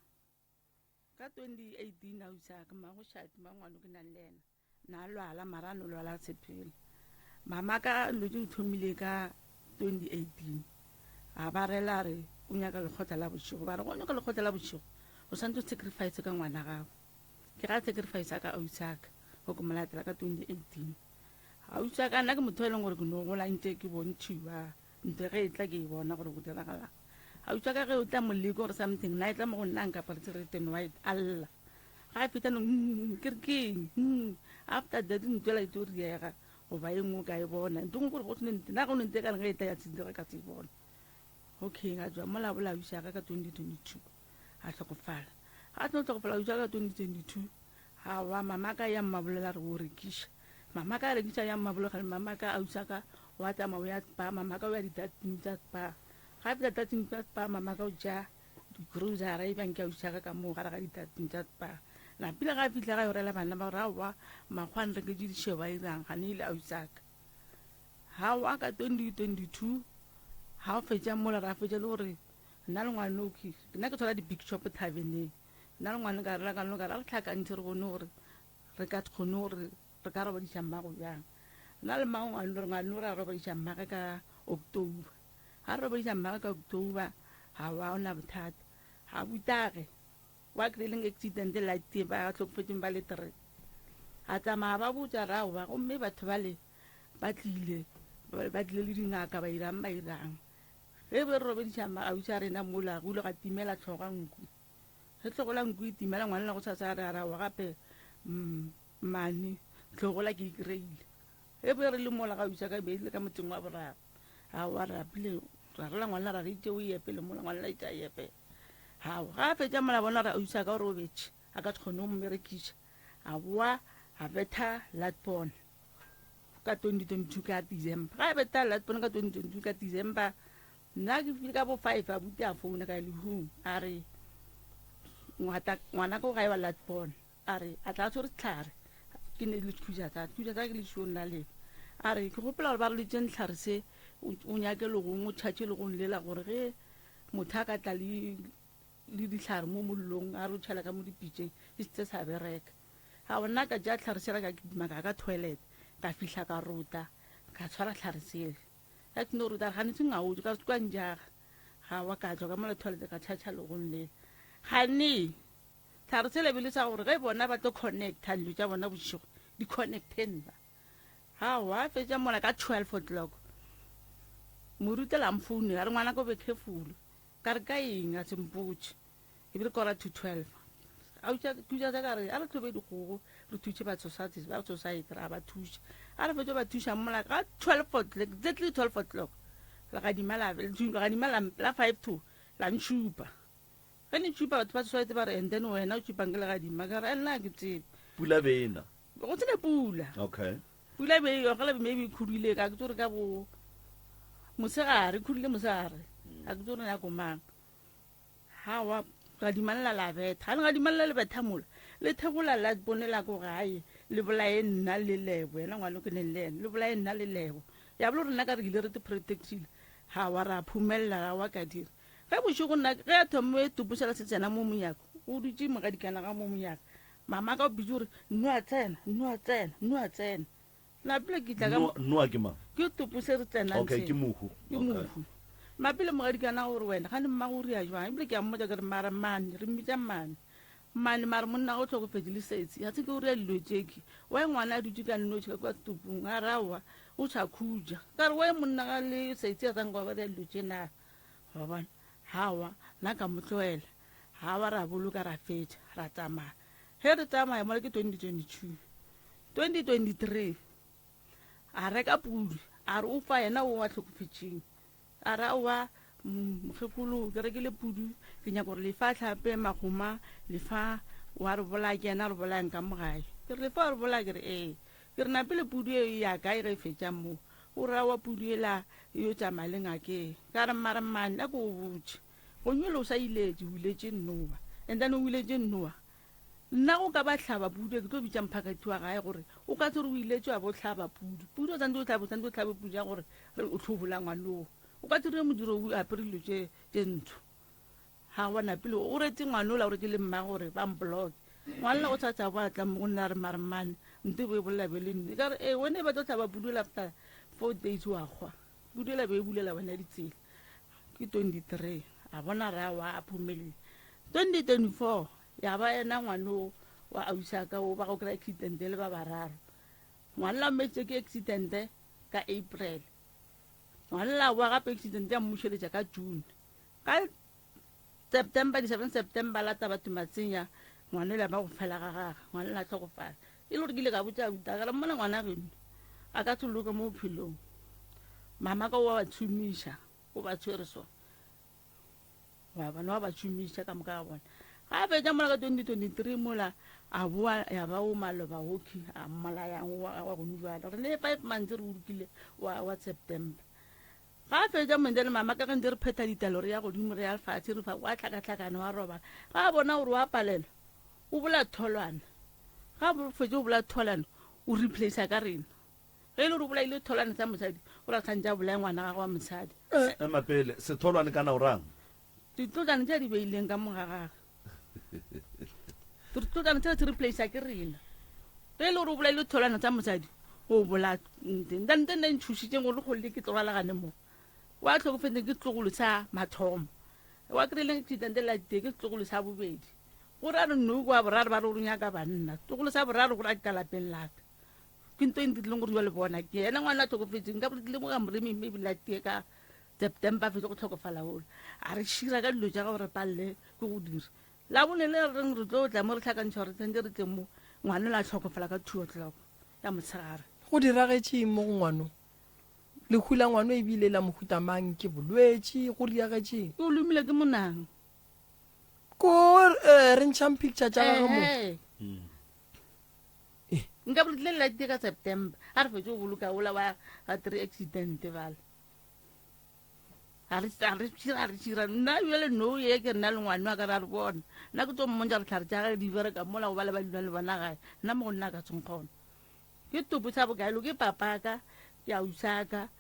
ka 2018 a usaka magošati mangwano ke nang le ena na lwala mara no lwala tshepele mamaka lo di thomile ka 2018 a ba rela re o nyaka lekgotla la botšego ba re go nyaka lekgotla la botšego o santse sacrifice ka ngwana gago ke ga sacrifice ka ausaka go ke molatela ka 2018 ausaka nna ke motho e leng gore ke no gola ntse ke bontšhiwa nte ge e tla ke e bona gore go diragalang ausaka ge o tla moleko gore something na e tla mo go nnang kapa re red and white alla ga feta no kirking after that ntwela e tlo riega go ba engwe ka e bona ntong gore go tsene nna go nte ka re e tla ya tsindira ka tse bona okay ga jwa mola bola usaka ka 2022 a tlhokofala ga tlo tlhokofala usaka ka 2022 ha wa mamaka ya mmabolela re o rekisha mamaka a rekisha ya mmabolela mamaka a usaka wa tama o ya ba mamaka o ya ditatintsa ba ga feta tatintsa ba mamaka o ja grocery e bang ke usaka ka mo gara ga ditatintsa ba la pila ga fitla ga yorela bana ba rawa magwan re ke di sheba irang ga ne ile a usaka ha wa ka 2022 ha o fetša mola ra fetša le gore nna le ngwanoki nna ke thola di-big shop tabeneng nna le ngwane ka rela ka no ka ra re tlhakantšhe re bone gore re ka kgone gore re ka robadiša mmago bjang nna le mmago ngwane re a robadiša mmage ka october ga re robadiša mmage ka october ga wa ona bothata ga butage wa kry-leng accident lighte ba tlhokofetseng ba le 3 a tsamaya ba botsa rao ba gomme batho bale ba tlile le dingaka ba irang ge be re robediša ausa rena mola go ile ga timela tlhoga nku ge tlhogola nku e timela ngwane la go tshasa re arawa gape mane tlhogola ke ikreile ge be re le mola ga ausa ka beile ka motseng wa boraro a wa rapile ra rela ngwana ra re itse o epele mola ngwana la itse a epe hao ga fetša mola bona ra ausa ka gore o betše a ka tshkgone go mmerekiša a boa a betha latbon ka 2022 ka december ga e betha latbon ka 2022 ka december nna ke file ka bo 5 a bute a founa ka lehung a re ngwana ko ga e wa latbon a re a tla tshwere tlhare ke ne le thusa tsa ke le tšhong la lena a re ke gopola gore ba re letseng tlhare se o nyake le gongwe o tšhatše le gong lela gore ge motho a ka tla le ditlhare mo mollong a re o tšhala ka mo dipitšeng e setse sa bereka ga o nna ka ja tlhare sela ka kidimaka ka toilet ka fihla ka rota ka tshwara tlhare sele ka tino ruta ga netse ngao ka kwa njaga ga wa ka tswa ka mola toilet ka tšhatša le gong lela gane tlhare sele bele sa gore ge bona ba tlo connecta dilo tša bona bošego di connecten ba ga wa fetša mola ka 12 o'clock morutela mfoune a re ngwana ko be careful ka re ka eng a sempotse e be re kora to 12 thuša tsa ka re a re tlhobe dikgogo re thuše ba society ra ba thuša a re fetša ba thuša mola ka 12 o'clock exactly 12 o'clock legadima la 5 to la ntšhupa ge ne tšhupa batho ba society ba re and then wena o tšhupang ke legadima ka re nna ke tsebe
pula bena
go tsene pula
okay
pula be yo gele maybe khudile ka ke tsore ka bo mosegare khudile mosegare a ke tsore ya go mang ha wa ga dimalla la betha ga dimalla le betha mola le thegola la bonela go gae le bolae nna le lebo yena ngwana ke ne le le bolae nna le lebo ya bolo rena ka re ile re te protectile ha wa ra phumella ga wa ka dira ge bošego nna ge a thomo e tupusela se tsena mo monyako o dutse mo ka dikana ga mo monyaka mama ka o bitse gore nno a tsena napile ke tla ka
noa ke mang
ke tupuse re tsena
okay ke mohu
mapile mo ga dikana gore wena ga ne mmago re a jwang ebile ke a mmotsa ke re mara mane re mmitsa mane mare monna go tlhokofetse le setsi ya tse ke o re dilo tseki wa ngwana a dutse ka nnotši ka kwa tupung a rawa o tšha khuja ka re wa monna ga le setsi a tsanka ba re dilo tse na wa bona hawa na ka motloela hawa ra boloka ra fetša ra tsamaya he re tsamaya mo ke 2023 a reka pudi a re o fa yena o wa tlhokofetseng a ra wa mokgekolo ke rekile pudu ke nyaka gore lefa tlhape magoma lefa wa re bola ke ena re bolayang ka mogae ke re lefa re bola ke re ke re napile pudu e ya kae ge fetša mo o ra wa pudu ela yo tsamaya le ngake ka re maramane a ko o botse go nyole o sa iletse o iletse nnoa and then o iletse nnoa nna go ka ba tlhaba pudu ke tlo bitsa mphakathi wa gae gore o ka tsere o iletse wa bo tlhaba pudu o tsantse o tlhabe pudu ya gore o tlhobola ngwanoo o ka tsere modiro o apere dilo tse ntsho ga wana pele o retse ngwanola o retse le mma gore ba mblock ngwanela o sa tsa batla mo nna re maramane nte bo e bolela be le nne ka re wene ba tlo tlhaba pudu after 4 days wa kgwa pudu ela be e bulela wena ditsela ke 23 a bona ra wa a phumelele 2024 ya ba ena ngwano wa ausaka o ba go kry accident le ba bararo ngwanela metse ke accident ka April ngwanela wa gape accident ya mmušeletša ka June ka September 7 September la taba tumatsenya ngwanela ba go fela ga gaga ngwanela tlhokofala e le gore ke ile ka botsa buta ka re mona ngwana geno a ka tsoloka mo philong mama ka wa ba tshumiša o ba tshwere so wa bana wa ba tshumiša ka moka ga bona ga fetša mola ka 2023 mola a boa ya ba o maloba hoki a mmala yang wa go nujala re ne 5 months re urukile wa September ga fetša mondele mama ka gantse re pheta ditalo re ya godimo re ya lefatshe re fa wa tlhakatlhakane wa roba ga bona gore wa palela o bola tholwana ga fetša o bola tholwana o replace ka rena ge e le gore o bolaile tholwana tsa mosadi o ra tshwantse a bolaya ngwana gago wa mosadi
mapele setholwane kana o rang
ditlotlane tse di beileng ka mogagaga ditlotlane tse se replace ke rena ge e le gore o bolaile tholwana tsa mosadi o bola ntente nne ntšhušitseng gore le kgolele ke tlogalagane mo wa tlhokofetse ke tlogolo sa mathomo wa kry-ileng accident la te ke tlogolo sa bobedi gore a re nnou kwa boraro ba re o ronyaka banna tlogolo sa boraro gore a ka lapeng laka ke nto e ntitleng gore jwa le bona ke ena ngwana a tlhokofetseng ka borekile mo ka morememme ebile a tie ka September fetse go tlhokofala gole a re šira ka dilo tša gore palle ke go dira la bone le reng re tlo tla mo re tlhakantšha gore tsentse re teng mo ngwane la tlhokofala ka 2 o'clock ya motshegare
go diragetšeng mo go ngwano le hula ngwano e bile la mohutamang ke bolwetši go diagetšeng
o lumile ke monang
ko re ntšhang picture tša gage mo
nka boletlelela tie ka September a re fetse o boloka ola wa ga 3 accident bala a re šira nna bjale no ye ke rena le ngwane wa ka re a re bona nna ke tso mmontša re tlhare tša gage di bereka mola go bale ba dula le bona gae nna mo go nna ka tsonkgona ke topo sa bokaelo ke papaka ke ausaka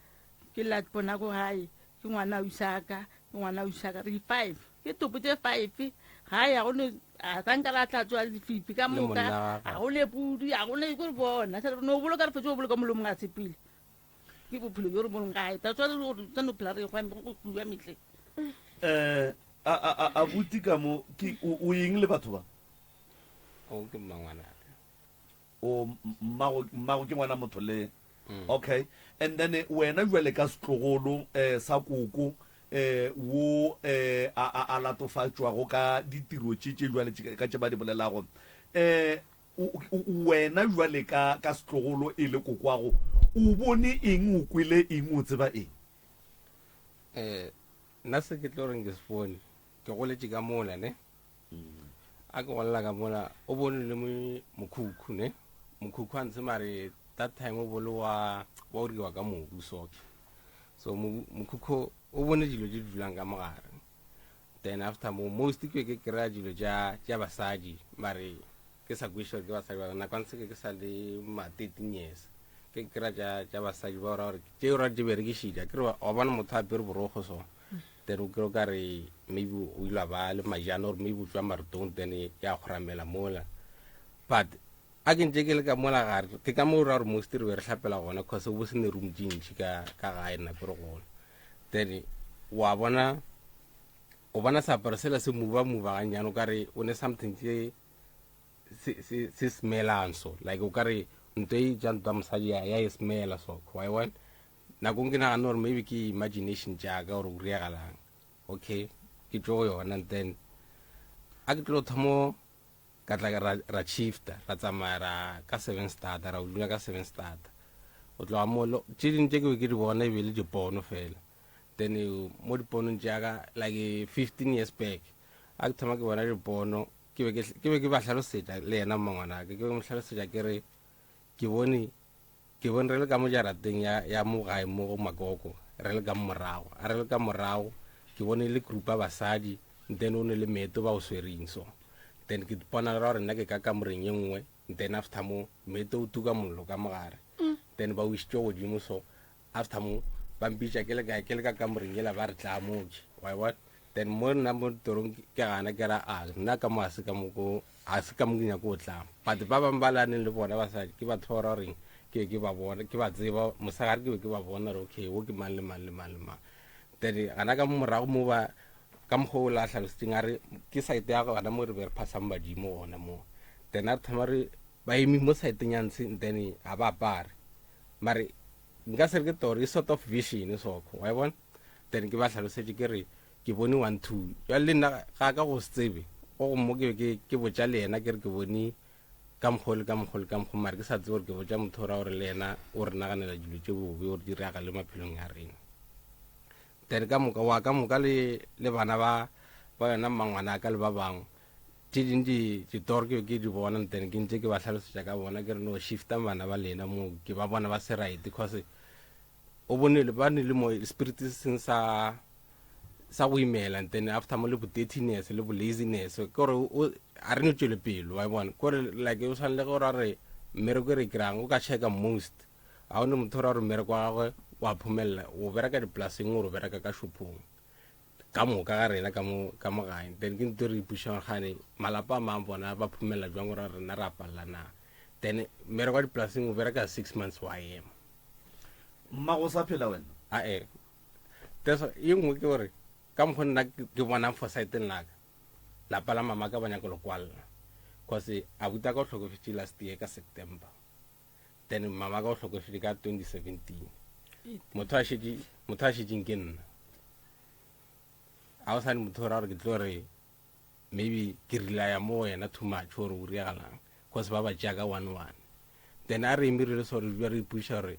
ke latpona ko gae ke ngwana ausaka ke ngwana ausaka re 5 ke topo tse 5 gae a gone a ka nka ra tlatswa dififi ka moka a gone pudu a gone ko re bona no boloka re fetse o boloka molomong a tshepile ke bophelo jo re bolong gae tatswa re gore tseno phela re go bua metle
a buti ka mo o eng le batho ba
o ke mangwana
o mmago ke ngwana motho le okay and then wena jwale ka setlogolo sa koko wo a latofatšwago ka ditiro tše jwale ka tše ba di bolelago wena jwale ka setlogolo e le kokwago o bone eng o kwele eng o tseba eng
nna se ke tlo reng ke se bone ke goletše ka mola ne a ke golela ka mola o bone le mokhukhu ne mokhukhu a ntse mare that time o bole wa uriwa ka mobu soke so mokhukhu o bone dilo di dulang ka mogare then after most ke kry-a dilo tša basadi mare ke sa kweša ke basadi ba nako ntse ke sa le ma 13 years ke kira tša basadi ba ora gore tše ora di berekišitša ke re wa bona motho a pere borogo so then o kire o ka re maybe o ile ba le majana or maybe o tswa maretong then ya kgoramela mola but a ke ntse ke le ka mola gare ke ka mo ra gore most re be re hlapela gona cause o bo se ne room tše ntši ka gae nna pere gona then wa bona o bona seaparo sela se muba ganyane o ka re o ne something se smelang so like o ka re ntho e jantwa mosadi ya e smela so why one nakong ke nagana gore maybe ke imagination jaaka gore o reagalang okay ke tlo yona then a ke tlo thomo ka tla ra shifta ra tsamaya ka 7 starter ra o dula ka 7 starter o tloga molo tše dingwe tše ke di bona e be le dipono fela then mo diponong jaaka like 15 years back a ke thoma ke bona dipono ke be ke ba hlalosetša le yena mmangwanaka ke be mo hlalosetša ke re ke bone re le ka mo jarateng ya mo gae mo go makoko re le ka morago a re le ka morago ke bone le grupa basadi then o ne le meto ba o swereng so then ke bona ra gore nna ke ka kamoreng e nngwe then after mo meto o tuka mollo ka mogare then ba o isitse godimo so after mo ba mpitša ke le ka kamoreng ela ba re tla moke why what then mo nna mo torong ke gana ke ra a nna ka mo a se ka mo ke nyako o tla but ba bangwe ba laneng le bona basadi ke batho ba reng ke ba bona ke ba tseba mosagare ke ba bona re okay wo ke mang le mang le mang le mang then gana ka morago mo ba ka mokgwa o la tlhalositseng a re ke site ya gona mo re be re phasang badimo gona mo then a re thoma re ba eme mo saeteng ya ntshe then a ba apare mare nka se re ke tori sort of vision soko wa bona then ke ba tlhalosetse ke re ke bone 1 2 ya le nna ga ka go se tsebe o mo ke botša le yena ke re ke bone ka mokgole mare ke sa tsebe gore ke botša motho ra gore le yena o re naganela dilo tše bobe gore di reaga le maphelong ya rena then ka moka le bana ba yona mmangwana ka le ba bangwe tše dingwe ditoro ke di bona then ke ntse ke ba tlhalosetša ka bona ke re no shifta bana ba lena mo ke ba bona ba se right because o bonele ba ne le mo spirit seng sa go imela then after mo le bo dirtiness le bo laziness gore a re no tšwele pelo wa bona gore like o tshwanele gore re mmereko re kirang o ka checka most a o ne motho ra gore mmereko wa gagwe wa phumella o bereka dipolaseng gore o bereka ka shopong ka moka ga rena ka mo gae then ke ntho re ipušang gane malapa a mang bona ba phumella jwang gore rena re apalela na then mmereko wa dipolaseng o bereka 6 months wa ema
mma go sa phela wena
ae teso e nngwe ke gore ka mokgwa nna ke bonang fosaeteng laka lapa la mama ka banyako lekwalela cause abuta ka o tlhokofetse last year ka September then mama ka o tlhokofetse ka 2017 motho a šetšeng ke nna a o sane motho ra gore ke tlo re maybe ke relaya mo wena too much gore o reagalang cause ba ba jaaka 1-1 then a re emirile sore jwa re ipuša gore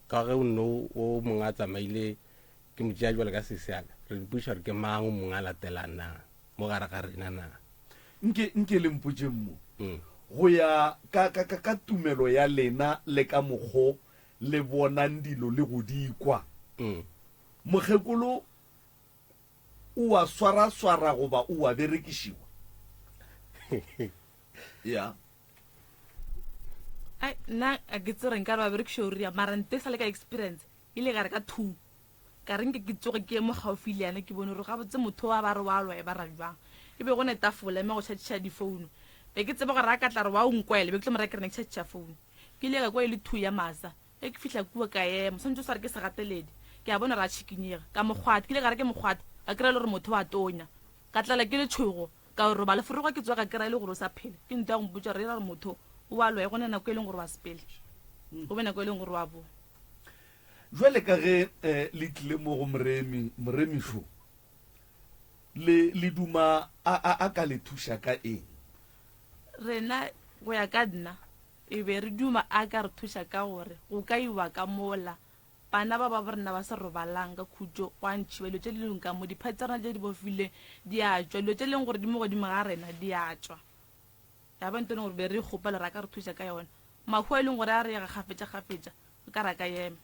ka ge o nne o mongwe a tsamaile ke motšea jwale ka seseaka re ipuša gore ke mang o mongwe a latelang na mo gare ga rena na
nke le mpotse mmo go ya ka tumelo ya lena le ka mokgo le bonang dilo le go dikwa mokgekolo o wa swara goba o wa berekišiwa ya
ai nna a ke tsereng ka re ba berekiša o ria mara nte sa le ka experience ile gare ka 2 ka reng ke tsoge ke mo gaufi le yana ke bone gore ga botse motho wa ba re wa lwa e ba ra jwang e be go ne tafola me go tšhatša difounu be ke tseba gore a ka tla re wa o nkwele be ke tlo mo rekere ne ke tšhatša founu ke ile ka kwa ile 2 ya masa e ke fihla kua ka ema santse sa re ke se gateledi ke a bona ra tshikinyega ka mogwati ke ile ga re ke mogwati a kry le gore motho wa tonya ka tlala ke le tšhogo ka gore ba leforoga ke tswa ka kry le gore o sa phele ke ntho ya go mpotsa re ra re motho o wa lwa e gone nako e leng gore wa sepele go be nako e leng gore wa bo
jwale ka ge le tlile mo go moremišo le duma a ka le thuša ka eng
rena go ya ka nna e be re duma a ka re thuša ka gore go ka iwa ka mola bana ba rena ba se robalang ka khutšo wa ntšhiwa dilo tše di leng ka mo diphatsana tše di bofile di a tšwa dilo tše leng gore di mo godimo ga rena di a tšwa ya ba ntone gore be re kgopela ra ka re thuša ka yona mahua e leng gore a re yaga kgafetša o ka ra ka ema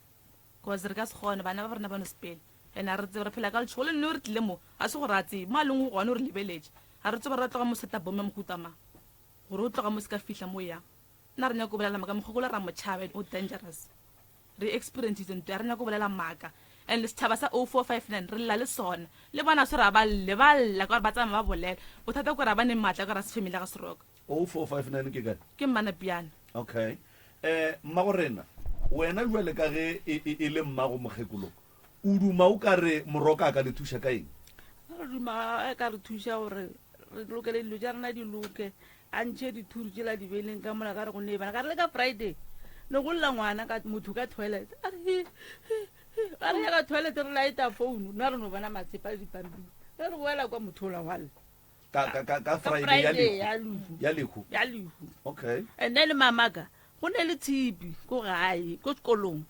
cause re ka se kgone bana ba rena ba no sepele ande a re tsebe re phela ka letšhogo le nne o re tlile mo a se gore a tsebe mo a leng gone o re lebeletše ga re tsebe re tloga mo seta bome mokutama gore o tloga mo se ka fihla mo yang nna re nyako bolela maaka mogokolo ra motšhaba o dangerous re experiences ntho ya re nyako bolela maaka and le setšhaba sa 0459 re lla le sona le bona se ra ba leballa ka gore ba tsamaya ba bolela bothata ko ra ba ne maatla ka ra se family ga seroka
0459 ke kae
ke mmana piano
okay mmagorena wena jwale ka ge e le mmago mokgekolo o duma o ka re moroka ka le thuša ka eng
re duma ka re thuša gore re lokele dilo tša rena di loke a ntšhe dithuru tšela di beleng ka mola ka re go ne bana ka re le ka friday ne go lla ngwana ka motho ka toilet a re ya ka toilet re laeta phone nna re no bona matsepa le dipampiri re re boela kwa motho ola ngwale
ka friday ya lehu okay
and then mamaka go ne le tshipi ko gae ko sekolong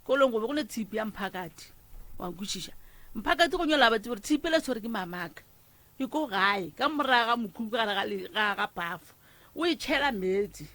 go be go ne tshipi ya mphakati wa nkwišiša mphakati go nyola batse gore tshipi le tshwere ke mamaka ke ko gae ka moraga mokhubu ga pafo o e tšhela metsi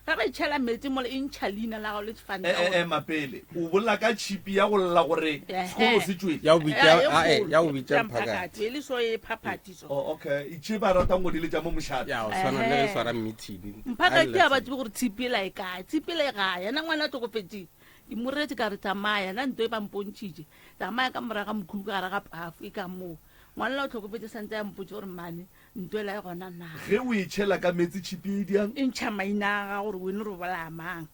ga re tšhela metsi mo le intšha leina la gago le tshfanta
mapele o bolla ka tshipi ya go lla gore sekolo se tswetse
ya go bitša mphakati
e le so e phapatiso
okay itše ba rata ngo di le tša mo mošate
ya o swana le re swara meeting
mphakati ya batse gore tshipi la e kae tshipi la e gae yana ngwana a tlokofetse ke moretse ka re tsamaya na ntho e bampontšhitše tsamaya ka moraga mokhubu ka gare ga pafo e ka moo ngwana la o tlhokofetse santse ya mpotse gore mane ntho e la e gona na
ge o e tšhela ka metsi tshipi e diang
e ntšha maina ga gore wene re bolamang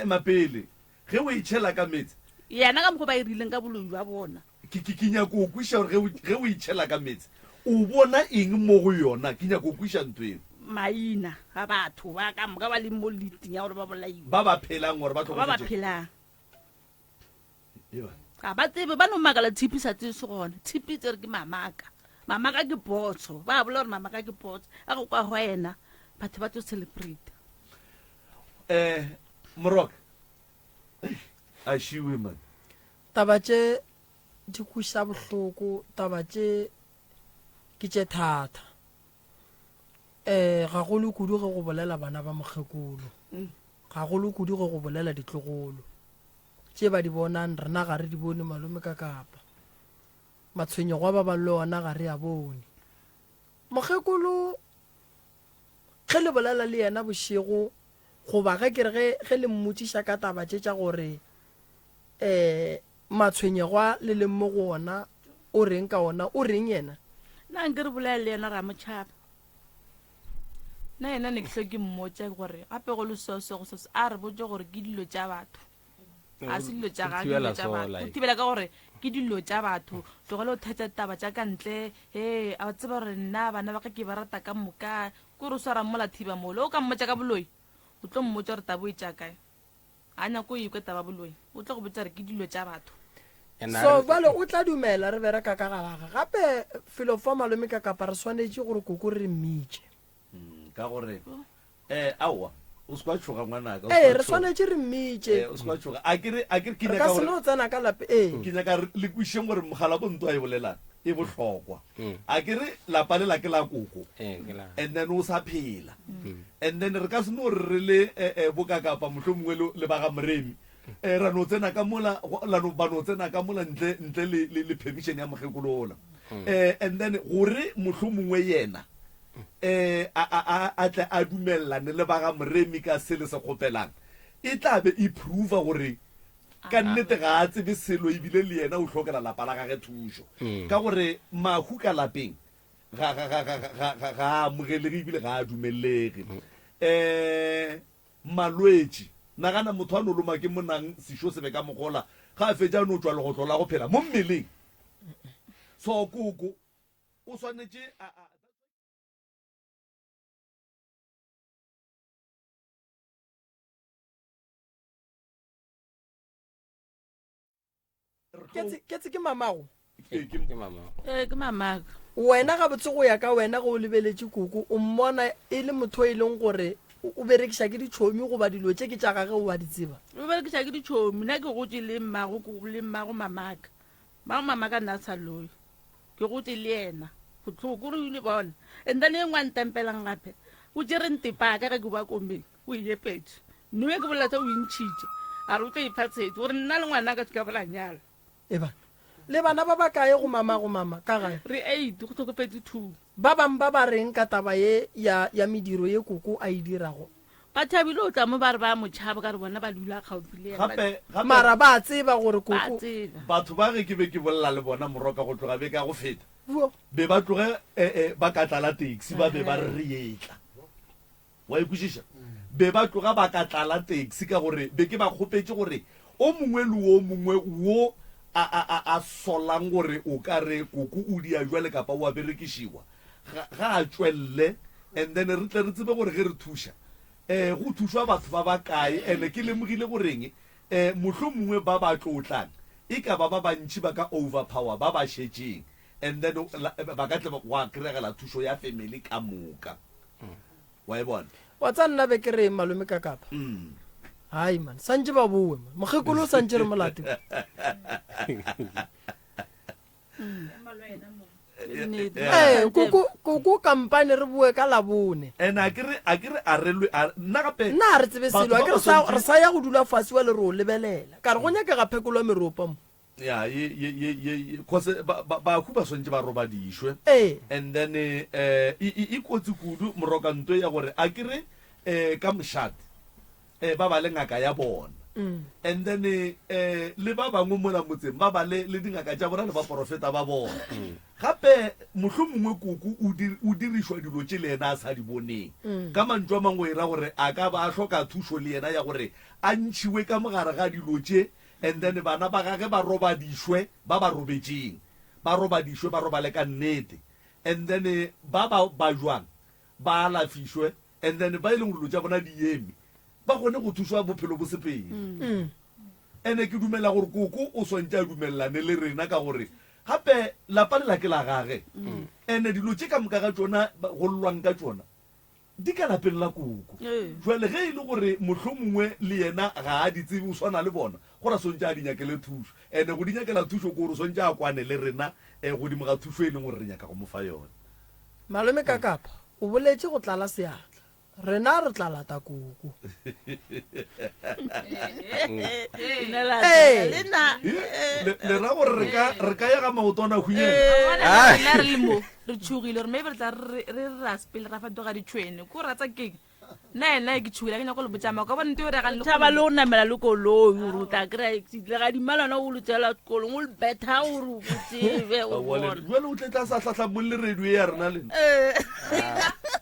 mapele ge o e tšhela ka metsi
yana ka mokgwa ba e rileng ka boloi jwa bona
ke nyako o kwiša gore ge o e tšhela ka metsi o bona eng mo go yona ke nyako o kwiša ntho eo
maina ga batho ba ka moka ba le mo liting ya gore ba bolaiwa
ba ba phelang gore
ba ba phelang ga ba tsebe ba no makala tshipi sa tse se gona tshipi tse re ke mamaka ke botso ba bola gore mamaka ke botso a go kwa wena batho ba tlo celebrate
moroka a shiwe man
taba tše di kuša bohloko taba tše ke tše thata ga go le kudu ge go bolela bana ba mokgekolo ga go le kudu ge go bolela ditlogolo tše ba di bonang rena ga re di bone malome ka kapa matshwenyego ba ba le ona ga re a bone mokgekolo ge le bolela le yena bošego goba ge ke re ge le mmotšiša ka taba tše tša gore matshwenyego le leng mo go ona o reng ka ona o reng yena
nna nke re bolela le yena ra motšhaba nna yena ne ke hlo ke mmotša gore gape go le sosego a re botse gore ke dilo tša batho a se dilo tša ga dilo tša batho go thibela ka gore ke dilo tša batho tlogele o thatsa taba tša ka ntle a tseba gore nna bana ba ka ke ba rata ka moka ko re swara mola thiba mole o ka mmotša ka boloi o tlo mmotša gore tabo e tša kae a nyako e kwe taba boloi o tlo go botsa gore ke dilo tša batho
so bale o tla dumela re bereka ka galaga gape felo fa malome ka kapa re swanetše gore koko re mmitše
ka gore aowa o se kwa tšhoga ngwanaka
re swanetše re mmitše
o se kwa tšhoga a ke
ka seno o tsena ka lape
ke nyaka le kwišeng gore mogala bonto a e bolelang e bohlokwa a ke re lapa le la ke la koko and then o sa phela and then re ka seno re re le bokakapa mohlho mongwe le ba ga moremi ra no tsena ka mola ba no tsena ka mola ntle le permission ya mogekolola and then gore mohlho mongwe yena a tle a dumellane le ba ga moremi ka se le se kgopelang e tla be e prova gore ka nnete ga a tsebe selo ebile le yena o tlhokela lapa la gage thušo ka gore mahu ka lapeng ga amogelege ebile ga a dumelege malwetši nagana motho a no loma ke monang sešo se be ka mogola ga a fetša no tswa legotlo la go phela mo mmeleng so koko o swanetše
ketse ke mamago
ke mamago
wena ga botse go ya ka wena go o lebeletše koko o mmona e le motho e leng gore o berekiša ke ditšhomi goba dilo tše ke tša gage o a di tseba
o berekiša ke ditšhomi nna ke gotse le mmago mamaka nna sa loi ke gotse le ena go tlhoko re ile bona and then e ngwantempelang gape o tšere ntepaka ge ke ba komeng o iepetse nnoe ke bolatsa o intšhitše a re o tlo iphatsetse gore nna le ngwana ka ka bolanyala
eba le bana ba ba kae go mama ka gae
re 8 go tlhokofetse 2
ba bang ba ba reng ka taba ye ya mediro ye koko a e dirago
ba thabile o tla mo ba re ba motšhaba ka re bona ba dula gaufi le
gape
mara ba tseba gore
ba
koko
tseba
batho ba ge ke be ke bolela le bona moroka go tloga be ka go feta be ba tloge ba ka tlala taxi ba be ba re etla wa ikwešiša be ba tloga ba ka tlala taxi ka gore be ke ba kgopetse gore o mongwe le o mongwe wo a solang gore o ka re koko o dia jwale kapa o a berekišiwa ga a tšwelele and then re tle re tsebe gore ge re thuša go thušwa batho ba ba kae and ke lemogile goreng mohlho mongwe ba ba tlotlang e ka ba bantši ba ka overpower ba ba šetšeng and then ba ka tle wa kry-gela thušo ya family ka moka wa e bona
wa tsa nna be ke re malome ka kapa hai man santse ba boe mogekolo o santse re molate koko kampane re bue ka labone
and a kere a relwe nna gape
nna a re tsebe selo a kere re sa ya go dula fase wa le re o lebelela ka re go nyake ga phekolo meropa mo
ya cause bahu ba swantse ba roba dishwe and then e kotsi kudu morokanto ya gore a kere ka mošate ba ba le ngaka ya bona and then le ba bangwe mola motseng ba ba le dingaka tša bona le ba profeta ba bona gape mohlomongwe koko o dirišwa dilo tše le ena a sa di boneng ka mantšu a mangwe ira gore a ka ba hloka thušo le ena ya gore a ntšhiwe ka mogare ga dilo tše and then bana ba gage ba roba dishwe ba ba robetšeng ba roba dishwe ba roba le ka nnete and then ba jwang ba alafišwe and then ba e leng gore lo tša bona di eme ba gone go thušwa bophelo bo sepedi ene ke dumela gore koko o swantse a dumelelane le rena ka gore gape lapa le la ke la gage ene dilo tše ka moka ga tsona go lwang ka tsona di ka lapeng la koko jwale ge e le gore mohlho mongwe le yena ga a di tsebe o swana le bona gore swantse a di nyakele thušo ene go di nyakela thušo ko gore swantse a kwane le rena godimo ga thušo e leng gore re nyaka go mofa yone
malome ka kapa o boletse go tlala seatla rena re tla lata koko
le ra gore re ka ya ga maotwana
re le mo re tshogile gore maybe re tla re raspele ra fatoga ditšhwene ko ratsa keng nna ena ke tshogile ke nyako le botsama ka bonte o regathaba le go namela le koloi gore o tla kry-a ga dimalana o lotsela kolong o le betha gore o botsebe
jale o tletla sa tlhatlhamong le radio ya rena lena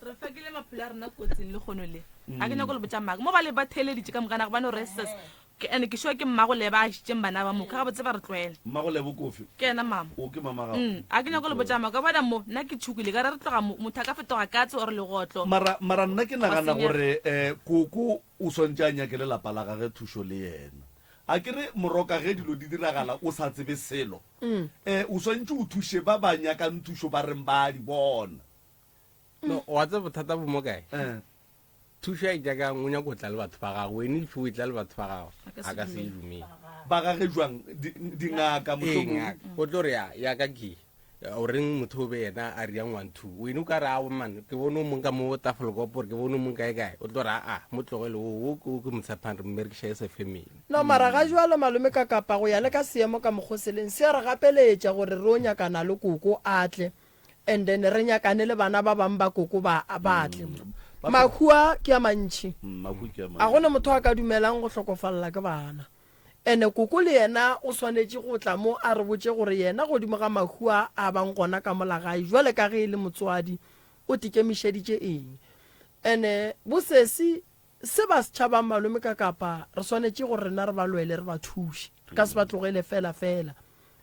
re fakile maphelo a rena kotsing le kgono le a ke nyako le botsamaka mo ba le ba theleditse ka mokana go bane restes ande ke sure ke mmago le ba šitseng bana ba moka ga botse ba re tlwaele
mmago le bokofi
ke ena mama
o ke mama ga
a ke nyako le botsamaka bana mo nna ke tshukile ka re re tloga motho a ka fetoga katse ore legotlo
mara nna ke nagana gore koko o swantse a nyakele lapa la gage thušo le yena a kere moroka ge dilo di diragala o sa tsebe selo o swantse o thuše ba ba nyakang thušo ba reng ba di bona
wa tse bothata bo mo kae thušo a ijaka o nyako o tla le batho ba gago ene dife o tla le batho ba gago a ka se e dumele
ba gage jwang dingaka
o tlo re yaka ke o reng motho o be yena a riang 1-2 wene o ka re ao man ke bone o mong ka mo tafoloko gore ke bone o mong kae o tlo re mo tlogele o ke motshepang re mmerekiša e se family
no mara ga jwalo malome ka kapa go ya le ka seemo ka mogoseleng se re gapeletša gore re o nyakana le koko atle and then re nyakane le bana ba bang ba koko ba atle makhua ke a mantši a gone motho a ka dumelang go hlokofalela ke bana ene koko le yena o swanetše go tla mo a re botse gore yena godimo ga makhua a bang gona ka molagae jwale ka ge e le motswadi o tikemišeditše eng ene bosesi se ba setšhabang malome ka kapa re swanetše gore rena re ba lwele re ba thuše re ka se ba tlogele fela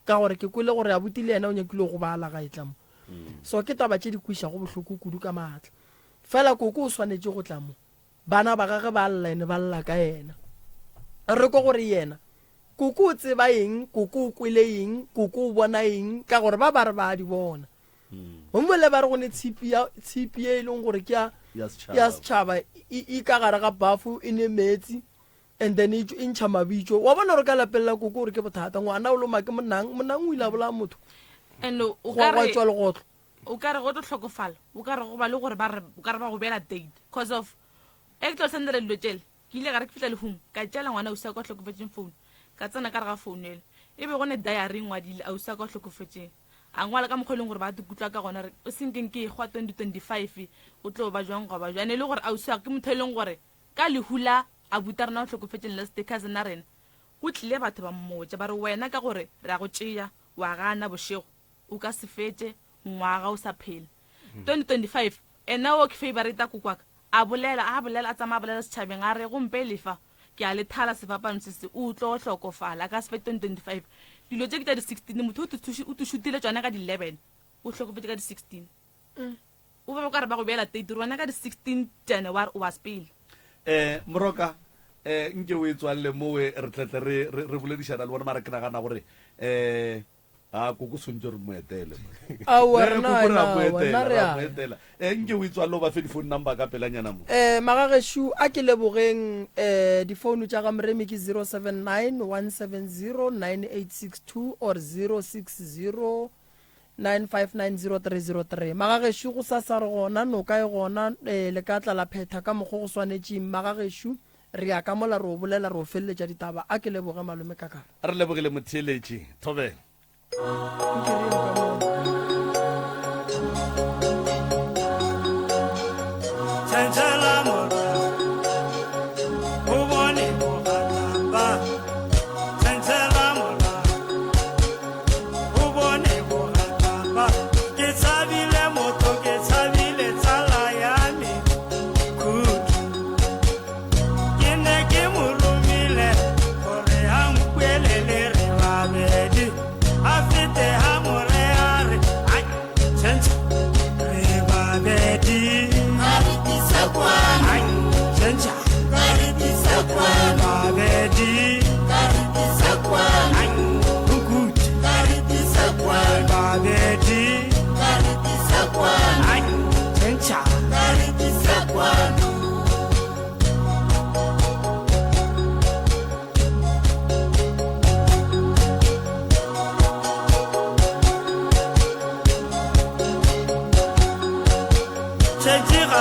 ka gore ke kwele gore abuti le yena o nyakile go ba alaga e tla mo so ke taba tše di kwiša go bohloko kudu ka maatla fela koko o swanetše go tla mo bana ba gage ba llaene ba lla ka yena re ko gore yena koko o tseba eng koko o kwele eng koko o bona eng ka gore ba re ba di bona gommole ba re gone tshipi e leng gore ke ya setšhaba e ka gare ga bafu e ne metsi and then e ntšha mabitso wa bona gore ka lapelela koko gore ke bothata ngwana o loma ke monang o ile a bola motho go tswa legotlo
o ka re go tlo tlhokofala o ka re go ba le gore o ka re ba go beela date because of e ke tlo sendela dilo tšele ke ile gare ke fitlha lehung ka tšela ngwana o sa kwa tlhokofetseng phone ka tsena ka re ga founele e be gone diary ngwadile a o sa kwa tlhokofetseng a ngwala ka mokgwa e leng gore ba dikutlwa ka gona re o senkeng ke gwa 2025 o tlo ba jwang go ba jwane le gore a o sa ke motho e leng gore ka lehula a buta rena o tlhokofetseng le stickers na rena go tlile batho ba mmotsa ba re wena ka gore re a go tšea wa gana bošego o ka se fete ngwaga o sa phela 2025 ena o ke favorite kokwaka a bolela a tsamaya bolela setšhabeng a re gompe lefa ke a le thala sefapano se se o tlo hlokofala ka se 2025 dilo tse ke tsa di-16 motho o tušutile tswana ka di-11 o hlokofetse ka di-16 o ba ka re ba go beela date rona ka di-16 January o was pele
moroka nke o e tswalle mo re tletle re boledišana le bona mara ke nagana gore koko sontse re moetele nke o e tswalle o ba fe di-phone number ka pelanyana mo
magageshu a ke lebogeng difounu tša ga moremi ke 079 170 9862 or 060 9590303 magageshu go sa re gona noka e gona le ka tla la phetha ka mokgo go swanetšeng magageshu re ya ka mola re o bolela re o feleletša ditaba a ke leboge malome kakara
re lebogile motheeletši thobela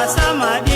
Sama